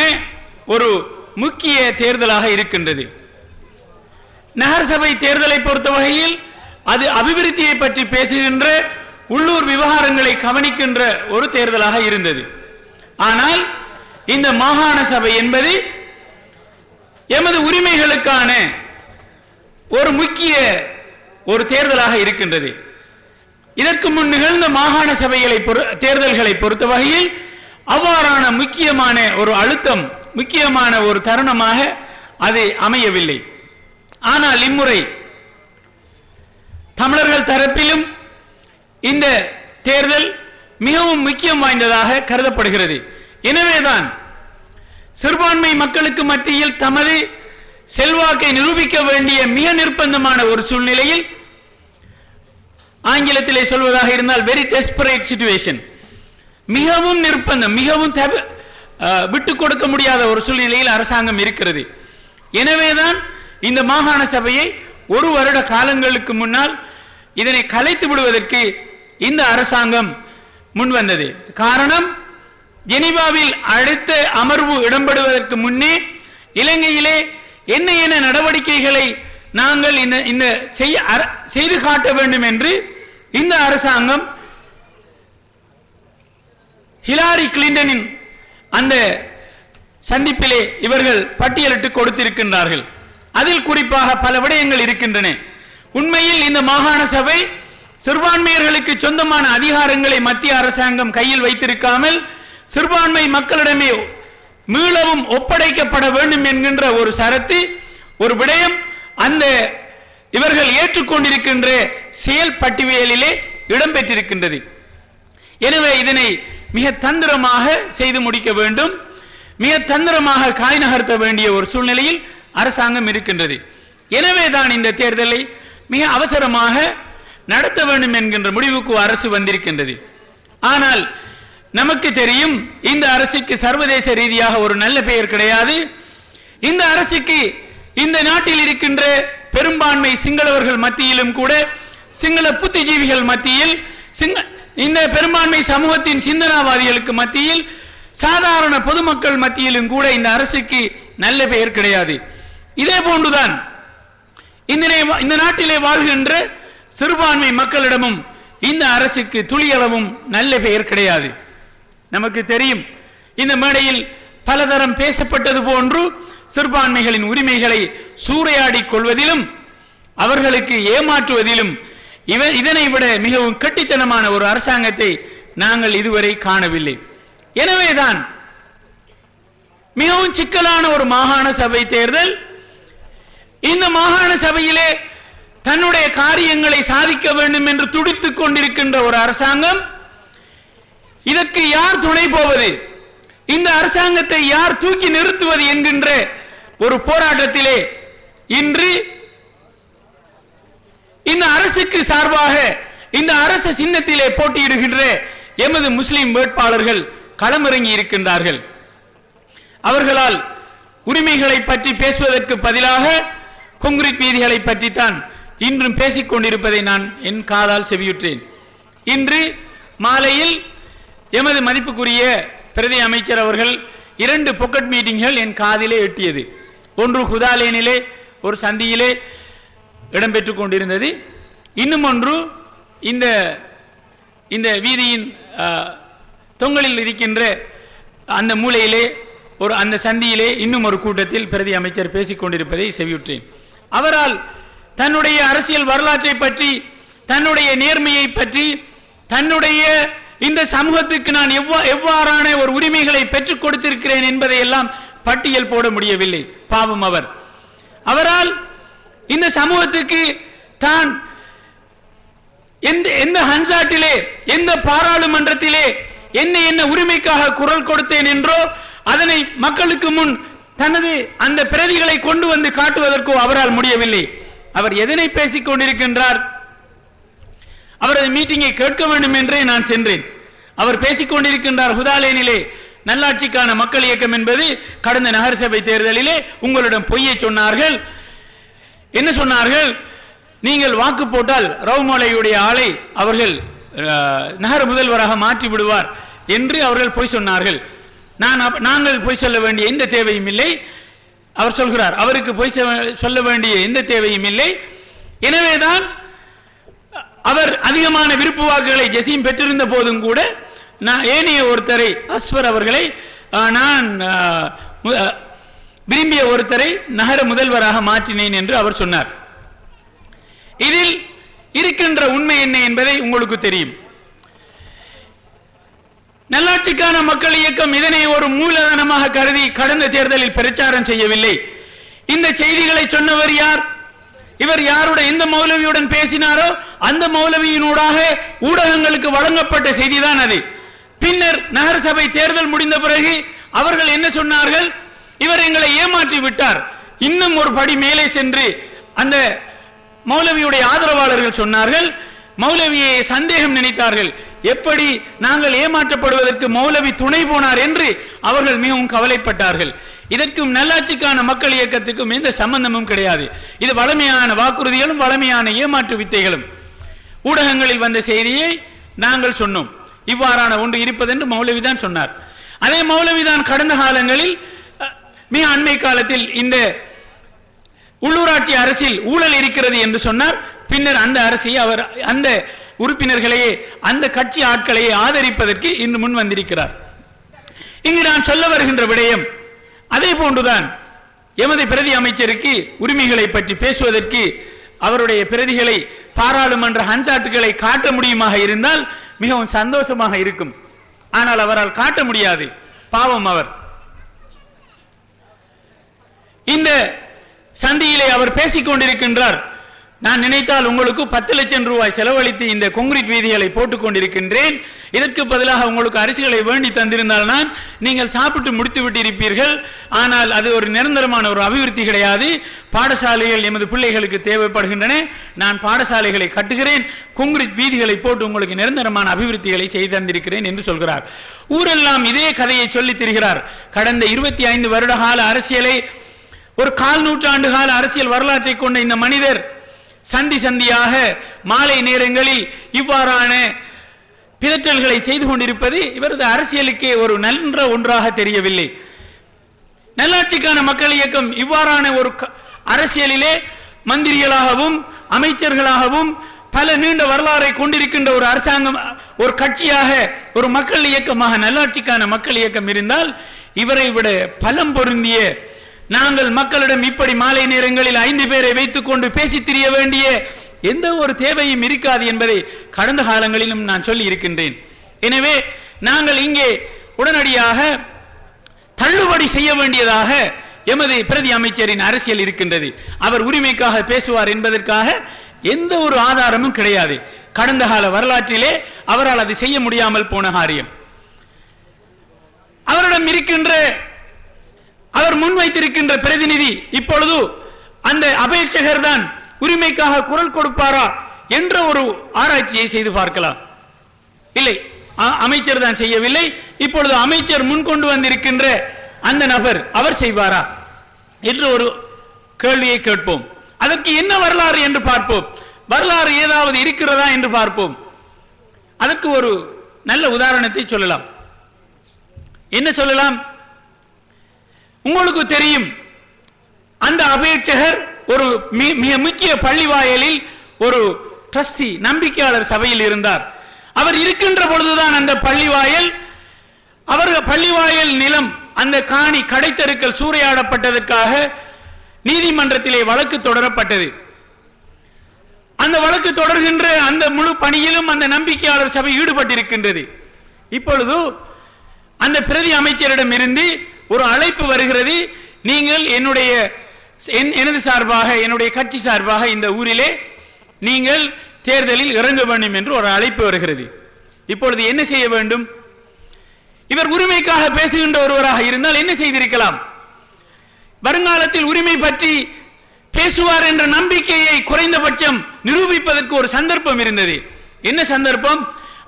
ஒரு முக்கிய தேர்தலாக இருக்கின்றது. நகரசபை தேர்தலை பொறுத்த வகையில் அது அபிவிருத்தியை பற்றி பேசுகின்ற, உள்ளூர் விவகாரங்களை கவனிக்கின்ற ஒரு தேர்தலாக இருந்தது. ஆனால் இந்த மாகாண சபை என்பது எமது உரிமைகளுக்கான ஒரு முக்கிய ஒரு தேர்தலாக இருக்கின்றது. இதற்கு முன் நிகழ்ந்த மாகாண சபைகளை தேர்தல்களை பொறுத்த வகையில் அவ்வாறான முக்கியமான ஒரு அழுத்தம், முக்கியமான ஒரு தருணமாக அது அமையவில்லை. ஆனால் இம்முறை தமிழர்கள் தரப்பிலும் இந்த தேர்தல் மிகவும் முக்கியம் வாய்ந்ததாக கருதப்படுகிறது. எனவேதான் சிறுபான்மை மக்களுக்கு மத்தியில் தமது செல்வாக்கை நிரூபிக்க வேண்டிய மிக நிர்பந்தமான ஒரு சூழ்நிலையில், ஆங்கிலத்திலே சொல்வதாக இருந்தால் வெரி டெஸ்பரேட் சிச்சுவேஷன், மிகவும் நிர்பந்தம், மிகவும் விட்டு கொடுக்க முடியாத ஒரு சூழ்நிலையில் அரசாங்கம் இருக்கிறது. எனவேதான் இந்த மாகாண சபையை ஒரு வருட காலங்களுக்கு முன்னால் இதனை கலைத்து விடுவதற்கு இந்த அரசாங்கம் முன்வந்தது. காரணம், ஜெனீவாவில் அடுத்த அமர்வு இடம்பெறுவதற்கு முன்னே இலங்கையிலே என்ன நடவடிக்கைகளை நாங்கள் இந்த செய்து காட்ட வேண்டும் என்று இந்த அரசாங்கம் ஹிலாரி கிளின்டனின் அந்த சந்திப்பிலே இவர்கள் பட்டியலிட்டு கொடுத்திருக்கின்றார்கள். அதில் குறிப்பாக பல விடயங்கள் இருக்கின்றன. உண்மையில் இந்த மாகாண சபை சிறுபான்மையர்களுக்கு சொந்தமான அதிகாரங்களை மத்திய அரசாங்கம் கையில் வைத்திருக்காமல் சிறுபான்மை மக்களிடமே மீளவும் ஒப்படைக்கப்பட வேண்டும் என்கின்ற ஒரு சரத்து, ஒரு விடயம் அந்த இவர்கள் ஏற்றுக்கொண்டிருக்கின்ற செயல் பட்டியலிலே இடம்பெற்றிருக்கின்றது. எனவே இதனை மிக தந்திரமாக செய்து முடிக்க வேண்டும், மிக தந்திரமாக காய் நகர்த்த வேண்டிய ஒரு சூழ்நிலையில் அரசாங்கம் இருக்கின்றது. எனவே தான் இந்த தேர்தலை மிக அவசரமாக நடத்த வேண்டும் என்கின்ற முடிவுக்கு அரசு வந்திருக்கின்றது. ஆனால் நமக்கு தெரியும், இந்த அரசுக்கு சர்வதேச ரீதியாக ஒரு நல்ல பெயர் கிடையாது. இந்த அரசுக்கு இந்த நாட்டில் இருக்கின்ற பெரும்பான்மை சிங்களவர்கள் மத்தியிலும் கூட, சிங்கள புத்திஜீவிகள் மத்தியில், இந்த பெரும்பான்மை சமூகத்தின் சிந்தனாவாதிகளுக்கு மத்தியில், சாதாரண பொதுமக்கள் மத்தியிலும் கூட இந்த அரசுக்கு நல்ல பெயர் கிடையாது. இதே போன்றுதான் இந்த நாட்டிலே வாழ்கின்ற சிறுபான்மை மக்களிடமும் இந்த அரசுக்கு துளியளவும் நல்ல பெயர் கிடையாது. நமக்கு தெரியும், இந்த மேடையில் பலதரம் பேசப்பட்டது போன்று சிறுபான்மைகளின் உரிமைகளை சூறையாடி கொள்வதிலும் அவர்களுக்கு ஏமாற்றுவதிலும் இதனை விட மிகவும் கெட்டித்தனமான ஒரு அரசாங்கத்தை நாங்கள் இதுவரை காணவில்லை. எனவேதான் மிகவும் சிக்கலான ஒரு மாகாண சபை தேர்தல். இந்த மாகாண சபையிலே தன்னுடைய காரியங்களை சாதிக்க வேண்டும் என்று துடித்துக் கொண்டிருக்கின்ற ஒரு அரசாங்கம், இதற்கு யார் துணை போவது, இந்த அரசாங்கத்தை யார் தூக்கி நிறுத்துவது என்கின்ற ஒரு போராட்டத்திலே இன்று இந்த அரசுக்கு சார்பாக இந்த அரசு சின்னத்திலே போட்டியிடுகின்ற எமது முஸ்லிம் வேட்பாளர்கள் களமிறங்கி இருக்கின்றார்கள். அவர்களால் உரிமைகளை பற்றி பேசுவதற்கு பதிலாக கொங்கிரீட் வீதிகளை பற்றித்தான் இன்றும் பேசிக் கொண்டிருப்பதை நான் என் காதால் செவியுற்றேன். இன்று மாலையில் எமது மதிப்புக்குரிய பிரதி அமைச்சர் அவர்கள் 2 பொக்கெட் மீட்டிங்கள் என் காதிலே எட்டியது. ஒன்று குதாலேனிலே ஒரு சந்தியிலே இடம்பெற்றுக் கொண்டிருந்தது, இன்னும் ஒன்று இந்த வீதியின் தொங்கலில் இருக்கின்ற அந்த மூலையிலே அந்த சந்தியிலே இன்னும் ஒரு கூட்டத்தில் பிரதி அமைச்சர் பேசிக் கொண்டிருப்பதை செவியுற்றேன். அவரால் தன்னுடைய அரசியல் வரலாற்றை பற்றி, தன்னுடைய நேர்மையை பற்றி, தன்னுடைய இந்த சமூகத்துக்கு நான் எவ்வாறான ஒரு உரிமைகளை பெற்றுக் கொடுத்திருக்கிறேன் என்பதை எல்லாம் பட்டியல் போட முடியவில்லை. பாவம் அவரால் இந்த சமூகத்துக்கு தான் எந்த ஹன்சாட்டிலே எந்த பாராளுமன்றத்திலே என்ன உரிமைக்காக குரல் கொடுத்தேன் என்றோ அதனை மக்களுக்கு முன் தனது அந்த பிரதிகளை கொண்டு வந்து காட்டுவதற்கோ அவரால் முடியவில்லை. அவர் எதனை பேசிக் கொண்டிருக்கின்றார்? அவரது மீட்டிங்கை கேட்க வேண்டும் என்றே நான் சென்றேன். அவர் பேசிக் கொண்டிருக்கின்றார், ஹுதாலேனிலே நல்லாட்சிக்கான மக்கள் இயக்கம் என்பது கடந்த நகரசபை தேர்தலிலே உங்களிடம் பொய்யை சொன்னார்கள். என்ன சொன்னார்கள்? நீங்கள் வாக்கு போட்டால் ரவுமோலையுடைய ஆளை அவர்கள் நகர முதல்வராக மாற்றி விடுவார் என்று அவர்கள் பொய் சொன்னார்கள். நாங்கள் பொய் சொல்ல வேண்டிய எந்த தேவையும் இல்லை. அவர் சொல்கிறார், அவருக்கு பொய் சொல்ல வேண்டிய எந்த தேவையும் இல்லை. எனவேதான் அவர் அதிகமான விருப்பு வாக்குகளை ஜசீம் பெற்றிருந்த போதும் கூட நான் ஏனைய ஒருத்தரை அஸ்வர் அவர்களை நான் விரும்பிய ஒருத்தரை நகர முதல்வராக மாற்றினேன் என்று அவர் சொன்னார். இதில் இருக்கின்ற உண்மை என்ன என்பதை உங்களுக்கு தெரியும். நல்லாட்சிக்கான மக்கள் இயக்கம் இதனை ஒரு மூலதனமாக கருதி கடந்த தேர்தலில் பிரச்சாரம் செய்யவில்லை. இந்த செய்திகளை சொன்னவர் யார்? இவர் யாருடைய எந்த மௌலவியுடன் பேசினாரோ அந்த மௌலவியினூடாக ஊடகங்களுக்கு வழங்கப்பட்ட செய்திதான் அது. பின்னர் நகரசபை தேர்தல் முடிந்த பிறகு அவர்கள் என்ன சொன்னார்கள்? இவர் எங்களை ஏமாற்றி விட்டார். இன்னும் ஒரு படி மேலே சென்று அந்த மௌலவியுடைய ஆதரவாளர்கள் சொன்னார்கள், மௌலவியை சந்தேகம் நினைத்தார்கள். எப்படி நாங்கள் ஏமாற்றப்படுவதற்கு மௌலவி துணை போனார் என்று அவர்கள் மிகவும் கவலைப்பட்டார்கள். இதற்கும் நல்லாட்சிக்கான மக்கள் இயக்கத்துக்கும் எந்த சம்பந்தமும் கிடையாது. இது வளமையான வாக்குறுதிகளும் வளமையான ஏமாற்று வித்தைகளும். ஊடகங்களில் வந்த செய்தியை நாங்கள் சொன்னோம், இவ்வாறான ஒன்று இருப்பதென்று மௌலவிதான் சொன்னார். அதே மௌலவிதான் கடந்த காலங்களில் மிக அண்மை காலத்தில் இந்த உள்ளூராட்சி அரசில் ஊழல் இருக்கிறது என்று சொன்னார். பின்னர் அந்த அரசை அவர் அந்த உறுப்பினர்களையே அந்த கட்சி ஆட்களையே ஆதரிப்பதற்கு இன்று முன் வந்திருக்கிறார். இங்கு நான் சொல்ல வருகின்ற விடயம் அதே போன்றுதான். எமது பிரதி அமைச்சருக்கு உரிமைகளை பற்றி பேசுவதற்கு அவருடைய பிரதிகளை பாராளுமன்ற ஹன்சாட்டுகளை காட்ட முடியுமாக இருந்தால் மிகவும் சந்தோஷமாக இருக்கும். ஆனால் அவரால் காட்ட முடியாது. பாவம் அவர். இந்த சந்தியிலே அவர் பேசிக் கொண்டிருக்கின்றார். நான் நினைத்தால் உங்களுக்கு 10 லட்சம் ரூபாய் செலவழித்து இந்த கான்கிரீட் வீதிகளை போட்டுக் கொண்டிருக்கின்றேன், இதற்கு பதிலாக உங்களுக்கு அரிசிகளை வேண்டி தந்திருந்தால் நான் நீங்கள் சாப்பிட்டு முடித்து விட்டு இருப்பீர்கள். ஆனால் அது ஒரு நிரந்தரமான ஒரு அபிவிருத்தி கிடையாது. பாடசாலைகள் எமது பிள்ளைகளுக்கு தேவைப்படுகின்றன. நான் பாடசாலைகளை கட்டுகிறேன், கான்கிரீட் வீதிகளை போட்டு உங்களுக்கு நிரந்தரமான அபிவிருத்திகளை செய்து தந்திருக்கிறேன் என்று சொல்கிறார். ஊரெல்லாம் இதே கதையை சொல்லி திரிகிறார். கடந்த 25 வருட கால அரசியலை, ஒரு 1/4 நூற்றாண்டு கால அரசியல் வரலாற்றை கொண்ட இந்த மனிதர் சந்தியாக மாலை நேரங்களில் இவ்வாறான பிதற்றல்களை செய்து கொண்டிருப்பது இவரது அரசியலுக்கே ஒரு நல்ல ஒன்றாக தெரியவில்லை. நல்லாட்சிக்கான மக்கள் இயக்கம் இவ்வாறான ஒரு அரசியலிலே மந்திரிகளாகவும் அமைச்சர்களாகவும் பல நீண்ட வரலாறை கொண்டிருக்கின்ற ஒரு அரசாங்கம், ஒரு கட்சியாக, ஒரு மக்கள் இயக்கமாக நல்லாட்சிக்கான மக்கள் இயக்கம் இருந்தால் இவரை விட பலம் பொருந்திய, நாங்கள் மக்களிடம் இப்படி மாலை நேரங்களில் 5 பேரை வைத்துக் கொண்டு பேசி திரிய வேண்டிய எந்த ஒரு தேவையும் இருக்காது என்பதை கடந்த காலங்களிலும் நான் சொல்லி இருக்கின்றேன். எனவே நாங்கள் இங்கே உடனடியாக தள்ளுபடி செய்ய வேண்டியதாக எமது பிரதி அமைச்சரின் அரசியல் இருக்கின்றது. அவர் உரிமைக்காக பேசுவார் என்பதற்காக எந்த ஒரு ஆதாரமும் கிடையாது. கடந்த கால வரலாற்றிலே அவரால் அதை செய்ய முடியாமல் போன காரியம். அவரிடம் இருக்கின்ற, அவர் முன்வைத்திருக்கின்ற பிரதிநிதி இப்பொழுது அந்த அபேட்சகர் தான் உரிமைக்காக குரல் கொடுப்பாரா என்ற ஒரு ஆராய்ச்சியை செய்து பார்க்கலாம். இல்லை, அமைச்சர் தான் செய்யவில்லை. இப்பொழுது அமைச்சர் முன்கொண்டு வந்திருக்கின்ற அந்த நபர் அவர் செய்வாரா என்று ஒரு கேள்வியை கேட்போம். அதற்கு என்ன வரலாறு என்று பார்ப்போம். வரலாறு ஏதாவது இருக்கிறதா என்று பார்ப்போம். அதற்கு ஒரு நல்ல உதாரணத்தை சொல்லலாம். என்ன சொல்லலாம்? உங்களுக்கு தெரியும், அந்த அபேட்சகர் ஒரு மிக முக்கிய பள்ளிவாயலில் ஒரு ட்ரஸ்டி, நம்பிக்கையாளர் சபையில் இருந்தார். அவர் இருக்கின்ற பொழுதுதான் அந்த பள்ளிவாயல் நிலம், அந்த காணி கடைத்தெருக்கள் சூறையாடப்பட்டதற்காக நீதிமன்றத்திலே வழக்கு தொடரப்பட்டது. அந்த வழக்கு தொடர்கின்ற அந்த முழு பணியிலும் அந்த நம்பிக்கையாளர் சபை ஈடுபட்டிருக்கின்றது. இப்பொழுது அந்த பிரதி அமைச்சரிடம் இருந்து ஒரு அழைப்பு வருகிறது, நீங்கள் எனது சார்பாக, என்னுடைய கட்சி சார்பாக இந்த ஊரிலே நீங்கள் தேர்தலில் இறங்க வேண்டும் என்று ஒரு அழைப்பு வருகிறது. இப்பொழுது என்ன செய்ய வேண்டும்? இவர் உரிமைக்காக பேசுகின்ற ஒருவராக இருந்தால் என்ன செய்திருக்கலாம்? வருங்காலத்தில் உரிமை பற்றி பேசுவார் என்ற நம்பிக்கையை குறைந்தபட்சம் நிரூபிப்பதற்கு ஒரு சந்தர்ப்பம் இருந்தது. என்ன சந்தர்ப்பம்?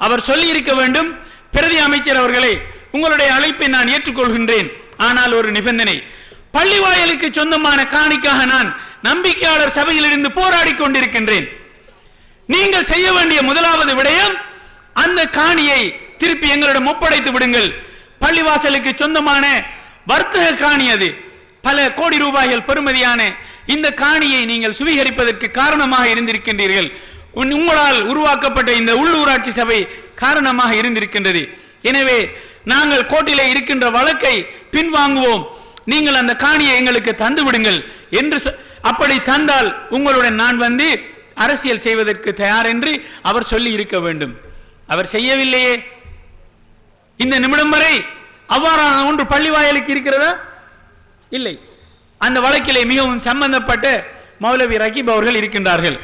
அவர் சொல்லி இருக்க வேண்டும், பிரதி அமைச்சர் அவர்களே, உங்களுடைய அழைப்பை நான் ஏற்றுக்கொள்கின்றேன், ஆனால் ஒரு நிபந்தனை, பள்ளிவாயலுக்கு சொந்தமான காணிக்காக நான் நம்பிக்கையாளர் சபையில் இருந்து போராடி கொண்டிருக்கின்றேன். நீங்கள் செய்ய வேண்டிய முதலாவது விடயம், அந்த காணியை திருப்பி எங்களிடம் ஒப்படைத்து விடுங்கள். பள்ளிவாசலுக்கு சொந்தமான வர்த்தக காணி, அது பல கோடி ரூபாய்கள் பெறுமதியான இந்த காணியை நீங்கள் சுவீகரிப்பதற்கு காரணமாக இருந்திருக்கின்றீர்கள். உங்களால் உருவாக்கப்பட்ட இந்த உள்ளூராட்சி சபை காரணமாக இருந்திருக்கின்றது. எனவே நாங்கள் கோர்ட்டிலே இருக்கின்ற வழக்கை பின்வாங்குவோம், நீங்கள் அந்த காணியை எங்களுக்கு தந்து விடுங்கள் என்று. அப்படி தந்தால் உங்களுடன் நான் வந்து அரசியல் செய்வதற்கு தயார் என்று அவர் சொல்லி இருக்க வேண்டும். அவர் செய்யவில்லையே. இந்த நிமிடம் வரை அவ்வாறான ஒன்று பள்ளிவாயலுக்கு இருக்கிறதா? இல்லை. அந்த வழக்கிலே மிகவும் சம்பந்தப்பட்ட மௌலவி ரகீப் அவர்கள் இருக்கின்றார்கள்.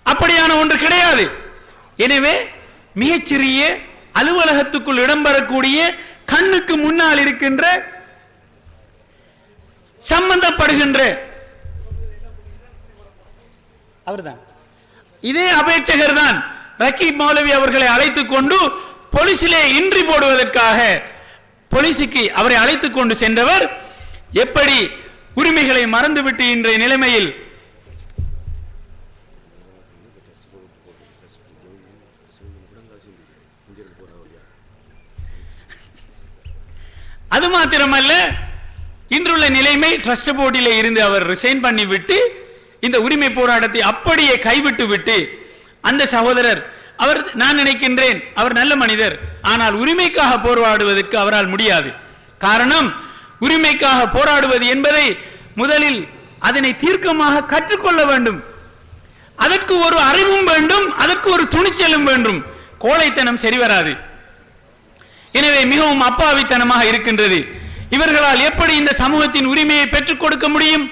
அப்படியான ஒன்று கிடையாது. எனவே மிகச்சிறிய அலுவலகத்துக்குள் இடம்பெறக்கூடிய கண்ணுக்கு முன்னால் இருக்கின்ற சம்பந்தப்படுகின்ற அவர்தான், இதே அபேட்சகர் தான் ரகீப் மௌலவி அவர்களை அழைத்துக் கொண்டு போலீசிலே இன்றி போடுவதற்காக போலீசுக்கு அவரை அழைத்துக் கொண்டு சென்றவர். எப்படி உரிமைகளை மறந்துவிட்டு இன்றைய நிலைமையில் அது மாத்திரமல்ல, இன்றுள்ள நிலைமை ட்ரஸ்ட் போர்டிலே இருந்து அவர் ரிசைன் பண்ணிவிட்டு இந்த உரிமை போராட்டத்தை அப்படியே கைவிட்டு விட்டு அந்த சகோதரர், அவர், நான் நினைக்கின்றேன் அவர் நல்ல மனிதர், ஆனால் உரிமைக்காக போராடுவதற்கு அவரால் முடியாது. காரணம், உரிமைக்காக போராடுவது என்பதை முதலில் அதனை தீர்க்கமாக கற்றுக்கொள்ள வேண்டும். அதற்கு ஒரு அறிவும் வேண்டும், அதற்கு ஒரு துணிச்சலும் வேண்டும். கோழைத்தனம் சரிவராது. எனவே மிகவும் அப்பாவித்தனமாக இருக்கின்றது. இவர்களால் எப்படி இந்த சமூகத்தின் உரிமையை பெற்றுக் கொடுக்க முடியும்?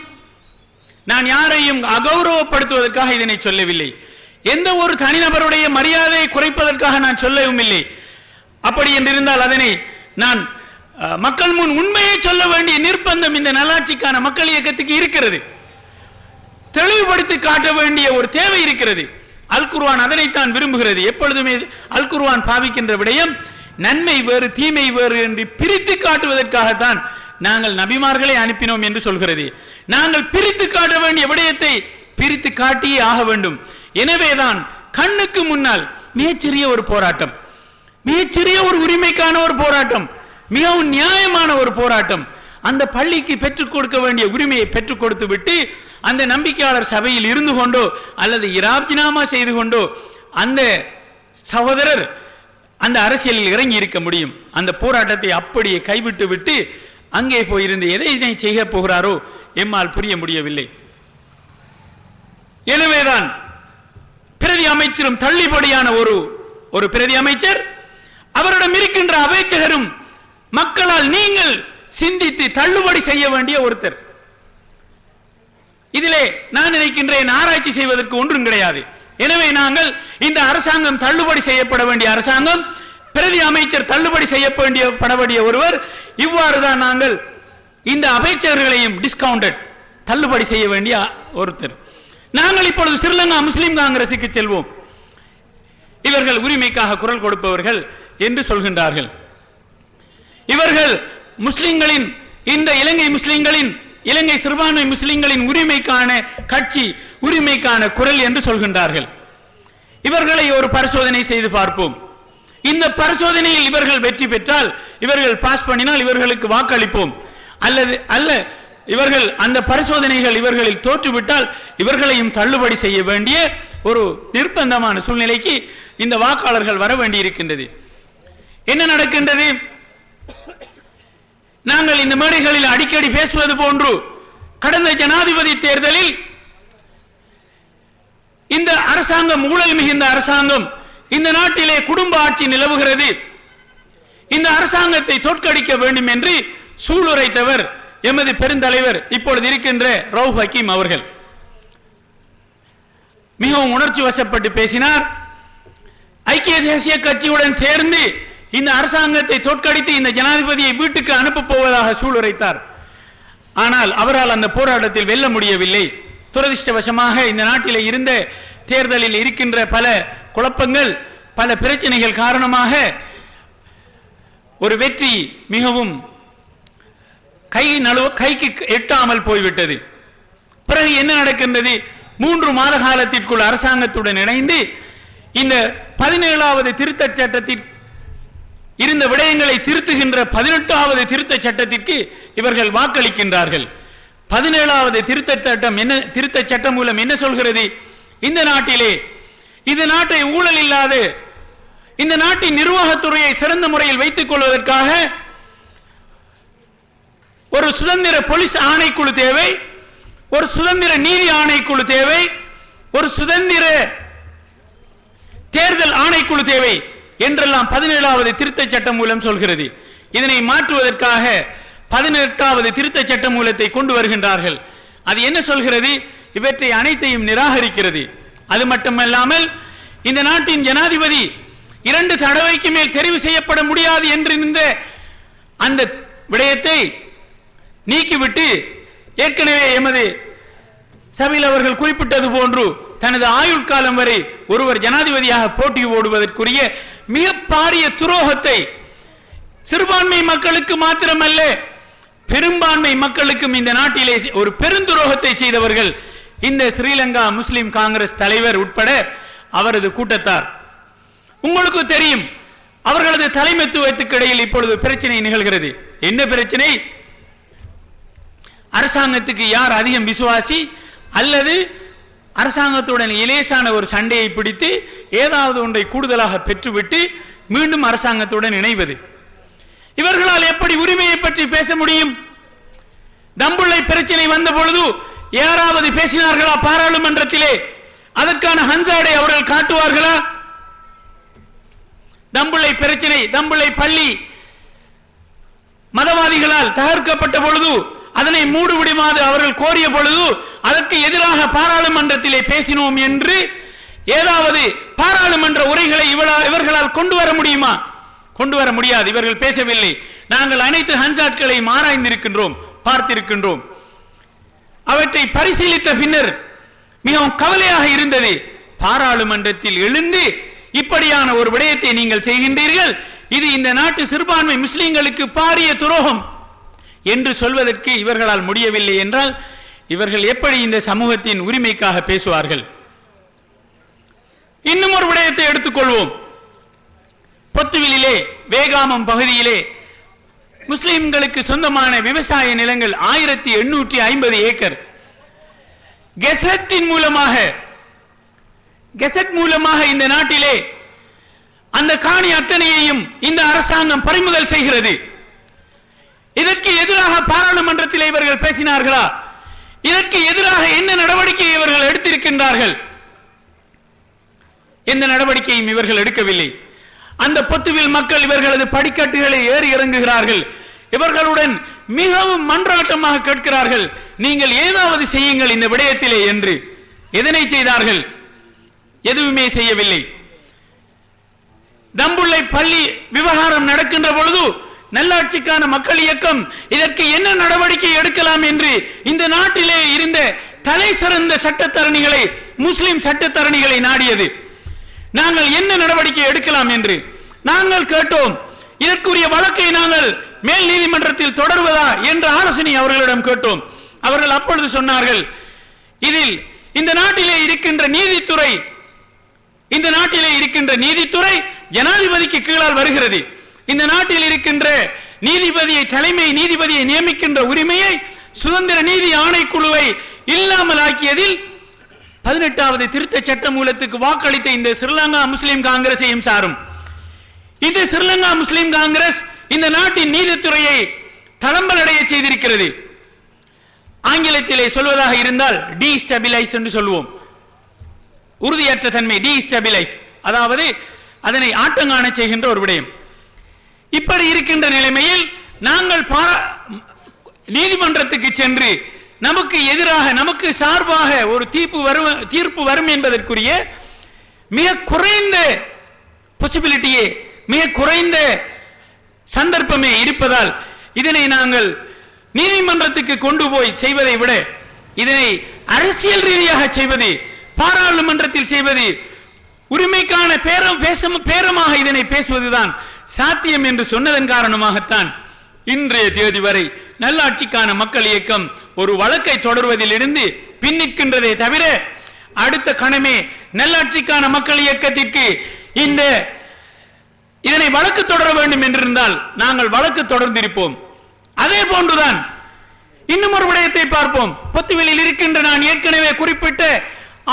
நான் யாரையும் அகௌரவப்படுத்துவதற்காக இதனை சொல்லவில்லை. எந்த ஒரு தனிநபருடைய மரியாதையை குறைப்பதற்காக நான் சொல்லவும் இல்லை. அப்படி என்றிருந்தால் அதனை நான் மக்கள் முன் உண்மையை சொல்ல வேண்டிய நிர்பந்தம் இந்த நல்லாட்சிக்கான மக்கள் இயக்கத்துக்கு இருக்கிறது. தெளிவுபடுத்தி காட்ட வேண்டிய ஒரு தேவை இருக்கிறது. அல் குர்ஆன் அதனைத்தான் விரும்புகிறது. எப்பொழுதுமே அல் குர்ஆன் பாவிக்கின்ற விடயம் நன்மை வேறு தீமை வேறு என்று பிரித்து காட்டுவதற்காகத்தான் நாங்கள் நபிமார்களை அனுப்பினோம் என்று சொல்கிறது. நாங்கள் பிரித்து காட்ட வேண்டிய விடயத்தை பிரித்து காட்டியே ஆக வேண்டும். எனவேதான் கண்ணுக்கு முன்னால் மிகச்சிறிய ஒரு போராட்டம், மிகச்சிறிய ஒரு உரிமைக்கான ஒரு போராட்டம், மிகவும் நியாயமான ஒரு போராட்டம், அந்த பள்ளிக்கு பெற்றுக் கொடுக்க வேண்டிய உரிமையை பெற்றுக் கொடுத்து விட்டு அந்த நம்பிக்கையாளர் சபையில் இருந்து கொண்டோ அல்லது இராஜினாமா செய்து கொண்டோ அந்த சகோதரர் அந்த அரசியலில் இறங்கி இருக்க முடியும். அந்த போராட்டத்தை அப்படியே கைவிட்டு விட்டு அங்கே போயிருந்து எதை செய்ய போகிறாரோ எம்மால் புரிய முடியவில்லை. எனவேதான் பிரதி அமைச்சரும் தள்ளிபடியான ஒரு பிரதி அமைச்சர், அவரிடம் இருக்கின்ற அமைச்சகரும் மக்களால் நீங்கள் சிந்தித்து தள்ளுபடி செய்ய வேண்டிய ஒருத்தர். இதிலே நான் நினைக்கின்றேன் ஆராய்ச்சி செய்வதற்கு ஒன்றும் கிடையாது. எனவே நாங்கள் இந்த அரசாங்கம் தள்ளுபடி செய்யப்பட வேண்டிய அரசாங்கம், பிரதி அமைச்சர் தள்ளுபடி செய்யப்பட வேண்டிய ஒருவர், இவ்வாறுதான் நாங்கள் இந்த அமைச்சர்களையும் டிஸ்கவுண்டட் தள்ளுபடி செய்ய வேண்டிய ஒருத்தர். நாங்கள் இப்பொழுது ஸ்ரீலங்கா முஸ்லிம் காங்கிரசுக்கு செல்வோம். இவர்கள் உரிமைக்காக குரல் கொடுப்பவர்கள் என்று சொல்கின்றார்கள். இவர்கள் முஸ்லிம்களின், இந்த இலங்கை முஸ்லிம்களின், இலங்கை சிறுபான்மை முஸ்லிம்களின் உரிமைக்கான கட்சி, உரிமைக்கான குரல் என்று சொல்கின்றார்கள். இவர்களை ஒரு பரிசோதனை செய்து பார்ப்போம். இந்த பரிசோதனையில் இவர்கள் வெற்றி பெற்றால், இவர்கள் பாஸ் பண்ணினால் இவர்களுக்கு வாக்களிப்போம். அல்ல இவர்கள் அந்த பரிசோதனைகள் இவர்களில் தோற்றுவிட்டால் இவர்களையும் தள்ளுபடி செய்ய வேண்டிய ஒரு நிர்பந்தமான சூழ்நிலைக்கு இந்த வாக்காளர்கள் வர வேண்டி இருக்கின்றது. என்ன நடக்கின்றது? நாங்கள் இந்த மேடைகளில் அடிக்கடி பேசுவது போன்று கடந்த ஜனாதிபதி தேர்தலில் இந்த அரசாங்கம் ஊழல் மிகுந்த அரசாங்கம், இந்த நாட்டிலே குடும்ப ஆட்சி நிலவுகிறது, இந்த அரசாங்கத்தை தோற்கடிக்க வேண்டும் என்று சூளுரைத்தவர் எமது பெருந்தலைவர் இப்பொழுது இருக்கின்ற ரவுப் ஹக்கீம் அவர்கள். மிகவும் உணர்ச்சி வசப்பட்டு பேசினார். ஐக்கிய தேசிய கட்சியுடன் சேர்ந்து இந்த அரசாங்கத்தை தோற்கடித்து இந்த ஜனாதிபதியை வீட்டுக்கு அனுப்ப போவதாக சூளுரைத்தார். ஆனால் அவரால் அந்த போராட்டத்தில் வெல்ல முடியவில்லை. துரதிர்ஷ்டவசமாக இந்த நாட்டில் இருந்த தேர்தலில் இருக்கின்ற பல குழப்பங்கள், பல பிரச்சனைகள் காரணமாக ஒரு வெற்றி மிகவும் கைக்கு எட்டாமல் போய்விட்டது. பிறகு என்ன நடக்கின்றது? 3 மாத காலத்திற்குள் அரசாங்கத்துடன் இணைந்து இந்த 17வது திருத்தச் சட்டத்தில் இருந்த விடயங்களை திருத்துகின்ற 18வது திருத்தச் சட்டத்திற்கு இவர்கள் வாக்களிக்கின்றார்கள். 17வது திருத்தச் சட்டம் மூலம் என்ன சொல்கிறது? இந்த நாட்டிலே இந்த நாட்டை ஊழல் இல்லாத இந்த நாட்டின் நிர்வாகத்துறையை சிறந்த முறையில் வைத்துக் கொள்வதற்காக ஒரு சுதந்திர போலீஸ் ஆணைக்குழு தேவை, ஒரு சுதந்திர நீதி ஆணைக்குழு தேவை, ஒரு சுதந்திர தேர்தல் ஆணைக்குழு தேவை என்றெல்லாம் 17வது திருத்தச் சட்டம் மூலம் சொல்கிறது. இதனை மாற்றுவதற்காக 18வது திருத்தச் சட்ட மூலத்தை கொண்டு வருகின்றார்கள். அது என்ன சொல்கிறது? இவற்றை அனைத்தையும் நிராகரிக்கிறது. அது மட்டுமல்லாமல் இந்த நாட்டின் ஜனாதிபதி 2 தடவைக்கு மேல் தெரிவு செய்யப்பட முடியாது என்கின்ற அந்த விடயத்தை நீக்கிவிட்டு ஏற்கனவே எமது சபையில் அவர்கள் குறிப்பிட்டது போன்று தனது ஆயுள் காலம் வரை ஒருவர் ஜனாதிபதியாக போட்டி போடுவதற்குரிய மிக பாரிய துரோகத்தை சிறுபான்மை மக்களுக்கு மாத்திரமல்ல பெரும்பான்மை மக்களுக்கும் இந்த நாட்டிலே ஒரு பெருந்துரோகத்தை செய்தவர்கள் இந்த ஸ்ரீலங்கா முஸ்லிம் காங்கிரஸ் தலைவர் உட்பட அவரது கூட்டத்தார். உங்களுக்கு தெரியும், அவர்களது தலைமைத்துவத்துக்கு இடையில் இப்பொழுது பிரச்சனை நிகழ்கிறது. என்ன பிரச்சனை? அரசாங்கத்துக்கு யார் அதிகம் விசுவாசி அல்லது அரசாங்கத்துடன் இலேசான ஒரு சண்டையை பிடித்து ஏதாவது ஒன்றை கூடுதலாக பெற்றுவிட்டு மீண்டும் அரசாங்கத்துடன் இணைவது. இவர்களால் எப்படி உரிமையை பற்றி பேச முடியும்? தம்புள்ளை பிரச்சனை வந்த பொழுது யாராவது பேசினார்களா பாராளுமன்றத்திலே? அதற்கான ஹன்சாடை அவர்கள் காட்டுவார்களா? தம்புள்ளை பிரச்சனை, தம்புள்ளை பள்ளி மதவாதிகளால் தகர்க்கப்பட்ட பொழுது அதனை மூடுவிடுமாறு அவர்கள் கோரிய பொழுது அதற்கு எதிராக பாராளுமன்றத்திலே பேசினோம் என்று ஏதாவது பாராளுமன்ற உரைகளை இவர்களால் கொண்டு வர முடியுமா? கொண்டு வர முடியாது. இவர்கள் பேசவில்லை. நாங்கள் அனைத்து ஹன்சாட்களை ஆராய்ந்திருக்கின்றோம், பார்த்திருக்கின்றோம். அவற்றை பரிசீலித்த பின்னர் மிகவும் கவலையாக இருந்தது. பாராளுமன்றத்தில் எழுந்து இப்படியான ஒரு விடயத்தை நீங்கள் செய்கின்றீர்கள், இது இந்த நாட்டு சிறுபான்மை முஸ்லிம்களுக்கு பாரிய துரோகம் என்று சொல்வதற்கு இவர்களால் முடியவில்லை என்றால் இவர்கள் எப்படி இந்த சமூகத்தின் உரிமைக்காக பேசுவார்கள்? இன்னும் ஒரு விடயத்தை எடுத்துக்கொள்வோம். பொத்துவிலே வேகாமம் பகுதியிலே முஸ்லிம்களுக்கு சொந்தமான விவசாய நிலங்கள் 1850 ஏக்கர் கெசட்டின் மூலமாக இந்த நாட்டிலே அந்த காணி அத்தனையையும் இந்த அரசாங்கம் பறிமுதல் செய்கிறது. இதற்கு எதிராக பாராளுமன்றத்தில் இவர்கள் பேசினார்களா? இதற்கு எதிராக என்ன நடவடிக்கை இவர்கள் எடுத்திருக்கின்றார்கள்? எந்த நடவடிக்கையும் இவர்கள் எடுக்கவில்லை. அந்த பொத்துவில் மக்கள் இவர்களது படிக்கட்டுகளை ஏறி இறங்குகிறார்கள். இவர்களுடன் மிகவும் மன்றாட்டமாக கேட்கிறார்கள், நீங்கள் ஏதாவது செய்யுங்கள் இந்த விடயத்திலே என்று. எதனை செய்தார்கள்? எதுவுமே செய்யவில்லை. தம்புள்ளை பள்ளி விவகாரம் நடக்கின்ற பொழுது நல்லாட்சிக்கான மக்கள் இயக்கம் இதற்கு என்ன நடவடிக்கை எடுக்கலாம் என்று இந்த நாட்டிலே இருந்த தலை சிறந்த சட்டத்தரணிகளை, முஸ்லிம் சட்டத்தரணிகளை நாடியது. நாங்கள் என்ன நடவடிக்கை எடுக்கலாம் என்று நாங்கள் கேட்டோம். இதற்குரிய வழக்கை நாங்கள் மேல் நீதிமன்றத்தில் தொடர்வதா என்ற ஆலோசனை அவர்களிடம் கேட்டோம். அவர்கள் அப்பொழுது சொன்னார்கள், இதில் இந்த நாட்டிலே இருக்கின்ற நீதித்துறை ஜனாதிபதிக்கு கீழால் வருகிறது. இந்த நாட்டில் இருக்கின்ற தலைமை நீதிபதியை நியமிக்கின்ற உரிமையை சுதந்திர நீதி ஆணைக்குழுவை இல்லாமல் ஆக்கியதில் 18வது திருத்த சட்ட மூலத்துக்கு வாக்களித்த இந்த ஸ்ரீலங்கா முஸ்லிம் காங்கிரஸையும் சாரும். இந்த ஸ்ரீலங்கா முஸ்லிம் காங்கிரஸ் இந்த நாட்டின் நீதித்துறையை தளம்பலடைய செய்திருக்கிறது. ஆங்கிலத்திலே சொல்வதாக இருந்தால் டீஸ்டபிலைஸ் என்று சொல்லுவோம். உறுதியற்ற தன்மை, டீஸ்டபிலைஸ், அதாவது அதனை ஆட்டங்காண செய்கின்ற ஒரு விடயம். இப்படி இருக்கின்ற நிலைமையில் நாங்கள் நீதிமன்றத்துக்கு சென்று நமக்கு எதிராக நமக்கு சார்பாக ஒரு தீர்ப்பு வரும் என்பதற்குரிய மிக குறைந்த பாசிபிலிட்டியே, மிக குறைந்த சந்தர்ப்பமே இருப்பதால் இதனை நாங்கள் நீதிமன்றத்துக்கு கொண்டு போய் செய்வதை விட இதனை அரசியல் ரீதியாக செய்வது, பாராளுமன்றத்தில் செய்வது, உரிமைக்கான பேரமாக இதனை பேசுவதுதான் சாத்தியம் என்று சொன்னதன் காரணமாகத்தான் இன்றைய தேதி வரை நல்லாட்சிக்கான மக்கள் இயக்கம் ஒரு வழக்கை தொடர்வதில் இருந்து பின்னிக்கின்றதே தவிர அடுத்த கணமே நல்லாட்சிக்கான மக்கள் இயக்கத்திற்கு இதனை வழக்கு தொடர வேண்டும் என்றிருந்தால் நாங்கள் வழக்கு தொடர்ந்திருப்போம். அதே போன்றுதான் இன்னும் ஒரு விடயத்தை பார்ப்போம். பொத்துவிலில் இருக்கின்ற நான் ஏற்கனவே குறிப்பிட்ட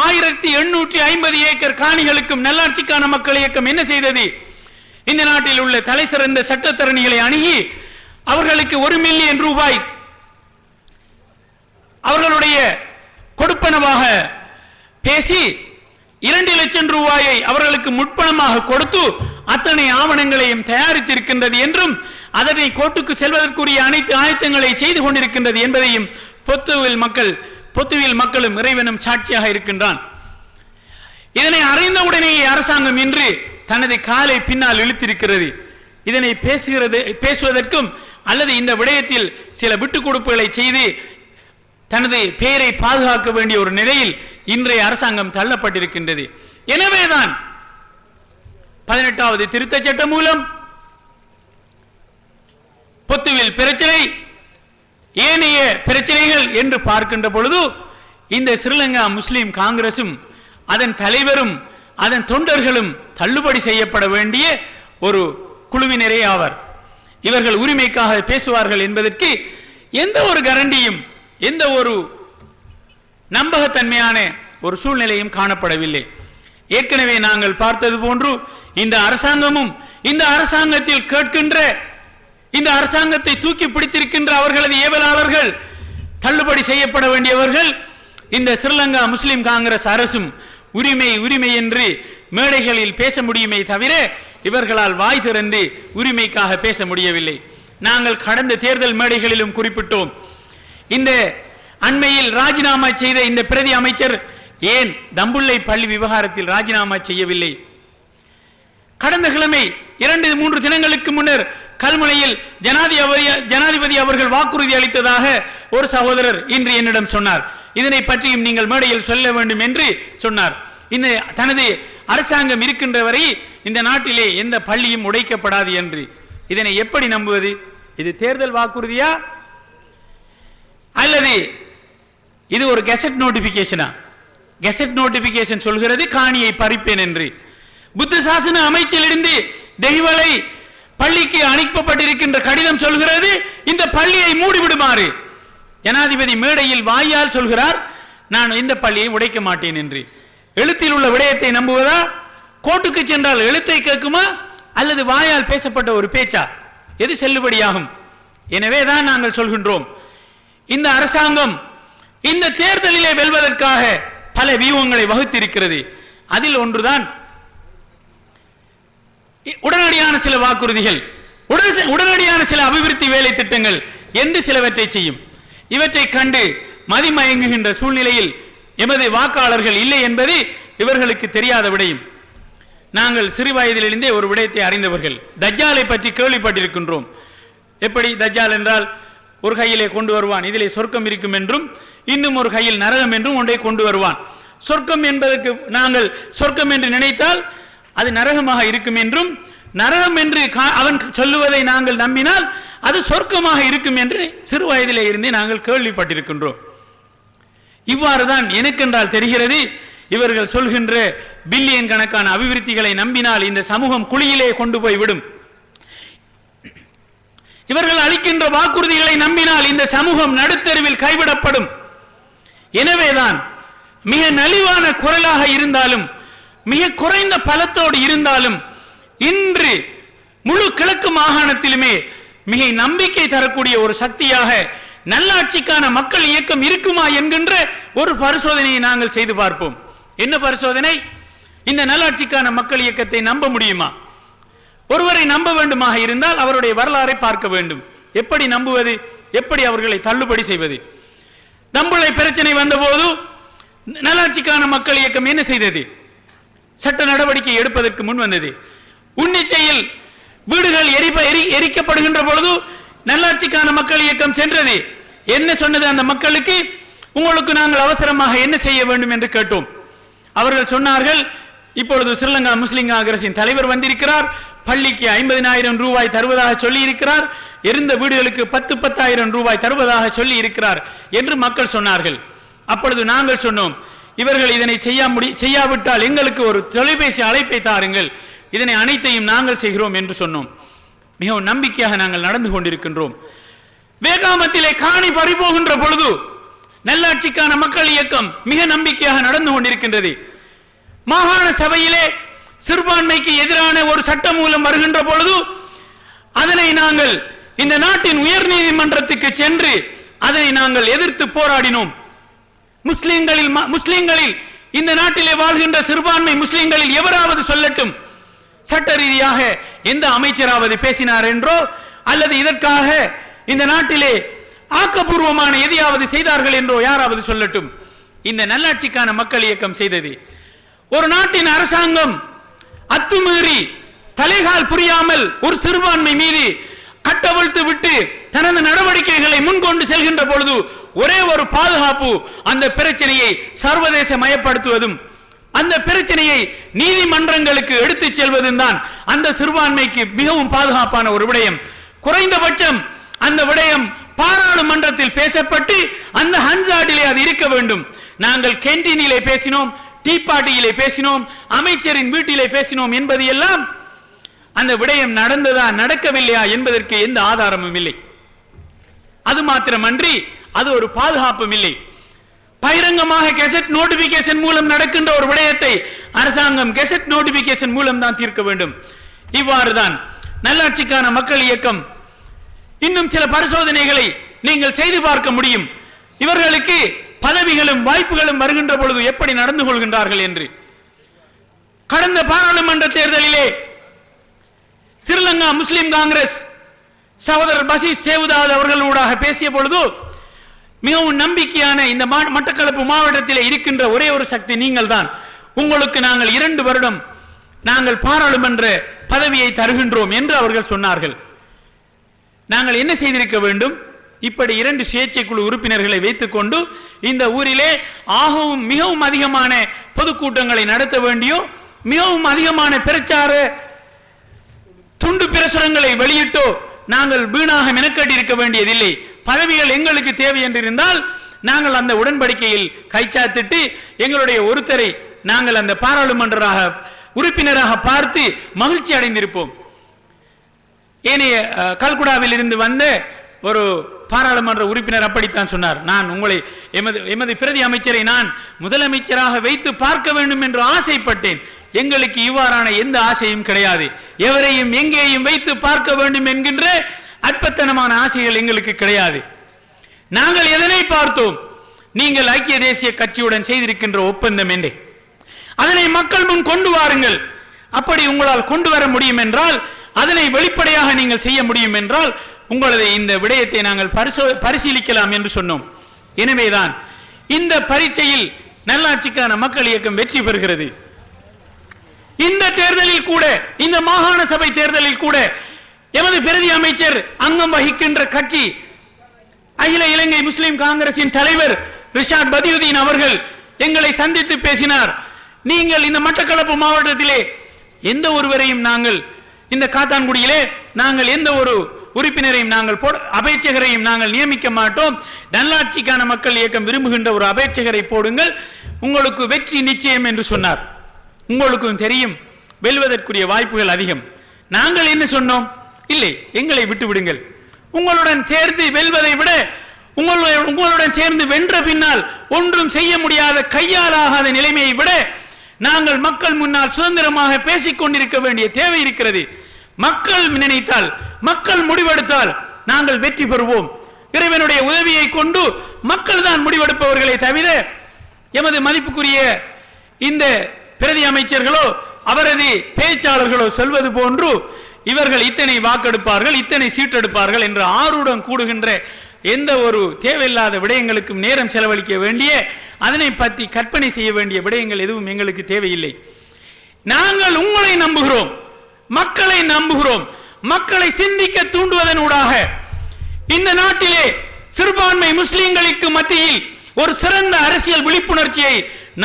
1850 ஏக்கர் காணிகளுக்கும் நல்லாட்சிக்கான மக்கள் இயக்கம் என்ன செய்தது? இந்த நாட்டில் உள்ள தலை சிறந்த சட்டத்தரணிகளை அணுகி அவர்களுக்கு 1 மில்லியன் ரூபாய் அவர்களுடைய கொடுப்பனவாக பேசி 2 லட்சம் ரூபாயை அவர்களுக்கு முற்பணமாக கொடுத்து அத்தனை ஆவணங்களையும் தயாரித்திருக்கின்றது என்றும் அதனை கோர்ட்டுக்கு செல்வதற்குரிய அனைத்து ஆயத்தங்களை செய்து கொண்டிருக்கின்றது என்பதையும் பொத்துவில் மக்களும் இறைவனும் சாட்சியாக இருக்கின்றான். இதனை அறிந்தவுடனேயே அரசாங்கம் இன்று தனது காலை பின்னால் இழுத்திருக்கிறது. இதனை பேசுவதற்கும் அல்லது இந்த விடயத்தில் சில விட்டுக் கொடுப்புகளை செய்து தனது பெயரை பாதுகாக்க வேண்டிய ஒரு நிலையில் இன்றைய அரசாங்கம் தள்ளப்பட்டிருக்கின்றது. எனவேதான் 18வது திருத்த சட்டம் மூலம் பொத்துவில் பிரச்சனை, ஏனைய பிரச்சனைகள் என்று பார்க்கின்ற பொழுது இந்த ஸ்ரீலங்கா முஸ்லிம் காங்கிரசும் அதன் தலைவரும் அதன் தொண்டர்களும் தள்ளுபடி செய்யப்பட வேண்டிய ஒரு குழுவினரே ஆவர். இவர்கள் உரிமைக்காக பேசுவார்கள் என்பதற்கு எந்த ஒரு கரண்டியும் எந்த ஒரு நம்பகத்தன்மையான ஒரு சூழ்நிலையும் காணப்படவில்லை. ஏற்கனவே நாங்கள் பார்த்தது போன்று இந்த அரசாங்கமும் இந்த அரசாங்கத்தில் கேட்கின்ற இந்த அரசாங்கத்தை தூக்கி பிடித்திருக்கின்ற அவர்களது ஏவலாளர்கள் தள்ளுபடி செய்யப்பட வேண்டியவர்கள். இந்த ஸ்ரீலங்கா முஸ்லிம் காங்கிரஸ் அரசும் உரிமை என்று மேடைகளில் பேச முடியுமே தவிர இவர்களால் வாய் திறந்து உரிமைக்காக பேச முடியவில்லை. நாங்கள் கடந்த தேர்தல் மேடைகளிலும் குறிப்பிட்டோம். இந்த அண்மையில் ராஜினாமா செய்த இந்த பிரதி அமைச்சர் ஏன் தம்புள்ளை பள்ளி விவகாரத்தில் ராஜினாமா செய்யவில்லை? கடந்த கிழமை 2-3 தினங்களுக்கு முன்னர் கல்முனையில் ஜனாதிபதி அவர்கள் வாக்குறுதி அளித்ததாக ஒரு சகோதரர் இன்று என்னிடம் சொன்னார். இதனை பற்றியும் நீங்கள் மேடையில் சொல்ல வேண்டும் என்று சொன்னார். இந்த தனது அரசாங்கம் இருக்கின்ற வரை இந்த நாட்டிலே எந்த பள்ளியும் உடைக்கப்படாது என்று. இதனை எப்படி நம்புவது? இது தேர்தல் வாக்குறுதியா அல்லது இது ஒரு கெசட் நோட்டிபிகேஷனா? கெசட் நோட்டிபிகேஷன் சொல்கிறது காணியை பறிப்பேன் என்று. புத்த சாசன அமைச்சிலிருந்து தெய்வலை பள்ளிக்கு அனுப்பப்பட்டிருக்கின்ற கடிதம் சொல்கிறது இந்த பள்ளியை மூடிவிடுமாறு. ஜனாதிபதி மேடையில் வாயால் சொல்கிறார் நான் இந்த பள்ளியை உடைக்க மாட்டேன் என்று. எழுத்தில் உள்ள விடயத்தை நம்புவதா? கோர்ட்டுக்கு சென்றால் எழுத்தை கேட்குமா அல்லது வாயால் பேசப்பட்ட ஒரு பேச்சா? எது செல்லுபடியாகும்? எனவே தான் நாங்கள் சொல்கின்றோம், இந்த அரசாங்கம் இந்த தேர்தலிலே வெல்வதற்காக பல வியூகங்களை வகுத்திருக்கிறது. அதில் ஒன்றுதான் உடனடியான சில வாக்குறுதிகள், உடனடியான சில அபிவிருத்தி வேலை திட்டங்கள் என்று சிலவற்றை செய்யும். இவற்றை கண்டு மதிமயங்குகின்ற சூழ்நிலையில் எமது வாக்காளர்கள் இல்லை என்பது இவர்களுக்கு தெரியாத விடயம். நாங்கள் சிறு வயதிலிருந்தே ஒரு விடயத்தை அறிந்தவர்கள். தஜ்ஜாலை பற்றி கேள்விப்பட்டிருக்கின்றோம். எப்படி தஜ்ஜால் என்றால் ஒரு கையிலே கொண்டு வருவான், இதிலே சொர்க்கம் இருக்கும் என்றும் இன்னும் ஒரு கையில் நரகம் என்றும் ஒன்றை கொண்டு வருவான். சொர்க்கம் என்பதற்கு நாங்கள் சொர்க்கம் என்று நினைத்தால் அது நரகமாக இருக்கும் என்றும், நரகம் என்று அவன் சொல்லுவதை நாங்கள் நம்பினால் அது சொர்க்கமாக இருக்கும் என்று சிறு வயதிலே இருந்தே நாங்கள் கேள்விப்பட்டிருக்கின்றோம். இவ்வாறுதான் எனக்கென்றால் தெரிகிறது இவர்கள் சொல்கின்ற பில்லியன் கணக்கான அபிவிருத்திகளை நம்பினால் இந்த சமூகம் குழியிலே கொண்டு போய் விடும். இவர்கள் அளிக்கின்ற வாக்குறுதிகளை நம்பினால் இந்த சமூகம் நடுத்தெருவில் கைவிடப்படும். எனவேதான் மிக நலிவான குரலாக இருந்தாலும் மிக குறைந்த பலத்தோடு இருந்தாலும் இன்று முழு கிழக்கு மாகாணத்திலுமே மிக நம்பிக்கை தரக்கூடிய ஒரு சக்தியாக நல்லாட்சிக்கான மக்கள் இயக்கம் இருக்குமா என்கின்ற ஒரு பரிசோதனையை நாங்கள் செய்து பார்ப்போம். என்ன பரிசோதனை? இந்த நல்லாட்சிக்கான மக்கள் இயக்கத்தை நம்ப முடியுமா? ஒருவரை நம்ப வேண்டுமாக இருந்தால் அவருடைய வரலாறை பார்க்க வேண்டும். எப்படி நம்புவது, எப்படி அவர்களை தள்ளுபடி செய்வது? தம்புளை பிரச்சனை வந்தபோது நல்லாட்சிக்கான மக்கள் இயக்கம் என்ன செய்தது? சட்ட நடவடிக்கை எடுப்பதற்கு முன் வந்தது. உன்னிச்சையில் வீடுகள் எரிக்கப்படுகின்ற பொழுது நல்லாட்சிக்கான மக்கள் இயக்கம் சென்றது. என்ன சொன்னது அந்த மக்களுக்கு? உங்களுக்கு நாங்கள் அவசரமாக என்ன செய்ய வேண்டும் என்று கேட்டோம். அவர்கள் சொன்னார்கள், இப்பொழுது ஸ்ரீலங்கா முஸ்லிம் காங்கிரசின் தலைவர் வந்திருக்கிறார், பள்ளிக்கு 50,000 ரூபாய் தருவதாக சொல்லி இருக்கிறார், எரிந்த வீடுகளுக்கு 10,000 ரூபாய் தருவதாக சொல்லி இருக்கிறார் என்று மக்கள் சொன்னார்கள். அப்பொழுது நாங்கள் சொன்னோம், இவர்கள் இதனை செய்யாவிட்டால் எங்களுக்கு ஒரு தொலைபேசி அழைப்பை தாருங்கள், இதனை அனைத்தையும் நாங்கள் செய்கிறோம் என்று சொன்னோம். மிகவும் நம்பிக்கையாக நாங்கள் நடந்து கொண்டிருக்கின்றோம். வேகாமத்திலே காணி பறிபோகின்ற பொழுது நல்லாட்சிக்கான மக்கள் இயக்கம் மிக நம்பிக்கையாக நடந்து கொண்டிருக்கின்றது. மாகாண சபையிலே சிறுபான்மைக்கு எதிரான ஒரு சட்டம் மூலம் வருகின்ற பொழுது அதனை நாங்கள் இந்த நாட்டின் உயர் நீதிமன்றத்துக்கு சென்று அதனை நாங்கள் எதிர்த்து போராடினோம். முஸ்லிம்களில் இந்த நாட்டிலே வாழ்கின்ற சிறுபான்மை முஸ்லிம்களில் எவராவது சொல்லட்டும், சட்ட ரீதியாக எந்த அமைச்சராவது பேசினார் என்றோ அல்லது இதற்காக இந்த நாட்டிலே ஆக்கப்பூர்வமான எதையாவது செய்தார்கள் என்றோ யாராவது சொல்லட்டும். இந்த நல்லாட்சிக்கான மக்கள் இயக்கம் செய்தது. ஒரு நாட்டின் அரசாங்கம் அத்துமீறி தலைகால் புரியாமல் ஒரு சிறுபான்மை மீது கட்டவிழ்த்து விட்டு தனது நடவடிக்கைகளை முன்கொண்டு செல்கின்ற பொழுது ஒரே ஒரு பாதுகாப்பு, அந்த பிரச்சனையை சர்வதேச மயப்படுத்துவதும் அந்த பிரச்சனையை நீதிமன்றங்களுக்கு எடுத்துச் செல்வதும் தான் அந்த சிறுபான்மைக்கு மிகவும் பாதுகாப்பான ஒரு விடயம். குறைந்தபட்சம் அந்த விடயம் பாராளுமன்றத்தில் பேசப்பட்டு அந்த ஹன்சாடிலே அது இருக்க வேண்டும். நாங்கள் கேண்டீனிலே பேசினோம், டீ பார்ட்டியிலே பேசினோம், அமைச்சரின் வீட்டிலே பேசினோம் என்பது எல்லாம் அந்த விடயம் நடந்ததா நடக்கவில்லையா என்பதற்கு எந்த ஆதாரமும் இல்லை. அது மாத்திரமன்றி அது ஒரு பாதுகாப்பும் இல்லை. பகிரங்கமாக கெசட் நோட்டிபிகேஷன் மூலம் நடக்கின்ற ஒரு விடயத்தை அரசாங்கம் கெசட் நோட்டிபிகேஷன் மூலம் தான் தீர்க்க வேண்டும். இவ்வாறுதான் நல்லாட்சிக்கான மக்கள் இயக்கம் இன்னும் சில பரிசோதனைகளை நீங்கள் செய்து பார்க்க முடியும். இவர்களுக்கு பதவிகளும் வாய்ப்புகளும் வருகின்ற பொழுது எப்படி நடந்து கொள்கின்றார்கள் என்று. கடந்த பாராளுமன்ற தேர்தலிலே ஸ்ரீலங்கா முஸ்லிம் காங்கிரஸ் சகோதரர் பசீர் சேவுதாத் அவர்களூடாக பேசிய பொழுது மிகவும் நம்பிக்கையான இந்த மட்டக்களப்பு மாவட்டத்தில் இருக்கின்ற ஒரே ஒரு சக்தி நீங்கள் தான், உங்களுக்கு நாங்கள் 2 வருடம் நாங்கள் பாராளுமன்ற பதவியை தருகின்றோம் என்று அவர்கள் சொன்னார்கள். நாங்கள் என்ன செய்திருக்க வேண்டும்? இப்படி 2 சுயேட்சை குழு உறுப்பினர்களை வைத்துக் கொண்டு இந்த ஊரிலே மிகவும் அதிகமான பொதுக்கூட்டங்களை நடத்த வேண்டியோ, மிகவும் அதிகமான பிரச்சார துண்டு பிரசுரங்களை வெளியிட்டோ நாங்கள் வீணாக மெனக்கட்டி இருக்க வேண்டியதில்லை. பதவிகள் எங்களுக்கு தேவை என்றிருந்தால் நாங்கள் அந்த உடன்படிக்கையில் கைச்சாத்திட்டு எங்களுடைய ஒருத்தரை நாங்கள் அந்த பாராளுமன்ற உறுப்பினராக பார்த்து மகிழ்ச்சி அடைந்திருப்போம். ஏனைய கல்குடாவில் இருந்து வந்த ஒரு பாராளுமன்ற உறுப்பினர் அப்படித்தான் சொன்னார். நான் உங்களை எமது பிரதி அமைச்சரை நான் முதலமைச்சராக வைத்து பார்க்க வேண்டும் என்று ஆசைப்பட்டேன். எங்களுக்கு இவ்வாறான எந்த ஆசையும் கிடையாது. எவரையும் எங்கேயும் வைத்து பார்க்க வேண்டும் என்கின்ற அற்பத்தனமான ஆசைகள் எங்களுக்கு கிடையாது. நாங்கள் எதனை பார்த்தோம்? நீங்கள் ஐக்கிய தேசிய கட்சியுடன் செய்திருக்கின்ற ஒப்பந்தம் என்று அதனை மக்கள் முன் கொண்டு வாருங்கள். அப்படி உங்களால் கொண்டு வர முடியும் என்றால், அதனை வெளிப்படையாக நீங்கள் செய்ய முடியும் என்றால் உங்களது இந்த விடயத்தை நாங்கள் பரிசீலிக்கலாம் என்று சொன்னோம். எனவேதான் இந்த பரீட்சையில் நல்லாட்சிக்கான மக்கள் இயக்கம் வெற்றி பெறுகிறது. இந்த தேர்தலில் கூட, இந்த மாகாண சபை தேர்தலில் கூட எமது பிரதி அமைச்சர் அங்கம் வகிக்கின்ற கட்சி அகில இலங்கை முஸ்லிம் காங்கிரசின் தலைவர் ரிஷாட் பதியுதீன் அவர்கள் எங்களை சந்தித்து பேசினார். நீங்கள் இந்த மட்டக்களப்பு மாவட்டத்திலே எந்த ஒருவரையும் நாங்கள், இந்த காத்தான்குடியிலே நாங்கள் எந்த ஒரு உறுப்பினரையும் நாங்கள் அபேட்சகரையும் நாங்கள் நியமிக்க மாட்டோம். நல்லாட்சிக்கான மக்கள் இயக்கம் விரும்புகின்ற ஒரு அபேட்சகரை போடுங்கள், உங்களுக்கு வெற்றி நிச்சயம் என்று சொன்னார். உங்களுக்கும் தெரியும், வெல்வதற்குரிய வாய்ப்புகள் அதிகம். நாங்கள் என்ன சொன்னோம்? இல்லை, எங்களை விட்டு விடுங்கள். உங்களுடன் சேர்ந்து வெல்வதை விட உங்களுடன் சேர்ந்து வென்ற பின்னால் ஒன்றும் செய்ய முடியாத, கையால் ஆகாத நிலைமையை விட நாங்கள் மக்கள் முன்னால் சுதந்திரமாக பேசிக் கொண்டிருக்க வேண்டிய தேவை இருக்கிறது. மக்கள் நினைத்தால், மக்கள் முடிவெடுத்தால் நாங்கள் வெற்றி பெறுவோம். இறைவனுடைய உதவியை கொண்டு மக்கள் தான் முடிவெடுப்பவர்களை தவிர எமது மதிப்புக்குரிய இந்த பிரதி அமைச்சர்களோ அவரது பேச்சாளர்களோ சொல்வது போன்று இவர்கள் இத்தனை வாக்கெடுப்பார்கள், இத்தனை சீட்டெடுப்பார்கள் என்று ஆர்வம் கூடுகின்ற எந்த ஒரு தேவையில்லாத விடயங்களுக்கும் நேரம் செலவழிக்க வேண்டிய, அதனை பற்றி கற்பனை செய்ய வேண்டிய விடயங்கள் எதுவும் எங்களுக்கு தேவையில்லை. நாங்கள் உங்களை நம்புகிறோம், மக்களை நம்புகிறோம். மக்களை சிந்திக்க தூண்டுவதனூடாக இந்த நாட்டிலே சிறுபான்மை முஸ்லிம்களுக்கு மத்தியில் ஒரு சிறந்த அரசியல் விழிப்புணர்ச்சியை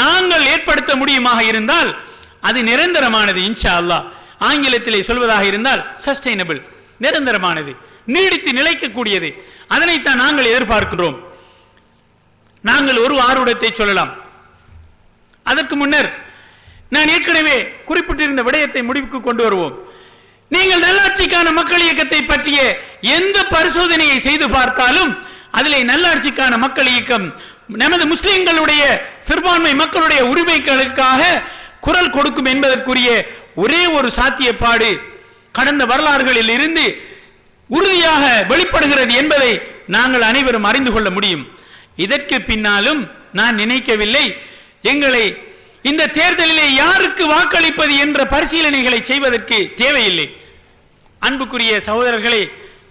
நாங்கள் ஏற்படுத்த முடியுமாக இருந்தால் அது நிரந்தரமானது. இன்ஷா அல்லாஹ் ஆங்கிலத்திலே சொல்வதாக இருந்தால் சஸ்டைனபிள், நிரந்தரமானது, நீடித்து நிலைக்கக்கூடியது. அதனைத்தான் நாங்கள் எதிர்பார்க்கிறோம். நாங்கள் ஒரு ஆர்வத்தை சொல்லலாம். அதற்கு முன்னர் நான் ஏற்கனவே குறிப்பிட்டிருந்த விடயத்தை முடிவுக்கு கொண்டு வருவோம். நீங்கள் நல்லாட்சிக்கான மக்கள் இயக்கத்தை பற்றிய எந்த பரிசோதனையை செய்து பார்த்தாலும் அதிலே நல்லாட்சிக்கான மக்கள் இயக்கம் நமது முஸ்லிம்களுடைய சிறுபான்மை மக்களுடைய உரிமைகளுக்காக குரல் கொடுக்கும் என்பதற்குரிய ஒரே ஒரு சாத்தியப்பாடு கடந்த வரலாறுகளில் இருந்து உறுதியாக வெளிப்படுகிறது என்பதை நாங்கள் அனைவரும் அறிந்து கொள்ள முடியும். இதற்கு பின்னாலும் நான் நினைக்கவில்லை எங்களை இந்த தேர்தலிலே யாருக்கு வாக்களிப்பது என்ற பரிசீலனைகளை செய்வதற்கு தேவையில்லை. அன்புக்குரிய சகோதரர்களே,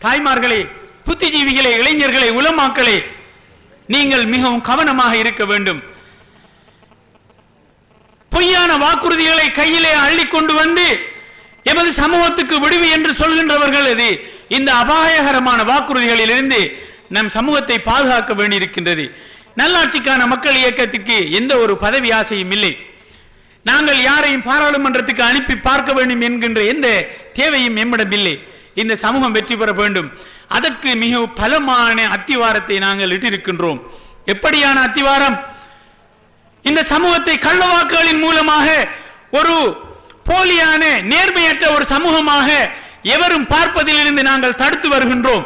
தாய்மார்களே, புத்திஜீவிகளே, இளைஞர்களே, உலமாக்களே, நீங்கள் மிகவும் கவனமாக இருக்க வேண்டும். பொய்யான வாக்குறுதிகளை கையிலே அள்ளி கொண்டு வந்து எமது சமூகத்துக்கு விடுவி என்று சொல்கின்றவர்கள் இது இந்த அபாயகரமான வாக்குறுதிகளில் இருந்து நம் சமூகத்தை பாதுகாக்க வேண்டியிருக்கின்றது. நல்லாட்சிக்கான மக்கள் இயக்கத்துக்கு எந்த ஒரு பதவி ஆசையும் இல்லை. நாங்கள் யாரையும் பாராளுமன்றத்துக்கு அனுப்பி பார்க்க வேண்டும் என்கின்ற எந்த தேவையும் எம்மிடம் இல்லை. இந்த சமூகம் வெற்றி பெற வேண்டும். அதற்கு மிக பலமான அத்திவாரத்தை நாங்கள் இட்டிருக்கின்றோம். எப்படியான அத்திவாரம்? இந்த சமூகத்தை கள்ள வாக்குகளின் மூலமாக ஒரு போலியான நேர்மையற்ற ஒரு சமூகமாக எவரும் பார்ப்பதிலிருந்து நாங்கள் தடுத்து வருகின்றோம்.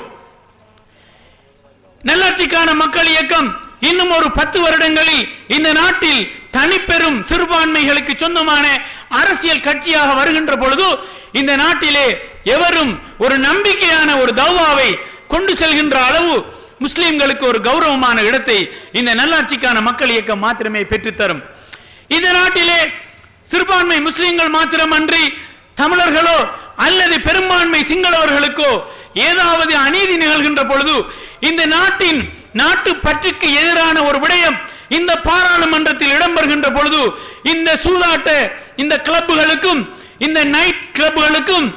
நல்லாட்சிக்கான மக்கள் இயக்கம் இன்னும் ஒரு 10 வருடங்களில் இந்த நாட்டில் தனிப்பெரும் சிறுபான்மைகளுக்கு சொந்தமான அரசியல் கட்சியாக வருகின்ற பொழுது இந்த நாட்டிலே எவரும் ஒரு நம்பிக்கையான ஒரு தௌவாவை கொண்டு செல்கின்ற அளவு முஸ்லிம்களுக்கு ஒரு கௌரவமான இடத்தை இந்த நல்லாட்சிக்கான மக்கள் இயக்கம் மாத்திரமே பெற்றுத்தரும். இந்த நாட்டிலே சிறுபான்மை முஸ்லிம்கள் மாத்திரமன்றி தமிழர்களோ அல்லது பெரும்பான்மை சிங்களவர்களுக்கோ ஏதாவது அநீதி நிகழ்கின்ற பொழுது இந்த நாட்டின் நாட்டு பற்றுக்கு எதிரான ஒரு விடயம் இந்த பாராளுமன்றத்தில் இடம்பெறுகின்ற பொழுது இந்த சூதாட்ட இந்த கிளப்புகளுக்கும் இந்த நைட் கிளப்புகளுக்கும்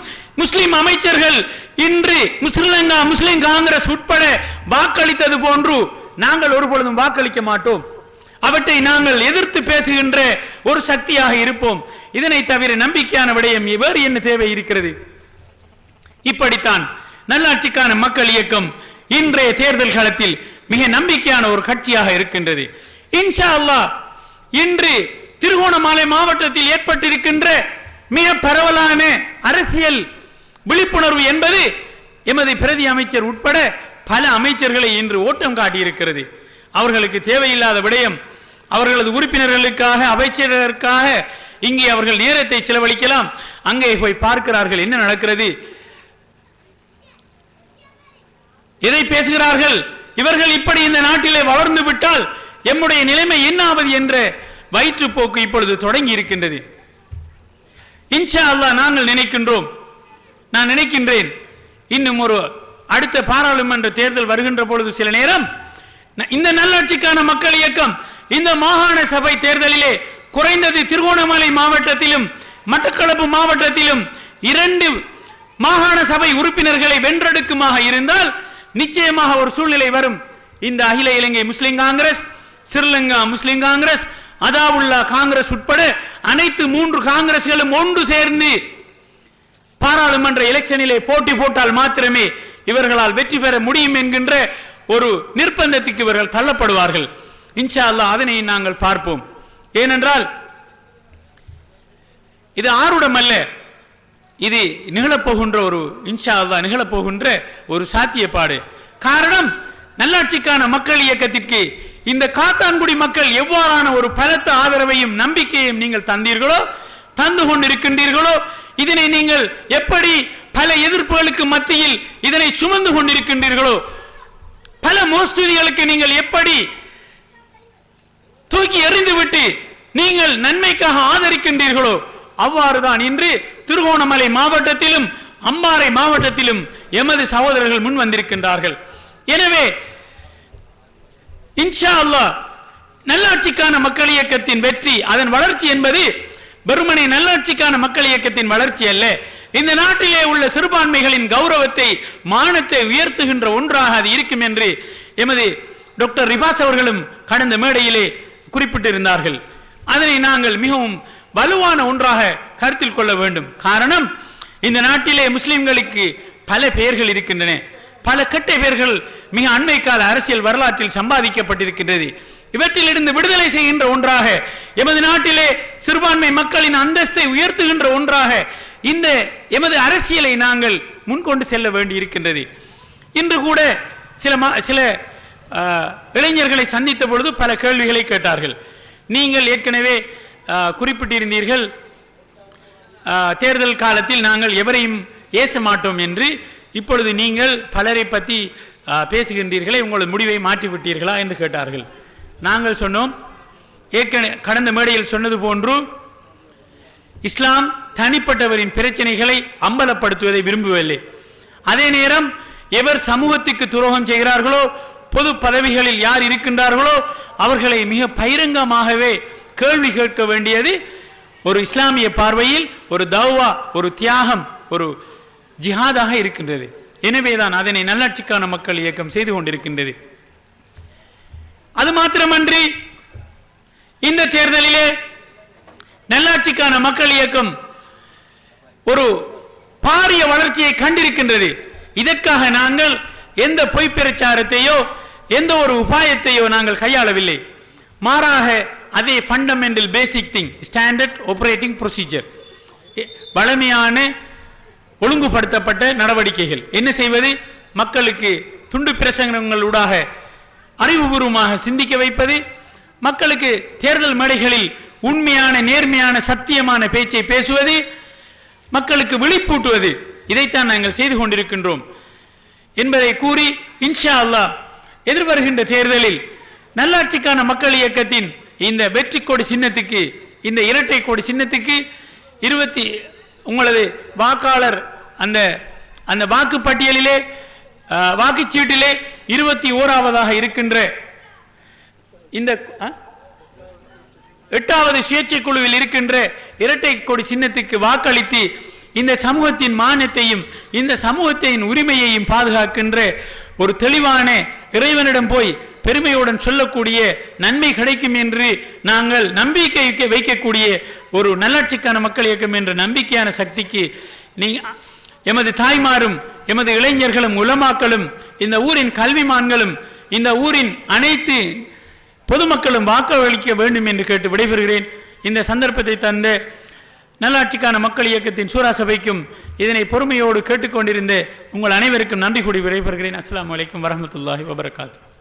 முஸ்லிம் அமைச்சர்கள் இன்று ஸ்ரீலங்கா முஸ்லிம் காங்கிரஸ் உட்பட வாக்களித்தது போன்று நாங்கள் ஒருபொழுதும் வாக்களிக்க மாட்டோம். அவற்றை நாங்கள் எதிர்த்து பேசுகின்ற ஒரு சக்தியாக இருப்போம். இதனை தவிர நம்பிக்கையான விடயம் வேறு என்ன தேவை இருக்கிறது? இப்படித்தான் நல்லாட்சிக்கான மக்கள் இயக்கம் இன்றைய தேர்தல் காலத்தில் மிக நம்பிக்கையான ஒரு கட்சியாக இருக்கின்றது. இன்ஷா அல்லாஹ் இன்று திருகோணமலை மாவட்டத்தில் ஏற்பட்டிருக்கின்ற மிக பரவலான அரசியல் விழிப்புணர்வு என்பது எமது பிரதி அமைச்சர் உட்பட பல அமைச்சர்களை இன்று ஓட்டம் காட்டியிருக்கிறது. அவர்களுக்கு தேவையில்லாத விடயம் அவர்களது உறுப்பினர்களுக்காக அமைச்சர்களுக்காக இங்கே அவர்கள் நேரத்தை செலவழிக்கலாம். அங்கே போய் பார்க்கிறார்கள் என்ன நடக்கிறது, எதை பேசுகிறார்கள், இவர்கள் இப்படி இந்த நாட்டிலே வளர்ந்து விட்டால் எம்முடைய நிலைமை என்ன ஆவது என்ற வயிற்றுப்போக்கு இப்பொழுது தொடங்கி இருக்கின்றது. இன்ஷா அல்லாஹ் நாங்கள் நினைக்கின்றோம், நான் நினைக்கின்றேன் இன்னும் ஒரு அடுத்த பாராளுமன்ற தேர்தல் வருகின்ற பொழுது சில நேரம் இந்த நல்லாட்சிக்கான மக்கள் இயக்கம் இந்த மாகாண சபை தேர்தலிலே குறைந்தது திருகோணமலை மாவட்டத்திலும் மட்டக்களப்பு மாவட்டத்திலும் 2 மாகாண சபை உறுப்பினர்களை வென்றெடுக்குமாக இருந்தால் நிச்சயமாக ஒரு சூழ்நிலை வரும். இந்த அகில இலங்கை முஸ்லிம் காங்கிரஸ், ஸ்ரீலங்கா முஸ்லிம் காங்கிரஸ், அதாவுல்லா காங்கிரஸ் உட்பட அனைத்து 3 காங்கிரஸ்களும் ஒன்று சேர்ந்து பாராளுமன்ற எலெக்ஷனிலே போட்டி போட்டால் மாத்திரமே இவர்களால் வெற்றி பெற முடியும் என்கின்ற ஒரு நிர்பந்தத்துக்கு இவர்கள் தள்ளப்படுவார்கள். இன்ஷா அல்லாஹ் அதனை நாங்கள் பார்ப்போம். ஏனென்றால் இது ஆருடம் அல்ல, இது நிகழப்போகின்ற ஒரு இன்ஷா அல்லாஹ் நிகழப்போகின்ற ஒரு சாத்தியப்பாடு. காரணம், நல்லாட்சிக்கான மக்கள் இயக்கத்திற்கு இந்த காத்தான்குடி மக்கள் எவ்வாறான ஒரு பலத்த ஆதரவையும் நம்பிக்கையும் நீங்கள் தந்தீர்களோ, தந்து கொண்டிருக்கின்றீர்களோ, இதனை நீங்கள் எப்படி பல எதிர்ப்புகளுக்கு மத்தியில் இதனை சுமந்து கொண்டிருக்கின்றீர்களோ, பல மோஸ்துதிகளுக்கு நீங்கள் எப்படி தூக்கி எறிந்துவிட்டு நீங்கள் நன்மைக்காக ஆதரிக்கின்றீர்களோ, அவ்வாறுதான் இன்று திருகோணமலை மாவட்டத்திலும் அம்பாறை மாவட்டத்திலும் எமது சகோதரர்கள் முன் வந்திருக்கின்றார்கள். எனவே இன்ஷா அல்லாஹ் நல்லாட்சிக்கான மக்கள் இயக்கத்தின் வெற்றி, அதன் வளர்ச்சி என்பது வெறுமனே நல்லாட்சிக்கான மக்கள் இயக்கத்தின் வளர்ச்சி அல்ல, இந்த நாட்டிலே உள்ள சிறுபான்மைகளின் கௌரவத்தை, மானத்தை உயர்த்துகின்ற ஒன்றாக அது இருக்கும் என்று எமது டாக்டர் ரிபாஸ் அவர்களும் கடந்த மேடையிலே குறிப்பிட்டிருந்தார்கள். அதனை நாங்கள் மிகவும் வலுவான ஒன்றாக கருத்தில் கொள்ள வேண்டும். காரணம், இந்த நாட்டிலே முஸ்லிம்களுக்கு பல பெயர்கள் இருக்கின்றன, பல கெட்ட பெயர்கள் மிக அண்மை கால அரசியல் வரலாற்றில் சம்பாதிக்கப்பட்டிருக்கின்றது. இவற்றிலிருந்து விடுதலை செய்கின்ற ஒன்றாக, எமது நாட்டிலே சிறுபான்மை மக்களின் அந்தஸ்தை உயர்த்துகின்ற ஒன்றாக இந்த எமது அரசியலை நாங்கள் முன்கொண்டு செல்ல வேண்டி இருக்கின்றது. இன்று கூட சில இளைஞர்களை சந்தித்த பொழுது பல கேள்விகளை கேட்டார்கள். நீங்கள் ஏற்கனவே குறிப்பிட்டிருந்தீர்கள், தேர்தல் காலத்தில் நாங்கள் எவரையும் ஏச மாட்டோம் என்று. இப்பொழுது நீங்கள் பலரை பற்றி பேசுகின்றீர்களே, உங்களது முடிவை மாற்றிவிட்டீர்களா என்று கேட்டார்கள். நாங்கள் சொன்னோம், கடந்த மேடையில் சொன்னது போன்று இஸ்லாம் தனிப்பட்டவரின் பிரச்சனைகளை அம்பலப்படுத்துவதை விரும்பவில்லை. அதே நேரம் எவர் சமூகத்துக்கு துரோகம் செய்கிறார்களோ, பொது பதவிகளில் யார் இருக்கின்றார்களோ அவர்களை மிக பகிரங்கமாகவே கேள்வி கேட்க வேண்டியது ஒரு இஸ்லாமிய பார்வையில் ஒரு தௌவா, ஒரு தியாகம், ஒரு ஜிஹாதாக இருக்கின்றது. எனவேதான் அதனை நல்லாட்சிக்கான மக்கள் இயக்கம் செய்து கொண்டிருக்கின்றது. அது மாத்திரமன்றி இந்த தேர்தலிலே நல்லாட்சிக்கான மக்கள் இயக்கம் ஒரு பாரிய வளர்ச்சியை கண்டிருக்கின்றது. இதற்காக நாங்கள் எந்த பொய் பிரச்சாரத்தையோ எந்த ஒரு உபாயத்தையோ நாங்கள் கையாளவில்லை. மாறாக அதே fundamental basic thing, standard operating procedure, வளமையான ஒழுங்குபடுத்தப்பட்ட நடவடிக்கைகள். என்ன செய்வது? மக்களுக்கு துண்டு பிரசங்கங்களூடாக அறிவுபூர்வமாக சிந்திக்க வைப்பது, மக்களுக்கு தேர்தல் மேடைகளில் உண்மையான நேர்மையான சத்தியமான பேச்சை பேசுவது, மக்களுக்கு விழிப்பூட்டுவது, இதைத்தான் நாங்கள் செய்து கொண்டிருக்கின்றோம் என்பதை கூறி, இன்ஷா அல்லாஹ் எதிர்வருகின்ற தேர்தலில் நல்லாட்சிக்கான மக்கள் இயக்கத்தின் இந்த வெற்றி கொடி சின்னத்துக்கு, இந்த இரட்டை கொடி சின்னத்துக்கு உங்களது வாக்காளர் அந்த வாக்குப்பட்டியலிலே வாக்குச்சீட்டிலே 21வது இருக்கின்ற இந்த 8வது சுயேட்சை குழுவில் இருக்கின்ற இரட்டை கொடி சின்னத்துக்கு வாக்களித்து இந்த சமூகத்தின் மானத்தையும் இந்த சமூகத்தின் உரிமையையும் பாதுகாக்கின்ற ஒரு தெளிவான இறைவனிடம் போய் பெருமையுடன் சொல்லக்கூடிய நன்மை கிடைக்கும் என்று நாங்கள் நம்பிக்கை வைக்கக்கூடிய ஒரு நல்லாட்சிக்கான மக்கள் இயக்கம் என்ற நம்பிக்கையான சக்திக்கு எமது தாய்மாரும் எமது இளைஞர்களும் உலமாக்களும் இந்த ஊரின் கல்விமான்களும் இந்த ஊரின் அனைத்து பொதுமக்களும் வாக்களிக்க வேண்டும் என்று கேட்டு விடைபெறுகிறேன். இந்த சந்தர்ப்பத்தை தந்த நல்லாட்சிக்கான மக்கள் இயக்கத்தின் சூரா சபைக்கும் இதனை பொறுமையோடு கேட்டுக்கொண்டிருந்த உங்கள் அனைவருக்கும் நன்றி கூறி விடைபெறுகிறேன். அஸ்ஸலாமு அலைக்கும் வரஹ்மத்துல்லாஹி வபரகாத்துஹு.